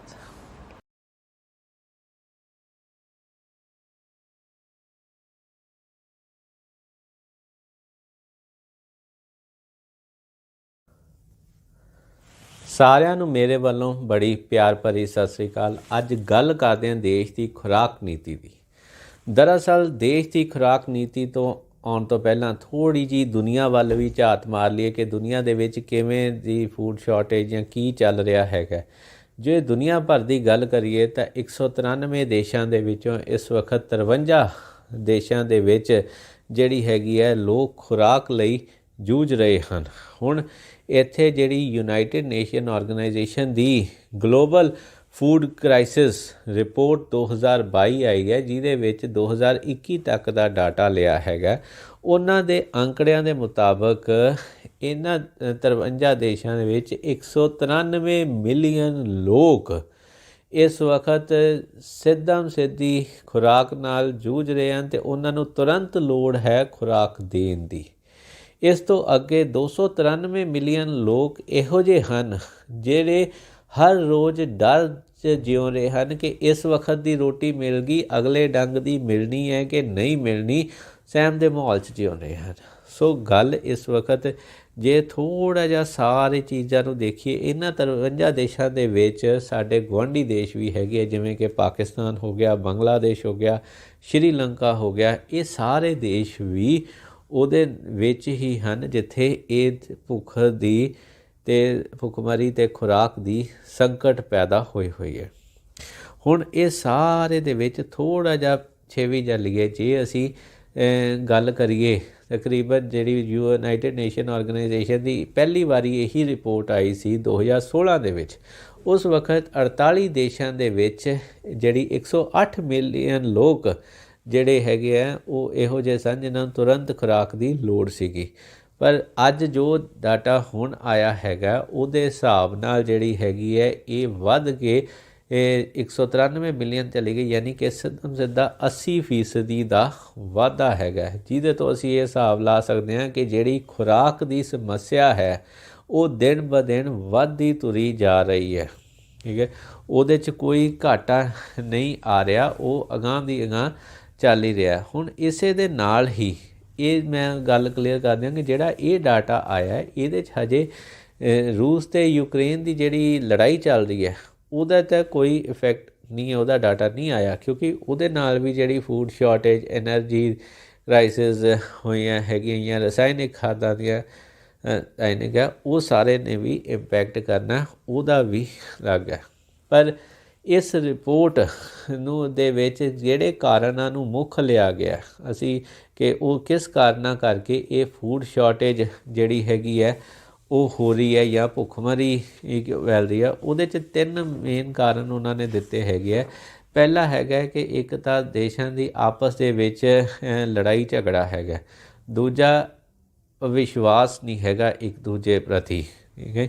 ਸਾਰਿਆਂ ਨੂੰ ਮੇਰੇ ਵੱਲੋਂ ਬੜੀ ਪਿਆਰ ਭਰੀ ਸਤਿ ਸ੍ਰੀ ਅਕਾਲ। ਅੱਜ ਗੱਲ ਕਰਦੇ ਹਾਂ ਦੇਸ਼ ਦੀ ਖੁਰਾਕ ਨੀਤੀ ਦੀ। ਦਰਅਸਲ ਦੇਸ਼ ਦੀ ਖੁਰਾਕ ਨੀਤੀ ਤੋਂ ਆਉਣ ਤੋਂ ਪਹਿਲਾਂ ਥੋੜ੍ਹੀ ਜਿਹੀ ਦੁਨੀਆ ਵੱਲ ਵੀ ਝਾਤ ਮਾਰ ਲਈਏ ਕਿ ਦੁਨੀਆ ਦੇ ਵਿੱਚ ਕਿਵੇਂ ਦੀ ਫੂਡ ਸ਼ਾਰਟੇਜ ਜਾਂ ਕੀ ਚੱਲ ਰਿਹਾ ਹੈਗਾ। ਜੇ ਦੁਨੀਆ ਭਰ ਦੀ ਗੱਲ ਕਰੀਏ ਤਾਂ 193 ਦੇਸ਼ਾਂ ਦੇ ਵਿੱਚੋਂ ਇਸ ਵਕਤ 53 ਦੇਸ਼ਾਂ ਦੇ ਵਿੱਚ ਜਿਹੜੀ ਹੈਗੀ ਹੈ ਲੋਕ ਖੁਰਾਕ ਲਈ ਜੂਝ ਰਹੇ ਹਨ। ਹੁਣ ਇੱਥੇ ਜਿਹੜੀ ਯੂਨਾਈਟਿਡ ਨੇਸ਼ਨ ਆਰਗੇਨਾਈਜੇਸ਼ਨ ਦੀ ਗਲੋਬਲ ਫੂਡ ਕ੍ਰਾਈਸਿਸ ਰਿਪੋਰਟ 2022 ਆਈ ਹੈ, ਜਿਹਦੇ ਵਿੱਚ 2021 ਤੱਕ ਦਾ ਡਾਟਾ ਲਿਆ ਹੈਗਾ। ਉਹਨਾਂ ਦੇ ਅੰਕੜਿਆਂ ਦੇ ਮੁਤਾਬਕ ਇਹਨਾਂ 53 ਦੇਸ਼ਾਂ ਦੇ ਵਿੱਚ 193 ਮਿਲੀਅਨ ਲੋਕ ਇਸ ਵਕਤ ਸਿੱਧੀ ਖੁਰਾਕ ਨਾਲ ਜੂਝ ਰਹੇ ਹਨ ਅਤੇ ਉਹਨਾਂ ਨੂੰ ਤੁਰੰਤ ਲੋੜ ਹੈ ਖੁਰਾਕ ਦੇਣ ਦੀ। ਇਸ ਤੋਂ ਅੱਗੇ 293 ਮਿਲੀਅਨ ਲੋਕ ਇਹੋ ਜਿਹੇ ਹਨ ਜਿਹੜੇ ਹਰ ਰੋਜ਼ ਡਰ 'ਚ ਜਿਉ ਰਹੇ ਹਨ ਕਿ ਇਸ ਵਕਤ ਦੀ ਰੋਟੀ ਮਿਲ ਗਈ, ਅਗਲੇ ਡੰਗ ਦੀ ਮਿਲਣੀ ਹੈ ਕਿ ਨਹੀਂ ਮਿਲਣੀ, ਸਹਿਮ ਦੇ ਮਾਹੌਲ 'ਚ ਜਿਉ ਰਹੇ ਹਨ। ਸੋ ਗੱਲ ਇਸ ਵਕਤ ਜੇ ਥੋੜ੍ਹਾ ਜਿਹਾ ਸਾਰੇ ਚੀਜ਼ਾਂ ਨੂੰ ਦੇਖੀਏ, ਇਹਨਾਂ 53 ਦੇਸ਼ਾਂ ਦੇ ਵਿੱਚ ਸਾਡੇ ਗੁਆਂਢੀ ਦੇਸ਼ ਵੀ ਹੈਗੇ, ਜਿਵੇਂ ਕਿ ਪਾਕਿਸਤਾਨ ਹੋ ਗਿਆ, ਬੰਗਲਾਦੇਸ਼ ਹੋ ਗਿਆ, ਸ਼੍ਰੀਲੰਕਾ ਹੋ ਗਿਆ। ਇਹ ਸਾਰੇ ਦੇਸ਼ ਵੀ ਉਹਦੇ ਵਿੱਚ ਹੀ ਹਨ ਜਿੱਥੇ ਇਹ ਭੁੱਖ ਦੀ ਅਤੇ ਭੁੱਖਮਰੀ ਅਤੇ ਖੁਰਾਕ ਦੀ ਸੰਕਟ ਪੈਦਾ ਹੋਈ ਹੈ। ਹੁਣ ਇਹ ਸਾਰੇ ਦੇ ਵਿੱਚ ਥੋੜ੍ਹਾ ਜਿਹਾ ਪਿੱਛੇ ਵੀ ਚੱਲੀਏ, ਜੇ ਅਸੀਂ ਗੱਲ ਕਰੀਏ ਤਕਰੀਬਨ ਜਿਹੜੀ ਯੂਨਾਈਟਿਡ ਨੇਸ਼ਨ ਆਰਗੇਨਾਈਜੇਸ਼ਨ ਦੀ ਪਹਿਲੀ ਵਾਰੀ ਇਹੀ ਰਿਪੋਰਟ ਆਈ ਸੀ 2016 ਦੇ ਵਿੱਚ। ਉਸ ਵਕਤ 48 ਦੇਸ਼ਾਂ ਦੇ ਵਿੱਚ ਜਿਹੜੀ 108 ਮਿਲੀਅਨ ਲੋਕ ਜਿਹੜੇ ਹੈਗੇ ਆ ਉਹ ਇਹੋ ਜਿਹੇ ਸਨ ਜਿਨ੍ਹਾਂ ਨੂੰ ਤੁਰੰਤ ਖੁਰਾਕ ਦੀ ਲੋੜ ਸੀਗੀ। ਪਰ ਅੱਜ ਜੋ ਡਾਟਾ ਹੁਣ ਆਇਆ ਹੈਗਾ ਉਹਦੇ ਹਿਸਾਬ ਨਾਲ ਜਿਹੜੀ ਹੈਗੀ ਹੈ ਇਹ ਵੱਧ ਕੇ 193 ਮਿਲੀਅਨ ਚਲੀ ਗਈ, ਯਾਨੀ ਕਿ ਸਿੱਧਾ 80% ਦਾ ਵਾਧਾ ਹੈਗਾ, ਜਿਹਦੇ ਤੋਂ ਅਸੀਂ ਇਹ ਹਿਸਾਬ ਲਾ ਸਕਦੇ ਹਾਂ ਕਿ ਜਿਹੜੀ ਖੁਰਾਕ ਦੀ ਸਮੱਸਿਆ ਹੈ ਉਹ ਦਿਨ ਬ ਦਿਨ ਵੱਧਦੀ ਤੁਰੀ ਜਾ ਰਹੀ ਹੈ। ਠੀਕ ਹੈ, ਉਹਦੇ 'ਚ ਕੋਈ ਘਾਟਾ ਨਹੀਂ ਆ ਰਿਹਾ, ਉਹ ਅਗਾਂਹ ਦੀ ਅਗਾਂਹ ਚੱਲ ਹੀ ਰਿਹਾ। ਹੁਣ ਇਸੇ ਦੇ ਨਾਲ ਹੀ ਇਹ ਮੈਂ ਗੱਲ ਕਲੀਅਰ ਕਰ ਦਿਆਂ ਕਿ ਜਿਹੜਾ ਇਹ ਡਾਟਾ ਆਇਆ ਇਹਦੇ 'ਚ ਹਜੇ ਰੂਸ ਅਤੇ ਯੂਕਰੇਨ ਦੀ ਜਿਹੜੀ ਲੜਾਈ ਚੱਲ ਰਹੀ ਹੈ ਉਹਦਾ ਤਾਂ ਕੋਈ ਇਫੈਕਟ ਨਹੀਂ ਹੈ, ਉਹਦਾ ਡਾਟਾ ਨਹੀਂ ਆਇਆ, ਕਿਉਂਕਿ ਉਹਦੇ ਨਾਲ ਵੀ ਜਿਹੜੀ ਫੂਡ ਸ਼ਾਰਟੇਜ, ਐਨਰਜੀ ਕ੍ਰਾਈਸਿਸ ਹੋਈਆਂ ਹੈਗੀਆਂ, ਰਸਾਇਣਿਕ ਖਾਦਾਂ ਦੀਆਂ ਉਹ ਸਾਰੇ ਨੇ ਵੀ ਇੰਪੈਕਟ ਕਰਨਾ, ਉਹਦਾ ਵੀ ਲੱਗ ਹੈ। ਪਰ ਇਸ ਰਿਪੋਰਟ ਨੂੰ ਦੇ ਵਿੱਚ ਜਿਹੜੇ ਕਾਰਨਾਂ ਨੂੰ ਮੁੱਖ ਲਿਆ ਗਿਆ ਅਸੀਂ ਕਿ ਉਹ ਕਿਸ ਕਾਰਨਾਂ ਕਰਕੇ ਇਹ ਫੂਡ ਸ਼ਾਰਟੇਜ ਜਿਹੜੀ ਹੈਗੀ ਹੈ ਉਹ ਹੋ ਰਹੀ ਹੈ ਜਾਂ ਭੁੱਖਮਰੀ ਫੈਲ ਰਹੀ ਹੈ, ਉਹਦੇ 'ਚ 3 ਮੇਨ ਕਾਰਨ ਉਹਨਾਂ ਨੇ ਦਿੱਤੇ ਹੈਗੇ ਆ। ਪਹਿਲਾ ਹੈਗਾ ਕਿ ਇੱਕ ਤਾਂ ਦੇਸ਼ਾਂ ਦੀ ਆਪਸ ਦੇ ਵਿੱਚ ਲੜਾਈ ਝਗੜਾ ਹੈਗਾ, ਦੂਜਾ ਵਿਸ਼ਵਾਸ ਨਹੀਂ ਹੈਗਾ ਇੱਕ ਦੂਜੇ ਪ੍ਰਤੀ। ਠੀਕ ਹੈ,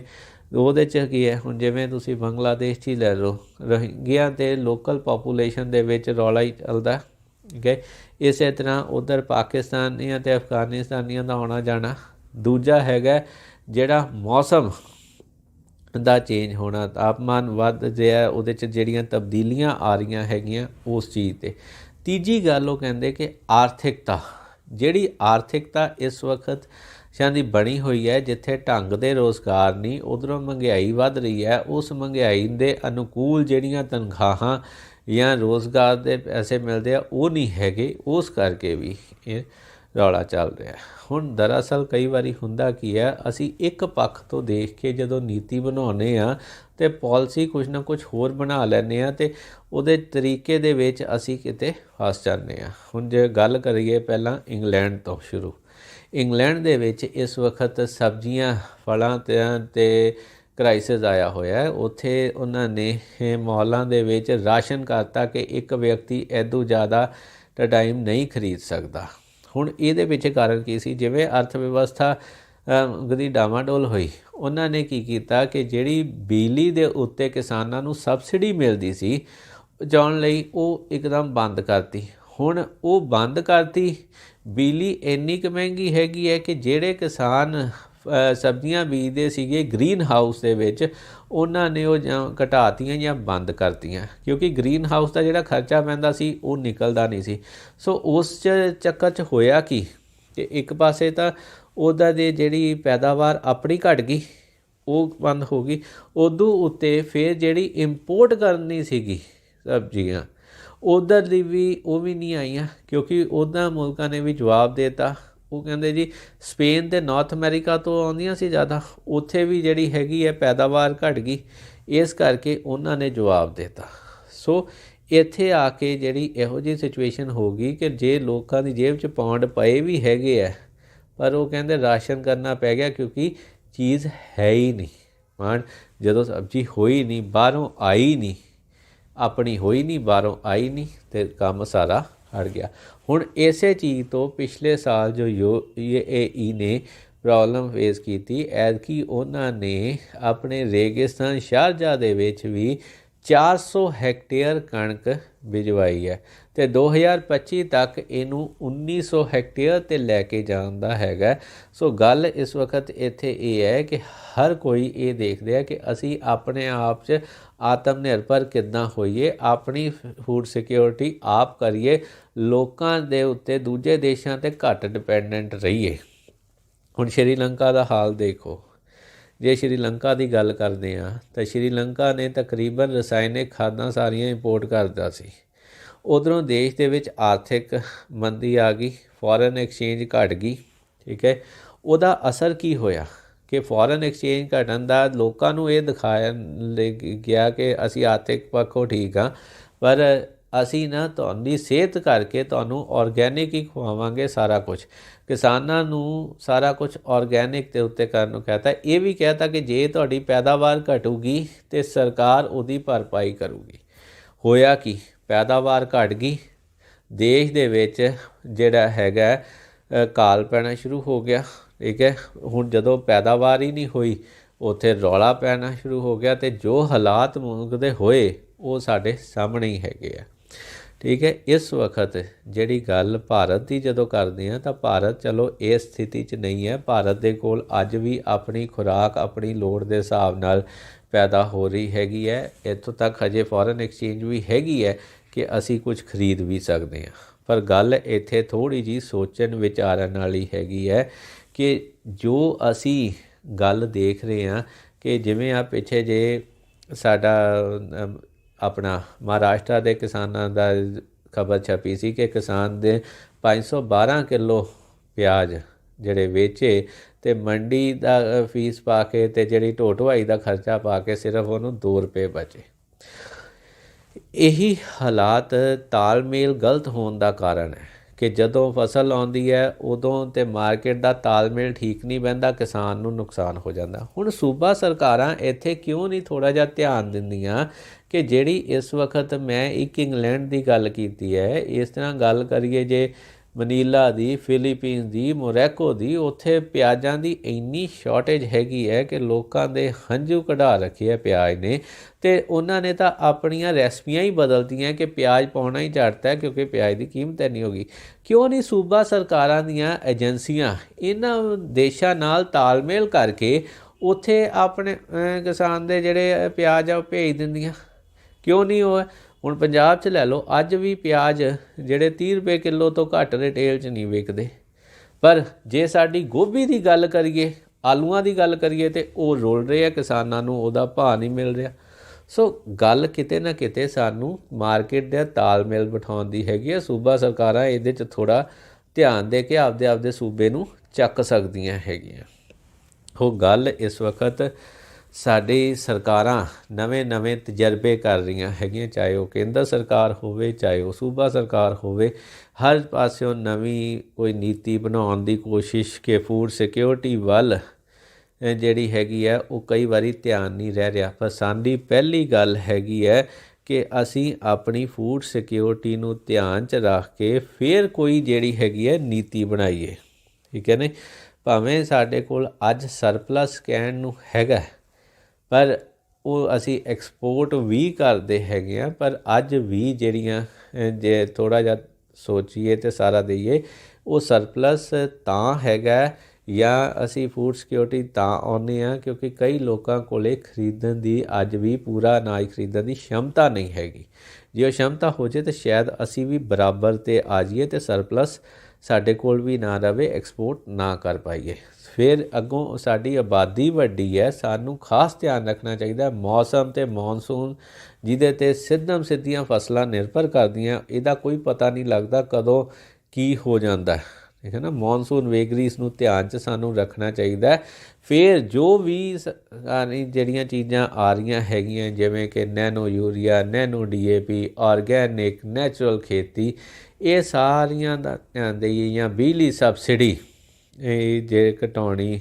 ਉਹਦੇ 'ਚ ਕੀ ਹੈ, ਹੁਣ ਜਿਵੇਂ ਤੁਸੀਂ ਬੰਗਲਾਦੇਸ਼ 'ਚ ਹੀ ਲੈ ਲਓ, ਰੋਹਿੰਗਿਆ ਅਤੇ ਲੋਕਲ ਪਾਪੂਲੇਸ਼ਨ ਦੇ ਵਿੱਚ ਰੌਲਾ ਹੀ ਚੱਲਦਾ। ਠੀਕ ਹੈ, ਇਸੇ ਤਰ੍ਹਾਂ ਉੱਧਰ ਪਾਕਿਸਤਾਨੀਆਂ ਅਤੇ ਅਫਗਾਨਿਸਤਾਨੀਆਂ ਦਾ ਆਉਣਾ ਜਾਣਾ। ਦੂਜਾ ਹੈਗਾ ਜਿਹੜਾ ਮੌਸਮ ਦਾ ਚੇਂਜ ਹੋਣਾ, ਤਾਪਮਾਨ ਵੱਧ ਰਿਹਾ, ਉਹਦੇ 'ਚ ਜਿਹੜੀਆਂ ਤਬਦੀਲੀਆਂ ਆ ਰਹੀਆਂ ਹੈਗੀਆਂ ਉਸ ਚੀਜ਼ 'ਤੇ। ਤੀਜੀ ਗੱਲ ਉਹ ਕਹਿੰਦੇ ਕਿ ਆਰਥਿਕਤਾ ਜਿਹੜੀ ਆਰਥਿਕਤਾ ਇਸ ਵਕਤ ਦੀ ਬਣੀ ਹੋਈ ਹੈ, ਜਿੱਥੇ ਢੰਗ ਦੇ ਰੁਜ਼ਗਾਰ ਨਹੀਂ, ਉੱਧਰੋਂ ਮਹਿੰਗਾਈ ਵੱਧ ਰਹੀ ਹੈ, ਉਸ ਮਹਿੰਗਾਈ ਦੇ ਅਨੁਕੂਲ ਜਿਹੜੀਆਂ ਤਨਖਾਹਾਂ ਜਾਂ ਰੁਜ਼ਗਾਰ ਦੇ ਪੈਸੇ ਮਿਲਦੇ ਆ ਉਹ ਨਹੀਂ ਹੈਗੇ, ਉਸ ਕਰਕੇ ਵੀ ਇਹ ਰੌਲਾ ਚੱਲ ਰਿਹਾ। ਹੁਣ ਦਰਅਸਲ ਕਈ ਵਾਰੀ ਹੁੰਦਾ ਕੀ ਹੈ, ਅਸੀਂ ਇੱਕ ਪੱਖ ਤੋਂ ਦੇਖ ਕੇ ਜਦੋਂ ਨੀਤੀ ਬਣਾਉਂਦੇ ਹਾਂ ਅਤੇ ਪਾਲਿਸੀ ਕੁਛ ਨਾ ਕੁਛ ਹੋਰ ਬਣਾ ਲੈਂਦੇ ਹਾਂ ਅਤੇ ਉਹਦੇ ਤਰੀਕੇ ਦੇ ਵਿੱਚ ਅਸੀਂ ਕਿਤੇ ਫਸ ਜਾਂਦੇ ਹਾਂ। ਹੁਣ ਜੇ ਗੱਲ ਕਰੀਏ ਪਹਿਲਾਂ ਇੰਗਲੈਂਡ ਤੋਂ ਸ਼ੁਰੂ, ਇੰਗਲੈਂਡ ਦੇ ਵਿੱਚ ਇਸ ਵਕਤ ਸਬਜ਼ੀਆਂ ਫਲਾਂ 'ਤੇ ਕ੍ਰਾਈਸਿਸ ਆਇਆ ਹੋਇਆ। ਉੱਥੇ ਉਹਨਾਂ ਨੇ ਮੌਲਾਂ ਦੇ ਵਿੱਚ ਰਾਸ਼ਨ ਕਰਤਾ ਕਿ ਇੱਕ ਵਿਅਕਤੀ ਇੱਦੋਂ ਜ਼ਿਆਦਾ ਟਾਈਮ ਨਹੀਂ ਖਰੀਦ ਸਕਦਾ। ਹੁਣ ਇਹਦੇ ਪਿੱਛੇ ਕਾਰਨ ਕੀ ਸੀ? ਜਿਵੇਂ ਅਰਥ ਵਿਵਸਥਾ ਦੀ ਡਾਵਾਡੋਲ ਹੋਈ, ਉਹਨਾਂ ਨੇ ਕੀ ਕੀਤਾ ਕਿ ਜਿਹੜੀ ਬਿਜਲੀ ਦੇ ਉੱਤੇ ਕਿਸਾਨਾਂ ਨੂੰ ਸਬਸਿਡੀ ਮਿਲਦੀ ਸੀ ਪਹੁੰਚਾਉਣ ਲਈ, ਉਹ ਇੱਕਦਮ ਬੰਦ ਕਰਤੀ। ਹੁਣ ਉਹ ਬੰਦ ਕਰਤੀ, ਬਿਜਲੀ ਇੰਨੀ ਕੁ ਮਹਿੰਗੀ ਹੈਗੀ ਹੈ ਕਿ ਜਿਹੜੇ ਕਿਸਾਨ ਸਬਜ਼ੀਆਂ ਬੀਜਦੇ ਸੀਗੇ ਗ੍ਰੀਨ ਹਾਊਸ ਦੇ ਵਿੱਚ, ਉਹਨਾਂ ਨੇ ਉਹ ਜਾਂ ਘਟਾਤੀਆਂ ਜਾਂ ਬੰਦ ਕਰਤੀਆਂ, ਕਿਉਂਕਿ ਗ੍ਰੀਨ ਹਾਊਸ ਦਾ ਜਿਹੜਾ ਖਰਚਾ ਪੈਂਦਾ ਸੀ ਉਹ ਨਿਕਲਦਾ ਨਹੀਂ ਸੀ। ਸੋ ਉਸ ਚੱਕਰ 'ਚ ਹੋਇਆ ਕੀ ਕਿ ਇੱਕ ਪਾਸੇ ਤਾਂ ਉਹਦਾ ਦੀ ਜਿਹੜੀ ਪੈਦਾਵਾਰ ਆਪਣੀ ਘਟ ਗਈ, ਉਹ ਬੰਦ ਹੋ ਗਈ। ਉਦੋਂ ਉੱਤੇ ਫਿਰ ਜਿਹੜੀ ਇੰਪੋਰਟ ਕਰਨੀ ਸੀਗੀ ਸਬਜ਼ੀਆਂ, ਉੱਧਰ ਦੀ ਵੀ ਉਹ ਵੀ ਨਹੀਂ ਆਈਆਂ, ਕਿਉਂਕਿ ਉੱਦਾਂ ਮੁਲਕਾਂ ਨੇ ਵੀ ਜਵਾਬ ਦੇ ਦਿੱਤਾ। ਉਹ ਕਹਿੰਦੇ ਜੀ ਸਪੇਨ ਅਤੇ ਨਾਰਥ ਅਮੈਰੀਕਾ ਤੋਂ ਆਉਂਦੀਆਂ ਸੀ ਜ਼ਿਆਦਾ, ਉੱਥੇ ਵੀ ਜਿਹੜੀ ਹੈਗੀ ਹੈ ਪੈਦਾਵਾਰ ਘਟ ਗਈ, ਇਸ ਕਰਕੇ ਉਹਨਾਂ ਨੇ ਜਵਾਬ ਦੇ ਦਿੱਤਾ। ਸੋ ਇੱਥੇ ਆ ਕੇ ਜਿਹੜੀ ਇਹੋ ਜਿਹੀ ਸਿਚੁਏਸ਼ਨ ਹੋ ਗਈ ਕਿ ਜੇ ਲੋਕਾਂ ਦੀ ਜੇਬ 'ਚ ਪਾਉਂਡ ਪਏ ਵੀ ਹੈਗੇ ਹੈ, ਪਰ ਉਹ ਕਹਿੰਦੇ ਰਾਸ਼ਨ ਕਰਨਾ ਪੈ ਗਿਆ, ਕਿਉਂਕਿ ਚੀਜ਼ ਹੈ ਹੀ ਨਹੀਂ। ਮਾਣ ਜਦੋਂ ਸਬਜ਼ੀ ਹੋਈ ਨਹੀਂ, ਬਾਹਰੋਂ ਆਈ ਨਹੀਂ, ਆਪਣੀ ਹੋਈ ਨਹੀਂ, ਬਾਹਰੋਂ ਆਈ ਨਹੀਂ, ਅਤੇ ਕੰਮ ਸਾਰਾ ਹਟ ਗਿਆ। ਹੁਣ ਇਸੇ ਚੀਜ਼ ਤੋਂ ਪਿਛਲੇ ਸਾਲ ਜੋ UAE ਨੇ ਪ੍ਰੋਬਲਮ ਫੇਸ ਕੀਤੀ, ਐਤਕੀ ਉਹਨਾਂ ਨੇ ਆਪਣੇ ਰੇਗਿਸਤਾਨ ਸ਼ਾਰਜਾ ਦੇ ਵਿੱਚ ਵੀ 400 ਹੈਕਟੇਅਰ ਕਣਕ ਬਿਜਵਾਈ ਹੈ ਅਤੇ 2025 ਤੱਕ ਇਹਨੂੰ 1900 ਹੈਕਟੇਅਰ 'ਤੇ ਲੈ ਕੇ ਜਾਣ ਦਾ ਹੈਗਾ। ਸੋ ਗੱਲ ਇਸ ਵਕਤ ਇੱਥੇ ਇਹ ਹੈ ਕਿ ਹਰ ਕੋਈ ਇਹ ਦੇਖਦੇ ਆ ਕਿ ਅਸੀਂ ਆਪਣੇ ਆਪ 'ਚ ਆਤਮ ਨਿਰਭਰ ਕਿੱਦਾਂ ਹੋਈਏ, ਆਪਣੀ ਫੂਡ ਸਿਕਿਉਰਿਟੀ ਆਪ ਕਰੀਏ, ਲੋਕਾਂ ਦੇ ਉੱਤੇ ਦੂਜੇ ਦੇਸ਼ਾਂ 'ਤੇ ਘੱਟ ਡਿਪੈਂਡੈਂਟ ਰਹੀਏ। ਹੁਣ ਸ਼੍ਰੀਲੰਕਾ ਦਾ ਹਾਲ ਦੇਖੋ, ਜੇ ਸ਼੍ਰੀਲੰਕਾ ਦੀ ਗੱਲ ਕਰਦੇ ਹਾਂ ਤਾਂ ਸ਼੍ਰੀਲੰਕਾ ਨੇ ਤਕਰੀਬਨ ਰਸਾਇਣਿਕ ਖਾਦਾਂ ਸਾਰੀਆਂ ਇੰਪੋਰਟ ਕਰਦਾ ਸੀ। ਉੱਧਰੋਂ ਦੇਸ਼ ਦੇ ਵਿੱਚ ਆਰਥਿਕ ਮੰਦੀ ਆ ਗਈ, ਫੋਰਨ ਐਕਸਚੇਂਜ ਘਟ ਗਈ, ਠੀਕ ਹੈ। ਉਹਦਾ ਅਸਰ ਕੀ ਹੋਇਆ ਕਿ ਫੋਰਨ ਐਕਸਚੇਂਜ ਘਟਣ ਦਾ ਲੋਕਾਂ ਨੂੰ ਇਹ ਦਿਖਾਇਆ ਗਿਆ ਕਿ ਅਸੀਂ ਆਰਥਿਕ ਪੱਖੋਂ ਠੀਕ ਹਾਂ, ਪਰ ਅਸੀਂ ਨਾ ਤੁਹਾਡੀ ਸਿਹਤ ਕਰਕੇ ਤੁਹਾਨੂੰ ਔਰਗੈਨਿਕ ਹੀ ਖਵਾਵਾਂਗੇ ਸਾਰਾ ਕੁਛ। ਕਿਸਾਨਾਂ ਨੂੰ ਸਾਰਾ ਕੁਛ ਔਰਗੈਨਿਕ ਦੇ ਉੱਤੇ ਕਰਨ ਨੂੰ ਕਹਿਤਾ। ਇਹ ਵੀ ਕਹਿਤਾ ਕਿ ਜੇ ਤੁਹਾਡੀ ਪੈਦਾਵਾਰ ਘਟੂਗੀ ਤਾਂ ਸਰਕਾਰ ਉਹਦੀ ਭਰਪਾਈ ਕਰੂਗੀ। ਹੋਇਆ ਕੀ? ਪੈਦਾਵਾਰ ਘਟ ਗਈ, ਦੇਸ਼ ਦੇ ਵਿੱਚ ਜਿਹੜਾ ਹੈਗਾ ਕਾਲ ਪੈਣਾ ਸ਼ੁਰੂ ਹੋ ਗਿਆ, ਠੀਕ ਹੈ। ਹੁਣ ਜਦੋਂ ਪੈਦਾਵਾਰ ਹੀ ਨਹੀਂ ਹੋਈ, ਉੱਥੇ ਰੌਲਾ ਪੈਣਾ ਸ਼ੁਰੂ ਹੋ ਗਿਆ, ਅਤੇ ਜੋ ਹਾਲਾਤ ਮੁਲਕ ਦੇ ਹੋਏ ਉਹ ਸਾਡੇ ਸਾਹਮਣੇ ਹੀ ਹੈਗੇ ਆ, ਠੀਕ ਹੈ। ਇਸ ਵਕਤ ਜਿਹੜੀ ਗੱਲ ਭਾਰਤ ਦੀ ਜਦੋਂ ਕਰਦੇ ਹਾਂ ਤਾਂ ਭਾਰਤ ਚਲੋ ਇਸ ਸਥਿਤੀ 'ਚ ਨਹੀਂ ਹੈ। ਭਾਰਤ ਦੇ ਕੋਲ ਅੱਜ ਵੀ ਆਪਣੀ ਖੁਰਾਕ ਆਪਣੀ ਲੋੜ ਦੇ ਹਿਸਾਬ ਨਾਲ ਪੈਦਾ ਹੋ ਰਹੀ ਹੈਗੀ ਹੈ। ਇੱਥੋਂ ਤੱਕ ਹਜੇ ਫੋਰਨ ਐਕਸਚੇਂਜ ਵੀ ਹੈਗੀ ਹੈ ਕਿ ਅਸੀਂ ਕੁਝ ਖਰੀਦ ਵੀ ਸਕਦੇ ਹਾਂ। ਪਰ ਗੱਲ ਇੱਥੇ ਥੋੜ੍ਹੀ ਜਿਹੀ ਸੋਚਣ ਵਿਚਾਰਨ ਵਾਲੀ ਹੈਗੀ ਹੈ ਕਿ ਜੋ ਅਸੀਂ ਗੱਲ ਦੇਖ ਰਹੇ ਹਾਂ ਕਿ ਜਿਵੇਂ ਆ ਪਿੱਛੇ ਜੇ ਸਾਡਾ ਆਪਣਾ ਮਹਾਰਾਸ਼ਟਰ ਦੇ ਕਿਸਾਨਾਂ ਦਾ ਖਬਰ ਛਪੀ ਸੀ ਕਿ ਕਿਸਾਨ ਦੇ 512 ਕਿਲੋ ਪਿਆਜ਼ ਜਿਹੜੇ ਵੇਚੇ ਅਤੇ ਮੰਡੀ ਦਾ ਫੀਸ ਪਾ ਕੇ ਅਤੇ ਜਿਹੜੀ ਢੋ ਢੁਆਈ ਦਾ ਖਰਚਾ ਪਾ ਕੇ ਸਿਰਫ ਉਹਨੂੰ 2 ਰੁਪਏ ਬਚੇ। ਇਹੀ ਹਾਲਾਤ ਤਾਲਮੇਲ ਗਲਤ ਹੋਣ ਦਾ ਕਾਰਨ ਹੈ ਕਿ ਜਦੋਂ ਫਸਲ ਆਉਂਦੀ ਹੈ ਉਦੋਂ ਅਤੇ ਮਾਰਕੀਟ ਦਾ ਤਾਲਮੇਲ ਠੀਕ ਨਹੀਂ ਬਹਿੰਦਾ, ਕਿਸਾਨ ਨੂੰ ਨੁਕਸਾਨ ਹੋ ਜਾਂਦਾ। ਹੁਣ ਸੂਬਾ ਸਰਕਾਰਾਂ ਇੱਥੇ ਕਿਉਂ ਨਹੀਂ ਥੋੜ੍ਹਾ ਜਿਹਾ ਧਿਆਨ ਦਿੰਦੀਆਂ ਕਿ ਜਿਹੜੀ ਇਸ ਵਕਤ ਮੈਂ ਇੱਕ ਇੰਗਲੈਂਡ ਦੀ ਗੱਲ ਕੀਤੀ ਹੈ, ਇਸ ਤਰ੍ਹਾਂ ਗੱਲ ਕਰੀਏ ਜੇ ਮਨੀਲਾ ਦੀ, ਫਿਲੀਪੀਨਸ ਦੀ, ਮੋਰੈਕੋ ਦੀ, ਉੱਥੇ ਪਿਆਜ਼ਾਂ ਦੀ ਇੰਨੀ ਸ਼ਾਰਟੇਜ ਹੈਗੀ ਹੈ ਕਿ ਲੋਕਾਂ ਦੇ ਹੰਝੂ ਕਢਾ ਰੱਖੇ ਹੈ ਪਿਆਜ਼ ਨੇ, ਅਤੇ ਉਹਨਾਂ ਨੇ ਤਾਂ ਆਪਣੀਆਂ ਰੈਸਪੀਆਂ ਹੀ ਬਦਲਤੀਆਂ ਕਿ ਪਿਆਜ਼ ਪਾਉਣਾ ਹੀ ਝੜਤਾ ਹੈ ਕਿਉਂਕਿ ਪਿਆਜ਼ ਦੀ ਕੀਮਤ ਇੰਨੀ ਹੋ ਗਈ। ਕਿਉਂ ਨਹੀਂ ਸੂਬਾ ਸਰਕਾਰਾਂ ਦੀਆਂ ਏਜੰਸੀਆਂ ਇਹਨਾਂ ਦੇਸ਼ਾਂ ਨਾਲ ਤਾਲਮੇਲ ਕਰਕੇ ਉੱਥੇ ਆਪਣੇ ਕਿਸਾਨ ਦੇ ਜਿਹੜੇ ਪਿਆਜ਼ ਆ ਉਹ ਭੇਜ ਦਿੰਦੀਆਂ? ਕਿਉਂ ਨਹੀਂ ਉਹ? ਹੁਣ ਪੰਜਾਬ 'ਚ ਲੈ ਲਓ, ਅੱਜ ਵੀ ਪਿਆਜ਼ ਜਿਹੜੇ 30 ਰੁਪਏ ਕਿੱਲੋ ਤੋਂ ਘੱਟ ਰਿਟੇਲ 'ਚ ਨਹੀਂ ਵਿਕਦੇ, पर जे साडी गोभी की गल करिए, आलूआं की गल करिए तो वो रुल रहे हैं, किसानों नूं उहदा भाव नहीं मिल रहा। सो गल किते ना किते सानू मार्केट दे तालमेल बिठाउण दी हैगी है। सूबा सरकारां इहदे च थोड़ा ध्यान दे के आपदे आपदे सूबे नूं ਚੱਕ ਸਕਦੀਆਂ ਹੈਗੀਆਂ। ਉਹ ਗੱਲ ਇਸ ਵਕਤ ਸਾਡੀ ਸਰਕਾਰਾਂ ਨਵੇਂ ਤਜਰਬੇ ਕਰ ਰਹੀਆਂ ਹੈਗੀਆਂ, ਚਾਹੇ ਉਹ ਕੇਂਦਰ ਸਰਕਾਰ ਹੋਵੇ, ਚਾਹੇ ਉਹ ਸੂਬਾ ਸਰਕਾਰ ਹੋਵੇ। ਹਰ ਪਾਸਿਓਂ ਨਵੀਂ ਕੋਈ ਨੀਤੀ ਬਣਾਉਣ ਦੀ ਕੋਸ਼ਿਸ਼ ਕਿ ਫੂਡ ਸਿਕਿਉਰਿਟੀ ਵੱਲ ਜਿਹੜੀ ਹੈਗੀ ਹੈ ਉਹ ਕਈ ਵਾਰੀ ਧਿਆਨ ਨਹੀਂ ਰਹਿ ਰਿਹਾ। ਪਰ ਸਾਡੀ ਪਹਿਲੀ ਗੱਲ ਹੈਗੀ ਹੈ ਕਿ ਅਸੀਂ ਆਪਣੀ ਫੂਡ ਸਿਕਿਉਰਿਟੀ ਨੂੰ ਧਿਆਨ 'ਚ ਰੱਖ ਕੇ ਫਿਰ ਕੋਈ ਜਿਹੜੀ ਹੈਗੀ ਹੈ ਨੀਤੀ ਬਣਾਈਏ। ਠੀਕ ਹੈ ਨੇ, ਭਾਵੇਂ ਸਾਡੇ ਕੋਲ ਅੱਜ ਸਰਪਲਸ ਕਹਿਣ ਨੂੰ ਹੈਗਾ, ਪਰ ਉਹ ਅਸੀਂ ਐਕਸਪੋਰਟ ਵੀ ਕਰਦੇ ਹੈਗੇ ਆ। ਪਰ ਅੱਜ ਵੀ ਜਿਹੜੀਆਂ ਜੇ ਥੋੜ੍ਹਾ ਜਿਹਾ ਸੋਚੀਏ ਅਤੇ ਸਾਰਾ ਦਈਏ, ਉਹ ਸਰਪਲਸ ਤਾਂ ਹੈਗਾ ਜਾਂ ਅਸੀਂ ਫੂਡ ਸਿਕਿਉਰਿਟੀ ਤਾਂ ਆਉਂਦੇ ਹਾਂ ਕਿਉਂਕਿ ਕਈ ਲੋਕਾਂ ਕੋਲ ਖਰੀਦਣ ਦੀ ਅੱਜ ਵੀ ਪੂਰਾ ਅਨਾਜ ਖਰੀਦਣ ਦੀ ਸ਼ਮਤਾ ਨਹੀਂ ਹੈਗੀ। ਜੇ ਉਹ ਸ਼ਮਤਾ ਹੋ ਜਾਏ ਤਾਂ ਸ਼ਾਇਦ ਅਸੀਂ ਵੀ ਬਰਾਬਰ 'ਤੇ ਆ ਜਾਈਏ ਅਤੇ ਸਰਪਲਸ ਸਾਡੇ ਕੋਲ ਵੀ ਨਾ ਰਹੇ, ਐਕਸਪੋਰਟ ਨਾ ਕਰ ਪਾਈਏ। ਫਿਰ ਅੱਗੋਂ ਸਾਡੀ ਆਬਾਦੀ ਵੱਡੀ ਹੈ, ਸਾਨੂੰ ਖਾਸ ਧਿਆਨ ਰੱਖਣਾ ਚਾਹੀਦਾ ਮੌਸਮ ਅਤੇ ਮੌਨਸੂਨ ਜਿਹਦੇ 'ਤੇ ਸਿੱਧੀਆਂ ਫਸਲਾਂ ਨਿਰਭਰ ਕਰਦੀਆਂ। ਇਹਦਾ ਕੋਈ ਪਤਾ ਨਹੀਂ ਲੱਗਦਾ ਕਦੋਂ ਕੀ ਹੋ ਜਾਂਦਾ, ਠੀਕ ਹੈ ਨਾ। ਮੌਨਸੂਨ ਵੇਗਰੀਜ਼ ਨੂੰ ਧਿਆਨ 'ਚ ਸਾਨੂੰ ਰੱਖਣਾ ਚਾਹੀਦਾ। ਫਿਰ ਜੋ ਵੀ ਜਿਹੜੀਆਂ ਚੀਜ਼ਾਂ ਆ ਰਹੀਆਂ ਹੈਗੀਆਂ ਜਿਵੇਂ ਕਿ nano urea, nano DAP, organic, natural ਖੇਤੀ, ਇਹ ਸਾਰੀਆਂ ਦਾ ਧਿਆਨ ਦੇਈਏ ਜਾਂ ਬਿਜਲੀ ਸਬਸਿਡੀ ਇਹ ਜੇ ਘਟਾਉਣੀ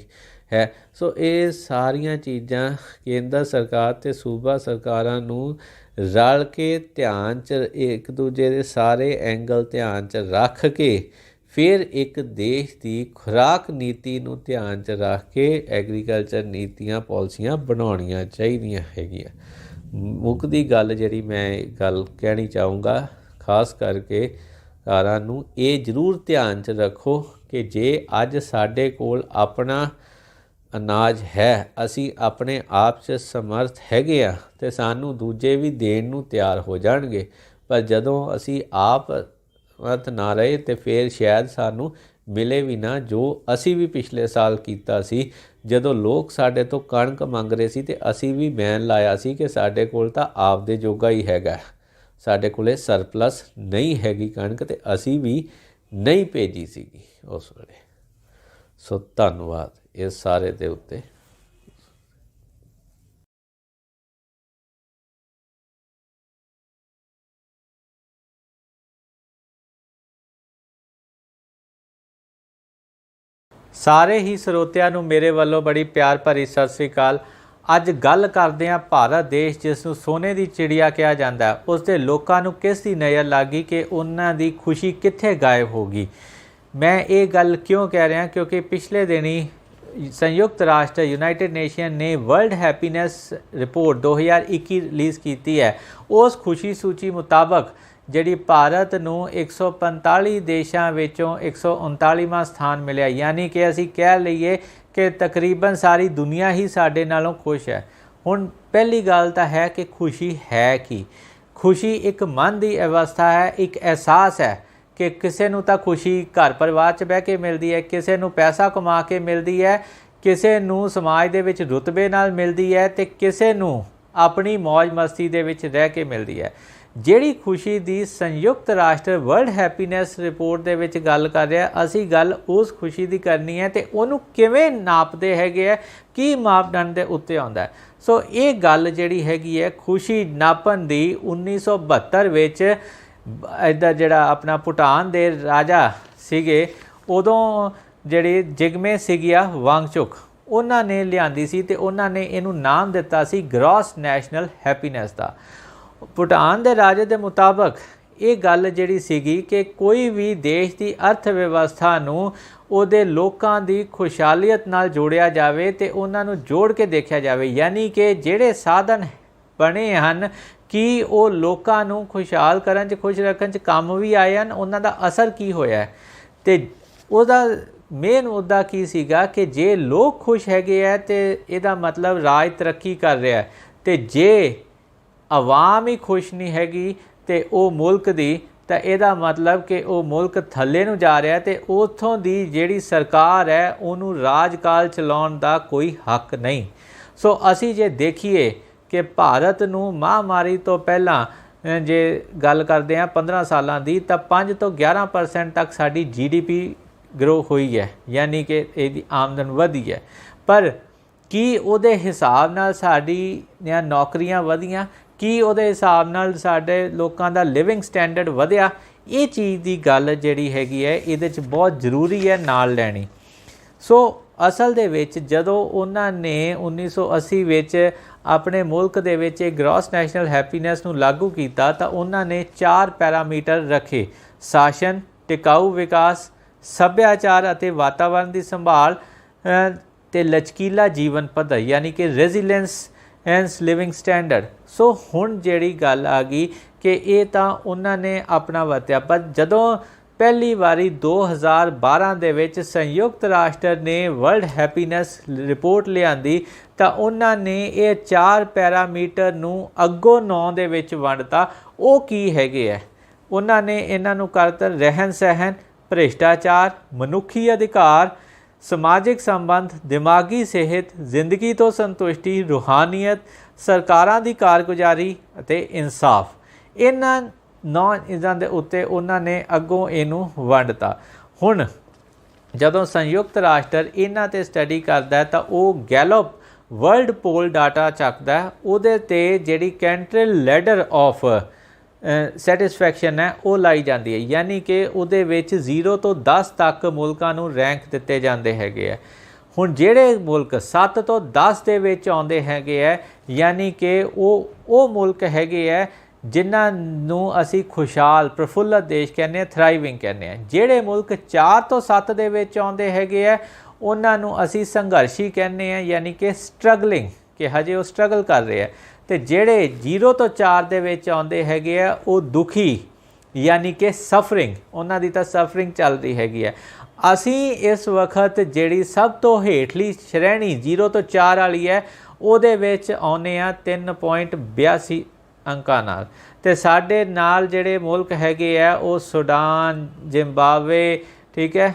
ਹੈ। ਸੋ ਇਹ ਸਾਰੀਆਂ ਚੀਜ਼ਾਂ ਕੇਂਦਰ ਸਰਕਾਰ ਅਤੇ ਸੂਬਾ ਸਰਕਾਰਾਂ ਨੂੰ ਰਲ ਕੇ ਧਿਆਨ 'ਚ ਇੱਕ ਦੂਜੇ ਦੇ ਸਾਰੇ ਐਂਗਲ ਧਿਆਨ 'ਚ ਰੱਖ ਕੇ ਫਿਰ ਇੱਕ ਦੇਸ਼ ਦੀ ਖੁਰਾਕ ਨੀਤੀ ਨੂੰ ਧਿਆਨ 'ਚ ਰੱਖ ਕੇ ਐਗਰੀਕਲਚਰ ਨੀਤੀਆਂ ਪਾਲਿਸੀਆਂ ਬਣਾਉਣੀਆਂ ਚਾਹੀਦੀਆਂ ਹੈਗੀਆਂ। ਮੁੱਕਦੀ ਗੱਲ ਜਿਹੜੀ ਮੈਂ ਗੱਲ ਕਹਿਣੀ ਚਾਹੂੰਗਾ ਖਾਸ ਕਰਕੇ ਸਰਕਾਰਾਂ ਨੂੰ, ਇਹ ਜ਼ਰੂਰ ਧਿਆਨ 'ਚ ਰੱਖੋ ਕਿ ਜੇ ਅੱਜ ਸਾਡੇ ਕੋਲ ਆਪਣਾ ਅਨਾਜ ਹੈ, ਅਸੀਂ ਆਪਣੇ ਆਪ 'ਚ ਸਮਰਥ ਹੈਗੇ ਆ ਅਤੇ ਸਾਨੂੰ ਦੂਜੇ ਵੀ ਦੇਣ ਨੂੰ ਤਿਆਰ ਹੋ ਜਾਣਗੇ। ਪਰ ਜਦੋਂ ਅਸੀਂ ਆਪ ਸਮਰਥ ਨਾ ਰਹੇ ਅਤੇ ਫਿਰ ਸ਼ਾਇਦ ਸਾਨੂੰ ਮਿਲੇ ਵੀ ਨਾ ਜੋ ਅਸੀਂ ਵੀ ਪਿਛਲੇ ਸਾਲ ਕੀਤਾ ਸੀ। ਜਦੋਂ ਲੋਕ ਸਾਡੇ ਤੋਂ ਕਣਕ ਮੰਗ ਰਹੇ ਸੀ ਅਤੇ ਅਸੀਂ ਵੀ ਬੈਨ ਲਾਇਆ ਸੀ ਕਿ ਸਾਡੇ ਕੋਲ ਤਾਂ ਆਪਦੇ ਜੋਗਾ ਹੀ ਹੈਗਾ, ਸਾਡੇ ਕੋਲ ਸਰਪਲਸ ਨਹੀਂ ਹੈਗੀ ਕਣਕ, ਅਤੇ ਅਸੀਂ ਵੀ ਨਹੀਂ ਭੇਜੀ ਸੀਗੀ ਉਸ ਵੇਲੇ। ਸੋ ਧੰਨਵਾਦ ਇਸ ਸਾਰੇ ਦੇ ਉੱਤੇ। ਸਾਰੇ ਹੀ ਸਰੋਤਿਆਂ ਨੂੰ ਮੇਰੇ ਵੱਲੋਂ ਬੜੀ ਪਿਆਰ ਭਰੀ ਸਤਿ ਸ੍ਰੀ ਅਕਾਲ। ਅੱਜ ਗੱਲ ਕਰਦੇ ਹਾਂ ਭਾਰਤ ਦੇਸ਼ ਜਿਸ ਨੂੰ ਸੋਨੇ ਦੀ ਚਿੜੀਆ ਕਿਹਾ ਜਾਂਦਾ, ਉਸ ਦੇ ਲੋਕਾਂ ਨੂੰ ਕਿਸ ਦੀ ਨਜ਼ਰ ਲੱਗ ਗਈ ਕਿ ਉਹਨਾਂ ਦੀ ਖੁਸ਼ੀ ਕਿੱਥੇ ਗਾਇਬ ਹੋ ਗਈ। ਮੈਂ ਇਹ ਗੱਲ ਕਿਉਂ ਕਹਿ ਰਿਹਾ ਕਿਉਂਕਿ ਪਿਛਲੇ ਦਿਨੀ ਸੰਯੁਕਤ ਰਾਸ਼ਟਰ ਯੂਨਾਈਟਿਡ ਨੇਸ਼ਨ ਨੇ ਵਰਲਡ ਹੈਪੀਨੈਸ ਰਿਪੋਰਟ 2021 ਰਿਲੀਜ਼ ਕੀਤੀ ਹੈ। ਉਸ ਖੁਸ਼ੀ ਸੂਚੀ ਮੁਤਾਬਕ ਜਿਹੜੀ ਭਾਰਤ ਨੂੰ 145 ਦੇਸ਼ਾਂ ਵਿੱਚੋਂ 139ਵਾਂ ਸਥਾਨ ਮਿਲਿਆ, ਯਾਨੀ ਕਿ ਅਸੀਂ ਕਹਿ ਲਈਏ ਕਿ ਤਕਰੀਬਨ ਸਾਰੀ ਦੁਨੀਆ ਹੀ ਸਾਡੇ ਨਾਲੋਂ ਖੁਸ਼ ਹੈ। ਹੁਣ ਪਹਿਲੀ ਗੱਲ ਤਾਂ ਹੈ ਕਿ ਖੁਸ਼ੀ ਹੈ ਕੀ। ਖੁਸ਼ੀ ਇੱਕ ਮਨ ਦੀ ਅਵਸਥਾ ਹੈ, ਇੱਕ ਅਹਿਸਾਸ ਹੈ ਕਿ ਕਿਸੇ ਨੂੰ ਤਾਂ ਖੁਸ਼ੀ ਘਰ ਪਰਿਵਾਰ 'ਚ ਬਹਿ ਕੇ ਮਿਲਦੀ ਹੈ, ਕਿਸੇ ਨੂੰ ਪੈਸਾ ਕਮਾ ਕੇ ਮਿਲਦੀ ਹੈ, ਕਿਸੇ ਨੂੰ ਸਮਾਜ ਦੇ ਵਿੱਚ ਰੁਤਬੇ ਨਾਲ ਮਿਲਦੀ ਹੈ ਅਤੇ ਕਿਸੇ ਨੂੰ ਆਪਣੀ ਮੌਜ ਮਸਤੀ ਦੇ ਵਿੱਚ ਰਹਿ ਕੇ ਮਿਲਦੀ ਹੈ। ਜਿਹੜੀ ਖੁਸ਼ੀ ਦੀ ਸੰਯੁਕਤ ਰਾਸ਼ਟਰ ਵਰਲਡ ਹੈਪੀਨੈਸ ਰਿਪੋਰਟ ਦੇ ਵਿੱਚ ਗੱਲ ਕਰ ਰਿਹਾ, ਅਸੀਂ ਗੱਲ ਉਸ ਖੁਸ਼ੀ ਦੀ ਕਰਨੀ ਹੈ ਅਤੇ ਉਹਨੂੰ ਕਿਵੇਂ ਨਾਪਦੇ ਹੈਗੇ ਹੈ, ਕੀ ਮਾਪਦੰਡ ਦੇ ਉੱਤੇ ਆਉਂਦਾ। ਸੋ ਇਹ ਗੱਲ ਜਿਹੜੀ ਹੈਗੀ ਹੈ ਖੁਸ਼ੀ ਨਾਪਣ ਦੀ 1972 ਵਿੱਚ ਇੱਧਰ ਜਿਹੜਾ ਆਪਣਾ ਭੂਟਾਨ ਦੇ ਰਾਜਾ ਸੀਗੇ, ਉਦੋਂ ਜਿਹੜੀ ਜਿਗਮੇ ਸਿਗਿਆ ਵਾਂਗਚੁਕ, ਉਹਨਾਂ ਨੇ ਲਿਆਂਦੀ ਸੀ ਅਤੇ ਉਹਨਾਂ ਨੇ ਇਹਨੂੰ ਨਾਮ ਦਿੱਤਾ ਸੀ ਗ੍ਰੋਸ ਨੈਸ਼ਨਲ ਹੈਪੀਨੈਸ ਦਾ। ਭੂਟਾਨ ਦੇ ਰਾਜੇ ਦੇ ਮੁਤਾਬਕ ਇਹ ਗੱਲ ਜਿਹੜੀ ਸੀਗੀ ਕਿ ਕੋਈ ਵੀ ਦੇਸ਼ ਦੀ ਅਰਥ ਵਿਵਸਥਾ ਨੂੰ ਉਹਦੇ ਲੋਕਾਂ ਦੀ ਖੁਸ਼ਹਾਲੀਅਤ ਨਾਲ ਜੋੜਿਆ ਜਾਵੇ ਅਤੇ ਉਹਨਾਂ ਨੂੰ ਜੋੜ ਕੇ ਦੇਖਿਆ ਜਾਵੇ, ਯਾਨੀ ਕਿ ਜਿਹੜੇ ਸਾਧਨ ਬਣੇ ਹਨ ਕਿ ਉਹ ਲੋਕਾਂ ਨੂੰ ਖੁਸ਼ਹਾਲ ਕਰਨ 'ਚ ਖੁਸ਼ ਰੱਖਣ 'ਚ ਕੰਮ ਵੀ ਆਏ ਹਨ, ਉਹਨਾਂ ਦਾ ਅਸਰ ਕੀ ਹੋਇਆ ਅਤੇ ਉਹਦਾ ਮੇਨ ਮੁੱਦਾ ਕੀ ਸੀਗਾ ਕਿ ਜੇ ਲੋਕ ਖੁਸ਼ ਹੈਗੇ ਹੈ ਅਤੇ ਇਹਦਾ ਮਤਲਬ ਰਾਜ ਤਰੱਕੀ ਕਰ ਰਿਹਾ ਅਤੇ ਜੇ ਆਵਾਮ ਹੀ ਖੁਸ਼ ਨਹੀਂ ਹੈਗੀ ਅਤੇ ਉਹ ਮੁਲਕ ਦੀ ਤਾਂ ਇਹਦਾ ਮਤਲਬ ਕਿ ਉਹ ਮੁਲਕ ਥੱਲੇ ਨੂੰ ਜਾ ਰਿਹਾ ਤੇ ਉੱਥੋਂ ਦੀ ਜਿਹੜੀ ਸਰਕਾਰ ਹੈ ਉਹਨੂੰ ਰਾਜਕਾਲ ਚਲਾਉਣ ਦਾ ਕੋਈ ਹੱਕ ਨਹੀਂ। ਸੋ ਅਸੀਂ ਜੇ ਦੇਖੀਏ ਕਿ ਭਾਰਤ ਨੂੰ ਮਹਾਂਮਾਰੀ ਤੋਂ ਪਹਿਲਾਂ ਜੇ ਗੱਲ ਕਰਦੇ ਹਾਂ 15 ਸਾਲਾਂ ਦੀ, ਤਾਂ 5 ਤੋਂ 11% ਤੱਕ ਸਾਡੀ GDP ਗਰੋ ਹੋਈ ਹੈ, ਯਾਨੀ ਕਿ ਇਹਦੀ ਆਮਦਨ ਵਧੀ ਹੈ। ਪਰ ਕੀ ਉਹਦੇ ਹਿਸਾਬ ਨਾਲ ਸਾਡੀਆਂ ਨੌਕਰੀਆਂ ਵਧੀਆਂ? ਕੀ ਉਹਦੇ ਹਿਸਾਬ ਨਾਲ ਸਾਡੇ ਲੋਕਾਂ ਦਾ ਲਿਵਿੰਗ ਸਟੈਂਡਰਡ ਵਧਿਆ? ਇਹ ਚੀਜ਼ ਦੀ ਗੱਲ ਜਿਹੜੀ ਹੈਗੀ ਹੈ ਇਹਦੇ 'ਚ ਬਹੁਤ ਜ਼ਰੂਰੀ ਹੈ ਨਾਲ ਲੈਣੀ। ਸੋ ਅਸਲ ਦੇ ਵਿੱਚ ਜਦੋਂ ਉਹਨਾਂ ਨੇ 1980 ਵਿੱਚ ਆਪਣੇ ਮੁਲਕ ਦੇ ਵਿੱਚ ਇਹ ਗ੍ਰੋਸ ਨੈਸ਼ਨਲ ਹੈਪੀਨੈਸ ਨੂੰ ਲਾਗੂ ਕੀਤਾ ਤਾਂ ਉਹਨਾਂ ਨੇ 4 ਪੈਰਾਮੀਟਰ ਰੱਖੇ: ਸ਼ਾਸਨ, ਟਿਕਾਊ ਵਿਕਾਸ, ਸੱਭਿਆਚਾਰ ਅਤੇ ਵਾਤਾਵਰਣ ਦੀ ਸੰਭਾਲ ਤੇ ਲਚਕੀਲਾ ਜੀਵਨ ਪੱਧਰ, ਯਾਨੀ ਕਿ ਰੈਜ਼ੀਲੈਂਸ ਐਂਡ ਲਿਵਿੰਗ ਸਟੈਂਡਰਡ। ਸੋ ਹੁਣ ਜਿਹੜੀ ਗੱਲ ਆ ਗਈ ਕਿ ਇਹ ਤਾਂ ਉਹਨਾਂ ਨੇ ਆਪਣਾ ਵਰਤਿਆ, ਪਰ ਜਦੋਂ ਪਹਿਲੀ ਵਾਰੀ 2012 ਦੇ ਵਿੱਚ ਸੰਯੁਕਤ ਰਾਸ਼ਟਰ ਨੇ ਵਰਲਡ ਹੈਪੀਨੈਸ ਰਿਪੋਰਟ ਲਿਆਂਦੀ ਤਾਂ ਉਹਨਾਂ ਨੇ ਇਹ 4 ਪੈਰਾਮੀਟਰ ਨੂੰ ਅੱਗੋਂ 9 ਦੇ ਵਿੱਚ ਵੰਡਤਾ। ਉਹ ਕੀ ਹੈਗੇ ਹੈ? ਉਹਨਾਂ ਨੇ ਇਹਨਾਂ ਨੂੰ ਕਰਤਾ ਰਹਿਣ ਸਹਿਣ, ਭ੍ਰਿਸ਼ਟਾਚਾਰ, ਮਨੁੱਖੀ ਅਧਿਕਾਰ, ਸਮਾਜਿਕ ਸੰਬੰਧ, ਦਿਮਾਗੀ ਸਿਹਤ, ਜ਼ਿੰਦਗੀ ਤੋਂ ਸੰਤੁਸ਼ਟੀ, ਰੂਹਾਨੀਅਤ, ਸਰਕਾਰਾਂ ਦੀ ਕਾਰਗੁਜ਼ਾਰੀ ਅਤੇ ਇਨਸਾਫ। ਇਹਨਾਂ 9 ਚੀਜ਼ਾਂ ਦੇ ਉੱਤੇ ਉਹਨਾਂ ਨੇ ਅੱਗੋਂ ਇਹਨੂੰ ਵੰਡਤਾ। ਹੁਣ ਜਦੋਂ ਸੰਯੁਕਤ ਰਾਸ਼ਟਰ ਇਹਨਾਂ 'ਤੇ ਸਟੱਡੀ ਕਰਦਾ ਤਾਂ ਉਹ ਗੈਲਪ ਵਰਲਡ ਪੋਲ ਡਾਟਾ ਚੱਕਦਾ, ਉਹਦੇ 'ਤੇ ਜਿਹੜੀ ਕੰਟਰੀ ਲੈਡਰ ਆਫ ਸੈਟਿਸਫੈਕਸ਼ਨ ਹੈ ਉਹ ਲਾਈ ਜਾਂਦੀ ਹੈ, ਯਾਨੀ ਕਿ ਉਹਦੇ ਵਿੱਚ 0 ਤੋਂ 10 ਤੱਕ ਮੁਲਕਾਂ ਨੂੰ ਰੈਂਕ ਦਿੱਤੇ ਜਾਂਦੇ ਹੈਗੇ ਆ। ਹੁਣ ਜਿਹੜੇ ਮੁਲਕ 7 ਤੋਂ 10 ਦੇ ਵਿੱਚ ਆਉਂਦੇ ਹੈਗੇ ਆ, ਯਾਨੀ ਕਿ ਉਹ ਮੁਲਕ ਹੈਗੇ ਆ ਜਿਨ੍ਹਾਂ ਨੂੰ ਅਸੀਂ ਖੁਸ਼ਹਾਲ ਪ੍ਰਫੁੱਲਤ ਦੇਸ਼ ਕਹਿੰਦੇ ਹਾਂ, ਥਰਾਈਵਿੰਗ ਕਹਿੰਦੇ ਹਾਂ। ਜਿਹੜੇ ਮੁਲਕ 4 ਤੋਂ 7 ਦੇ ਵਿੱਚ ਆਉਂਦੇ ਹੈਗੇ ਆ ਉਹਨਾਂ ਨੂੰ ਅਸੀਂ ਸੰਘਰਸ਼ੀ ਕਹਿੰਦੇ ਹਾਂ, ਯਾਨੀ ਕਿ ਸਟਰਗਲਿੰਗ, ਕਿ ਹਜੇ ਉਹ ਸਟਰਗਲ ਕਰ ਰਹੇ ਆ। ਤੇ ਜਿਹੜੇ 0 ਤੋਂ 4 ਦੇ ਵਿੱਚ ਆਉਂਦੇ ਹੈਗੇ ਆ ਉਹ ਦੁਖੀ, ਯਾਨੀ ਕਿ ਸਫਰਿੰਗ, ਉਹਨਾਂ ਦੀ ਤਾਂ ਸਫਰਿੰਗ ਚੱਲ ਰਹੀ ਹੈਗੀ ਹੈ। ਅਸੀਂ ਇਸ ਵਕਤ ਜਿਹੜੀ ਸਭ ਤੋਂ ਹੇਠਲੀ ਸ਼੍ਰੇਣੀ 0 ਤੋਂ 4 ਵਾਲੀ ਹੈ ਉਹਦੇ ਵਿੱਚ ਆਉਂਦੇ ਆ 3.82 ਅੰਕਾਂ ਨਾਲ। ਤੇ ਸਾਡੇ ਨਾਲ ਜਿਹੜੇ ਮੁਲਕ ਹੈਗੇ ਆ ਉਹ ਸੁਡਾਨ, ਜ਼ਿੰਬਾਬਵੇ, ਠੀਕ ਹੈ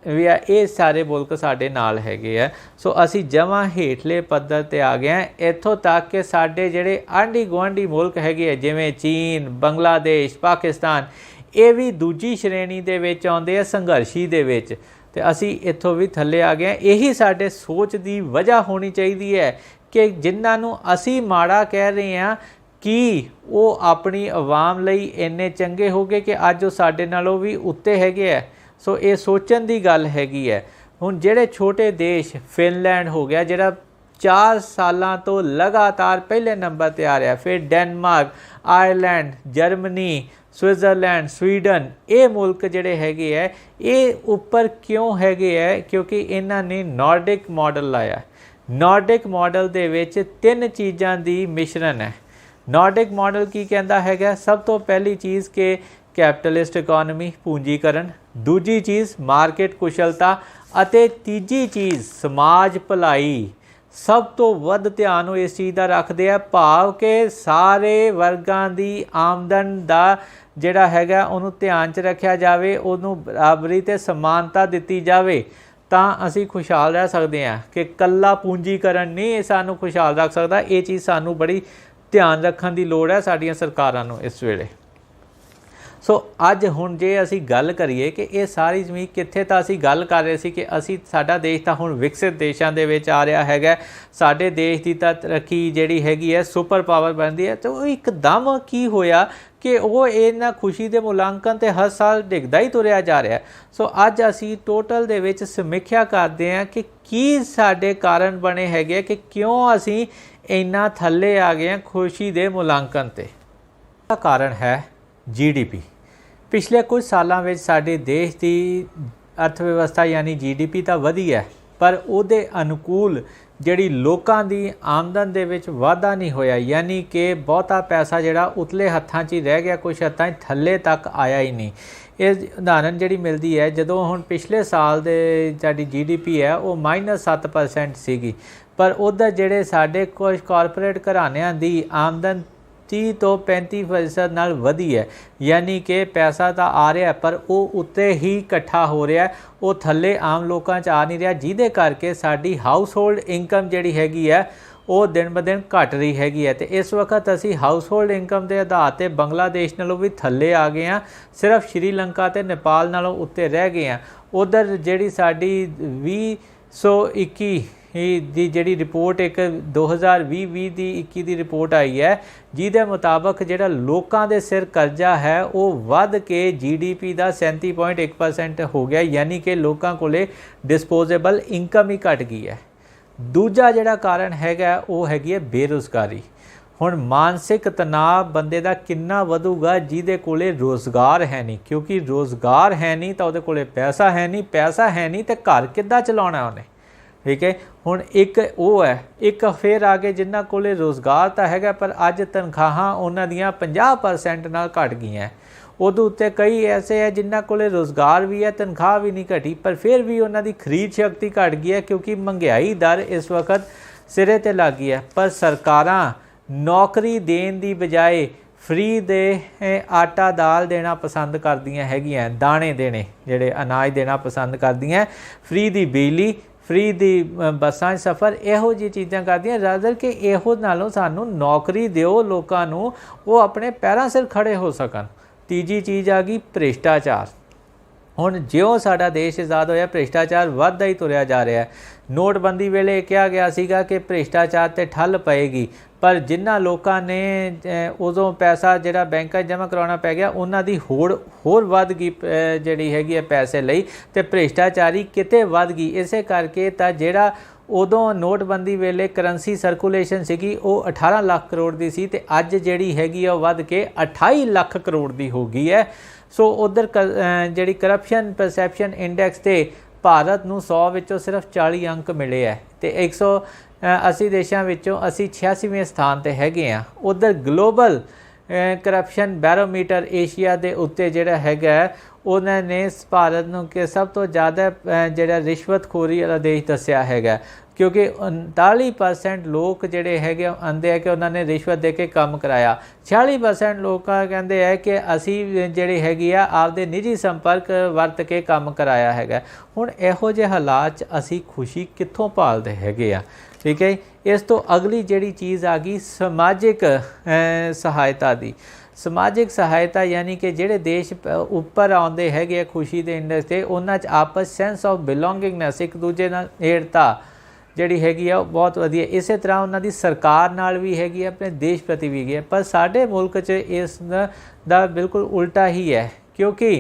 ਵੀ ਆ, ਇਹ ਸਾਰੇ ਮੁਲਕ ਸਾਡੇ ਨਾਲ ਹੈਗੇ ਆ। ਸੋ ਅਸੀਂ ਜਮਾਂ ਹੇਠਲੇ ਪੱਧਰ 'ਤੇ ਆ ਗਏ ਹਾਂ। ਇੱਥੋਂ ਤੱਕ ਕਿ ਸਾਡੇ ਜਿਹੜੇ ਆਂਢੀ ਗੁਆਂਢੀ ਮੁਲਕ ਹੈਗੇ ਆ ਜਿਵੇਂ ਚੀਨ, ਬੰਗਲਾਦੇਸ਼, ਪਾਕਿਸਤਾਨ, ਇਹ ਵੀ ਦੂਜੀ ਸ਼੍ਰੇਣੀ ਦੇ ਵਿੱਚ ਆਉਂਦੇ ਆ, ਸੰਘਰਸ਼ੀ ਦੇ ਵਿੱਚ, ਤੇ ਅਸੀਂ ਇੱਥੋਂ ਵੀ ਥੱਲੇ ਆ ਗਏ ਹਾਂ। ਇਹੀ ਸਾਡੇ ਸੋਚ ਦੀ ਵਜ੍ਹਾ ਹੋਣੀ ਚਾਹੀਦੀ ਹੈ ਕਿ ਜਿਨ੍ਹਾਂ ਨੂੰ ਅਸੀਂ ਮਾੜਾ ਕਹਿ ਰਹੇ ਹਾਂ ਕਿ ਉਹ ਆਪਣੀ ਆਵਾਮ ਲਈ ਇੰਨੇ ਚੰਗੇ ਹੋ ਗਏ ਕਿ ਅੱਜ ਉਹ ਸਾਡੇ ਨਾਲੋਂ ਵੀ ਉੱਤੇ ਹੈਗੇ ਆ। ਸੋ ਇਹ ਸੋਚਣ ਦੀ ਗੱਲ ਹੈਗੀ ਹੈ। ਹੁਣ ਜਿਹੜੇ ਛੋਟੇ ਦੇਸ਼, ਫਿਨਲੈਂਡ ਹੋ ਗਿਆ ਜਿਹੜਾ 4 ਸਾਲਾਂ ਤੋਂ ਲਗਾਤਾਰ ਪਹਿਲੇ ਨੰਬਰ 'ਤੇ ਆ ਰਿਹਾ, ਫਿਰ Denmark, Ireland, Germany, Switzerland, Sweden, ਇਹ ਮੁਲਕ ਜਿਹੜੇ ਹੈਗੇ ਹੈ ਇਹ ਉੱਪਰ ਕਿਉਂ ਹੈਗੇ ਹੈ? ਕਿਉਂਕਿ ਇਹਨਾਂ ਨੇ ਨਾਰਡਿਕ ਮਾਡਲ ਲਾਇਆ। ਨਾਰਡਿਕ ਮਾਡਲ ਦੇ ਵਿੱਚ 3 ਚੀਜ਼ਾਂ ਦੀ ਮਿਸ਼ਰਣ ਹੈ। ਨਾਰਡਿਕ ਮਾਡਲ ਕੀ ਕਹਿੰਦਾ ਹੈਗਾ? ਸਭ ਤੋਂ ਪਹਿਲੀ ਚੀਜ਼ ਕਿ ਕੈਪੀਟਲਿਸਟ ਇਕੋਨਮੀ, ਪੂੰਜੀਕਰਨ, ਦੂਜੀ ਚੀਜ਼ ਮਾਰਕੀਟ ਕੁਸ਼ਲਤਾ ਅਤੇ ਤੀਜੀ ਚੀਜ਼ ਸਮਾਜ ਭਲਾਈ। ਸਭ ਤੋਂ ਵੱਧ ਧਿਆਨ ਉਹ ਇਸ ਚੀਜ਼ ਦਾ ਰੱਖਦੇ ਆ, ਭਾਵ ਕਿ ਸਾਰੇ ਵਰਗਾਂ ਦੀ ਆਮਦਨ ਦਾ ਜਿਹੜਾ ਹੈਗਾ ਉਹਨੂੰ ਧਿਆਨ 'ਚ ਰੱਖਿਆ ਜਾਵੇ, ਉਹਨੂੰ ਬਰਾਬਰੀ ਅਤੇ ਸਮਾਨਤਾ ਦਿੱਤੀ ਜਾਵੇ ਤਾਂ ਅਸੀਂ ਖੁਸ਼ਹਾਲ ਰਹਿ ਸਕਦੇ ਹਾਂ। ਕਿ ਇਕੱਲਾ ਪੂੰਜੀਕਰਨ ਨਹੀਂ ਸਾਨੂੰ ਖੁਸ਼ਹਾਲ ਰੱਖ ਸਕਦਾ। ਇਹ ਚੀਜ਼ ਸਾਨੂੰ ਬੜੀ ਧਿਆਨ ਰੱਖਣ ਦੀ ਲੋੜ ਹੈ ਸਾਡੀਆਂ ਸਰਕਾਰਾਂ ਨੂੰ ਇਸ ਵੇਲੇ। ਸੋ ਅੱਜ ਹੁਣ ਜੇ ਅਸੀਂ ਗੱਲ ਕਰੀਏ ਕਿ ਇਹ ਸਾਰੀ ਜ਼ਮੀਨ ਕਿੱਥੇ, ਤਾਂ ਅਸੀਂ ਗੱਲ ਕਰ ਰਹੇ ਸੀ ਕਿ ਸਾਡਾ ਦੇਸ਼ ਤਾਂ ਹੁਣ ਵਿਕਸਿਤ ਦੇਸ਼ਾਂ ਦੇ ਵਿੱਚ ਆ ਰਿਹਾ ਹੈਗਾ। ਸਾਡੇ ਦੇਸ਼ ਦੀ ਤਾਂ ਤਰੱਕੀ ਜਿਹੜੀ ਹੈਗੀ ਹੈ ਸੁਪਰ ਪਾਵਰ ਬਣਦੀ ਹੈ। ਤਾਂ ਉਹ ਇੱਕਦਮ ਕੀ ਹੋਇਆ ਕਿ ਉਹ ਇਹਨਾਂ ਖੁਸ਼ੀ ਦੇ ਮੁਲਾਂਕਣ 'ਤੇ ਹਰ ਸਾਲ ਡਿੱਗਦਾ ਹੀ ਤੁਰਿਆ ਜਾ ਰਿਹਾ। ਸੋ ਅੱਜ ਅਸੀਂ ਟੋਟਲ ਦੇ ਵਿੱਚ ਸਮੀਖਿਆ ਕਰਦੇ ਹਾਂ ਕਿ ਕੀ ਸਾਡੇ ਕਾਰਨ ਬਣੇ ਹੈਗੇ ਕਿ ਕਿਉਂ ਅਸੀਂ ਇੰਨਾ ਥੱਲੇ ਆ ਗਏ ਹਾਂ ਖੁਸ਼ੀ ਦੇ ਮੁਲਾਂਕਣ 'ਤੇ। ਦਾ ਕਾਰਨ ਹੈ GDP। ਪਿਛਲੇ ਕੁਝ ਸਾਲਾਂ ਵਿੱਚ ਸਾਡੇ ਦੇਸ਼ ਦੀ ਅਰਥ ਵਿਵਸਥਾ ਯਾਨੀ GDP ਤਾਂ ਵਧੀ ਹੈ, ਪਰ ਉਹਦੇ ਅਨੁਕੂਲ ਜਿਹੜੀ ਲੋਕਾਂ ਦੀ ਆਮਦਨ ਦੇ ਵਿੱਚ ਵਾਧਾ ਨਹੀਂ ਹੋਇਆ, ਯਾਨੀ ਕਿ ਬਹੁਤਾ ਪੈਸਾ ਜਿਹੜਾ ਉਤਲੇ ਹੱਥਾਂ 'ਚ ਹੀ ਰਹਿ ਗਿਆ, ਕੁਛ ਹੱਥਾਂ 'ਚ ਥੱਲੇ ਤੱਕ ਆਇਆ ਹੀ ਨਹੀਂ। ਇਹ ਉਦਾਹਰਨ ਜਿਹੜੀ ਮਿਲਦੀ ਹੈ, ਜਦੋਂ ਹੁਣ ਪਿਛਲੇ ਸਾਲ ਦੇ ਸਾਡੀ GDP ਹੈ ਉਹ -7% ਸੀਗੀ, ਪਰ ਉੱਧਰ ਜਿਹੜੇ ਸਾਡੇ ਕੁਝ ਕਾਰਪੋਰੇਟ ਘਰਾਣਿਆਂ ਦੀ ਆਮਦਨ 30 ਤੋਂ 35% ਨਾਲ ਵਧੀ ਹੈ। ਯਾਨੀ ਕਿ ਪੈਸਾ ਤਾਂ ਆ ਰਿਹਾ ਪਰ ਉਹ ਉੱਤੇ ਹੀ ਇਕੱਠਾ ਹੋ ਰਿਹਾ, ਉਹ ਥੱਲੇ ਆਮ ਲੋਕਾਂ 'ਚ ਆ ਨਹੀਂ ਰਿਹਾ, ਜਿਹਦੇ ਕਰਕੇ ਸਾਡੀ ਹਾਊਸ ਹੋਲਡ ਇਨਕਮ ਜਿਹੜੀ ਹੈਗੀ ਹੈ ਉਹ ਦਿਨ ਬ ਦਿਨ ਘਟ ਰਹੀ हैगी है। तो इस वक्त असी हाउस होल्ड इनकम के आधार पर बंगलादेश नालों भी थले आ गए हैं, सिर्फ श्रीलंका तो नेपाल नालों उत्ते रह गए हैं। उधर जी साड़ी 2021 ਦੀ ਜਿਹੜੀ ਰਿਪੋर्ट एक 2020 ਦੀ 21 ਦੀ ਰਿਪੋर्ट आई है, ਜਿਹਦੇ ਮੁਤਾਬਕ ਜਿਹੜਾ ਲੋਕਾਂ ਦੇ ਸਿਰ ਕਰਜ਼ਾ ਹੈ ਉਹ ਵੱਧ ਕੇ GDP ਦਾ 37.1% ਹੋ ਗਿਆ, ਯਾਨੀ ਕਿ ਲੋਕਾਂ ਕੋਲੇ ਡਿਸਪੋਜ਼ੇਬਲ ਇਨਕਮ ਹੀ ਘਟ ਗਈ ਹੈ। ਦੂਜਾ ਜਿਹੜਾ ਕਾਰਨ ਹੈਗਾ ਉਹ ਹੈਗੀ ਹੈ ਬੇਰੁਜ਼ਗਾਰੀ। ਹੁਣ ਮਾਨਸਿਕ ਤਣਾਅ ਬੰਦੇ ਦਾ ਕਿੰਨਾ ਵਧੂਗਾ ਜਿਹਦੇ ਕੋਲੇ ਰੋਜ਼ਗਾਰ ਹੈ ਨਹੀਂ, ਕਿਉਂਕਿ ਰੋਜ਼ਗਾਰ ਹੈ ਨਹੀਂ ਤਾਂ ਉਹਦੇ ਕੋਲੇ ਪੈਸਾ ਹੈ ਨਹੀਂ, ਪੈਸਾ ਹੈ ਨਹੀਂ ਤੇ ਘਰ ਕਿੱਦਾਂ ਚਲਾਉਣਾ ਉਹਨੇ, ठीक है। हुण एक वो है, एक फिर आगे जिन्हां कोले रोज़गार तो हैगा पर अज तनख्वाहां उन्हां दियां 50% नाल घट गईयां। उहदे उत्ते कई ऐसे है जिन्हां कोले रोज़गार भी है, तनख्वाह भी नहीं घटी, पर फिर भी उन्हां दी खरीद शक्ति घट गई है क्योंकि महंगाई दर इस वक्त सिरे ते लग गई है। पर सरकारां नौकरी देण दी बजाए फ्री दे आटा दाल देना पसंद करदियां हैगियां, दाणे देने जिहड़े अनाज देना पसंद करदियां, फ्री दी बिजली, फ्री दी बसां सफ़र, इहो जी चीज़ां करदियां। रादर कि इहो नालों सानू नौकरी दिओ लोकां नू, वो अपने पैरां सिर खड़े हो सकन। तीजी चीज़ आ गई भ्रिष्टाचार। हुण जिउं साडा देश आज़ाद होया भ्रिष्टाचार वधदा ही तुरिया जा रहा है। नोटबंदी वेले कहा गया सीगा कि भ्रिष्टाचार ते ठल पएगी, पर जिन्हां लोकां ने उदों पैसा जिहड़ा बैंकां जमा करवाउणा पै गया उन्हां दी होर वध गई जिहड़ी हैगी है पैसे लई, ते भ्रिष्टाचारी किते वध गई। इसे करके तां जिहड़ा उदों नोटबंदी वेले करंसी सर्कुलेशन सीगी वो 18 लाख करोड़ दी सी, ते अज जिहड़ी हैगी है वध के 28 लाख करोड़ दी हो गई है। सो उधर जिहड़ी करप्शन परसैप्शन इंडैक्स ते भारत नूं 100 विचों सिर्फ 40 अंक मिले है, तो 180 देशों विचों असी 86वें स्थान ते हैगे आ। उधर ग्लोबल करप्शन बैरोमीटर एशिया के उत्ते जिहड़ा हैगा उन्होंने भारत नूं कि सब तो ज़्यादा जिहड़ा रिश्वतखोरी वाला देश दस्सिया हैगा, क्योंकि 39% लोग जिहड़े हैगे आंदे है कि उन्होंने रिश्वत दे के काम कराया। 46% लोग कहते हैं कि असी जिहड़ी हैगी आ आपदे निजी संपर्क वरत के काम कराया हैगा। हुण इहो जे हालात असी खुशी कित्थों भालदे हैगे आ, ठीक है। इस तो अगली जिहड़ी चीज़ आ गई समाजिक सहायता दी। समाजिक सहायता यानी कि जिहड़े देश उपर आउंदे हैगे खुशी के इंडेक्स से उन्हां च आपस सेंस ऑफ बिलोंगिंगनेस एक दूजे नाल नेड़ता जिहड़ी हैगी आ बहुत वधिया। इस तरह उन्हां दी सरकार नाल भी हैगी, अपने देश प्रति भी है, पर साडे मुल्क च इस दा बिल्कुल उल्टा ही है। क्योंकि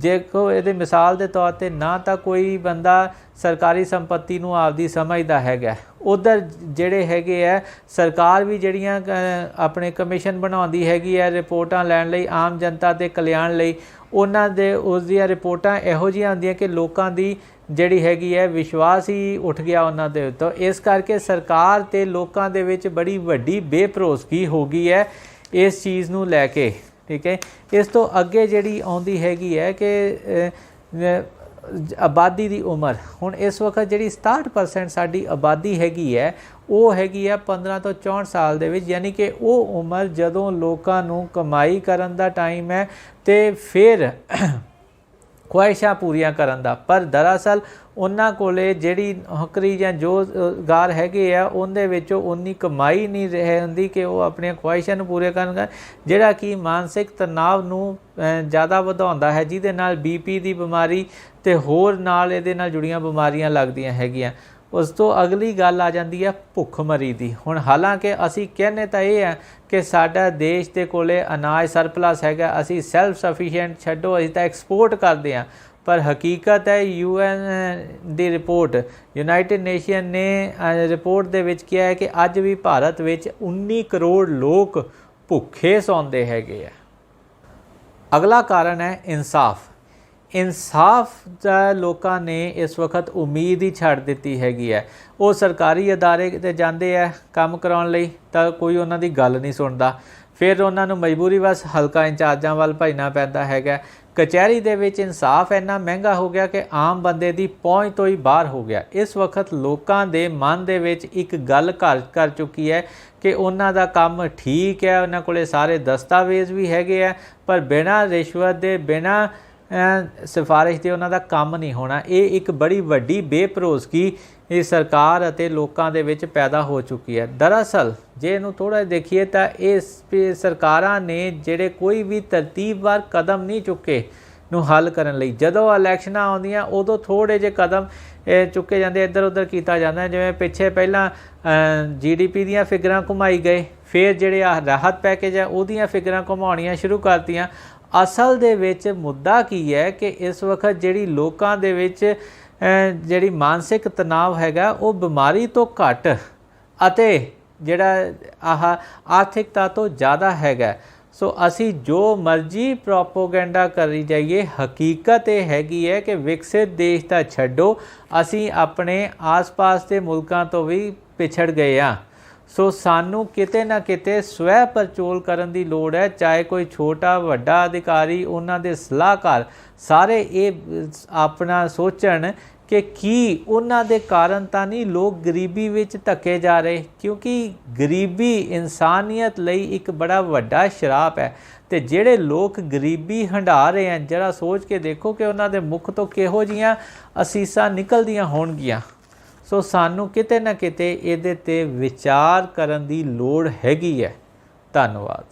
देखो ये मिसाल के तौर पर ना तो कोई बंदा सरकारी संपत्ति नूं आपदी समझदा हैगा, उधर जिहड़े हैगे है सरकार भी जिहड़ियां अपने कमीशन बनाउंदी हैगी है रिपोर्टां लैण लई आम जनता के कल्याण लई, उन्हां दे उस दियां रिपोर्टां इहो जिहियां आउंदियां कि लोकां दी जिहड़ी हैगी है विश्वास ही उठ गया उन्हां दे उत्ते। इस करके सरकार ते लोकां दे विच बड़ी वड्डी बेभरोसगी हो गई है इस चीज़ नूं लैके, ठीक है। इस तो अगे जिहड़ी आउंदी हैगी है कि आबादी की उम्र, हुण इस वक्त जिहड़ी 67% साडी आबादी हैगी है वो हैगी है 15 तो 64 साल दे विच, यानी कि वो उम्र जदों लोकां नूं कमाई करन दा टाइम है ते फिर ख्वाहिशां पूरियां करन दा। पर दरअसल उन्हां कोले जिहड़ी नौकरी जां जो रोज़गार हैगे आ उहदे विचों उन्नी कमाई नहीं रहिंदी कि वो अपनी ख्वाहिशां नूं पूरे करन, जिहड़ा कि मानसिक तनाव नूं ज़्यादा वधाउंदा है, जिहदे नाल BP दी बीमारी ते होर नाल इहदे नाल जुड़ियां बीमारियां लगदियां हैगियां। उस तो अगली गल आ जाती है भुखमरी की। हुण हालांकि असी कहने तो ये है कि साडा देश के कोले अनाज सरप्लस हैगा, असी सैल्फ सफिशिएंट छड्डो असी तो एक्सपोर्ट करते हैं, पर हकीकत है UN की रिपोर्ट यूनाइटेड नेशन ने रिपोर्ट दे विच किया है कि अज भी भारत विच 19 करोड़ लोग भुखे सौंदे हैगे आ। अगला कारण है इंसाफ। इंसाफ दा लोकां ने इस वक्त उम्मीद ही छड्ड दित्ती हैगी है। वो सरकारी अदारे ते जांदे है काम कराउण लई तां कोई उन्हां दी गल नहीं सुणदा, फिर उन्हां नूं मजबूरी बस हलका इंचार्जां वल भजना पैंदा हैगा। ਕਚਹਿਰੀ ਦੇ ਵਿੱਚ ਇਨਸਾਫ ਇੰਨਾ ਮਹਿੰਗਾ ਹੋ ਗਿਆ ਕਿ ਆਮ ਬੰਦੇ ਦੀ ਪਹੁੰਚ ਤੋਂ ਹੀ ਬਾਹਰ ਹੋ ਗਿਆ। ਇਸ ਵਕਤ ਲੋਕਾਂ ਦੇ ਮਨ ਦੇ ਵਿੱਚ ਇੱਕ ਗੱਲ ਘਰ ਕਰ ਚੁੱਕੀ ਹੈ ਕਿ ਉਹਨਾਂ ਦਾ ਕੰਮ ਠੀਕ ਹੈ, ਉਹਨਾਂ ਕੋਲੇ ਸਾਰੇ ਦਸਤਾਵੇਜ਼ ਵੀ ਹੈਗੇ ਆ, ਪਰ ਬਿਨਾਂ ਰਿਸ਼ਵਤ ਦੇ ਬਿਨਾਂ ਸਿਫਾਰਿਸ਼ ਦੇ ਉਹਨਾਂ ਦਾ ਕੰਮ ਨਹੀਂ ਹੋਣਾ। ਇਹ ਇੱਕ ਬੜੀ ਵੱਡੀ ਬੇਭਰੋਸਗੀ ਇਹ ਸਰਕਾਰ ਅਤੇ ਲੋਕਾਂ ਦੇ ਵਿੱਚ ਪੈਦਾ ਹੋ ਚੁੱਕੀ ਹੈ। ਦਰਅਸਲ ਜੇ ਇਹਨੂੰ ਥੋੜ੍ਹਾ ਦੇਖੀਏ ਤਾਂ ਇਹ ਸਰਕਾਰਾਂ ਨੇ ਜਿਹੜੇ ਕੋਈ ਵੀ ਤਰਤੀਬਵਾਰ ਕਦਮ ਨਹੀਂ ਚੁੱਕੇ ਨੂੰ ਹੱਲ ਕਰਨ ਲਈ। ਜਦੋਂ ਇਲੈਕਸ਼ਨਾਂ ਆਉਂਦੀਆਂ ਉਦੋਂ ਥੋੜ੍ਹੇ ਜਿਹੇ ਕਦਮ ਚੁੱਕੇ ਜਾਂਦੇ, ਇੱਧਰ ਉੱਧਰ ਕੀਤਾ ਜਾਂਦਾ। ਜਿਵੇਂ ਪਿੱਛੇ ਪਹਿਲਾਂ GDP ਦੀਆਂ ਫਿਗਰਾਂ ਘੁਮਾਈ ਗਏ, ਫਿਰ ਜਿਹੜੇ ਰਾਹਤ ਪੈਕੇਜ ਹੈ ਉਹਦੀਆਂ ਫਿਗਰਾਂ ਘੁਮਾਉਣੀਆਂ ਸ਼ੁਰੂ ਕਰਤੀਆਂ। ਅਸਲ ਦੇ ਵਿੱਚ ਮੁੱਦਾ ਕੀ ਹੈ ਕਿ ਇਸ ਵਕਤ ਜਿਹੜੀ ਲੋਕਾਂ ਦੇ ਵਿੱਚ ਜਿਹੜੀ ਮਾਨਸਿਕ ਤਣਾਅ ਹੈਗਾ ਉਹ ਬਿਮਾਰੀ ਤੋਂ ਘੱਟ ਅਤੇ ਜਿਹੜਾ ਆਰਥਿਕਤਾ ਤੋਂ ਜ਼ਿਆਦਾ ਹੈਗਾ। ਸੋ ਅਸੀਂ ਜੋ ਮਰਜ਼ੀ ਪ੍ਰੋਪੋਗੈਂਡਾ ਕਰੀ ਜਾਈਏ, ਹਕੀਕਤ ਇਹ ਹੈਗੀ ਹੈ ਕਿ ਵਿਕਸਿਤ ਦੇਸ਼ ਤਾਂ ਛੱਡੋ, ਅਸੀਂ ਆਪਣੇ ਆਸ-ਪਾਸ ਦੇ ਮੁਲਕਾਂ ਤੋਂ ਵੀ ਪਿਛੜ ਗਏ ਹਾਂ। ਸੋ ਸਾਨੂੰ ਕਿਤੇ ਨਾ ਕਿਤੇ ਸਵੈ ਪਰਚੋਲ ਕਰਨ ਦੀ ਲੋੜ ਹੈ। ਚਾਹੇ ਕੋਈ ਛੋਟਾ ਵੱਡਾ ਅਧਿਕਾਰੀ, ਉਹਨਾਂ ਦੇ ਸਲਾਹਕਾਰ ਸਾਰੇ ਇਹ ਆਪਣਾ ਸੋਚਣ ਕਿ ਕੀ ਉਹਨਾਂ ਦੇ ਕਾਰਨ ਤਾਂ ਨਹੀਂ ਲੋਕ ਗਰੀਬੀ ਵਿੱਚ ਧੱਕੇ ਜਾ ਰਹੇ, ਕਿਉਂਕਿ ਗਰੀਬੀ ਇਨਸਾਨੀਅਤ ਲਈ ਇੱਕ ਬੜਾ ਵੱਡਾ ਸ਼ਰਾਪ ਹੈ। ਤੇ ਜਿਹੜੇ ਲੋਕ ਗਰੀਬੀ ਹੰਢਾ ਰਹੇ ਹਨ, ਜਰਾ ਸੋਚ ਕੇ ਦੇਖੋ ਕਿ ਉਹਨਾਂ ਦੇ ਮੁਖ ਤੋਂ ਕਿਹੋ ਜਿਹੀਆਂ ਅਸੀਸਾਂ ਨਿਕਲਦੀਆਂ ਹੋਣਗੀਆਂ। ਸੋ ਸਾਨੂੰ ਕਿਤੇ ਨਾ ਕਿਤੇ ਇਹਦੇ 'ਤੇ ਵਿਚਾਰ ਕਰਨ ਦੀ ਲੋੜ ਹੈਗੀ ਹੈ। ਧੰਨਵਾਦ।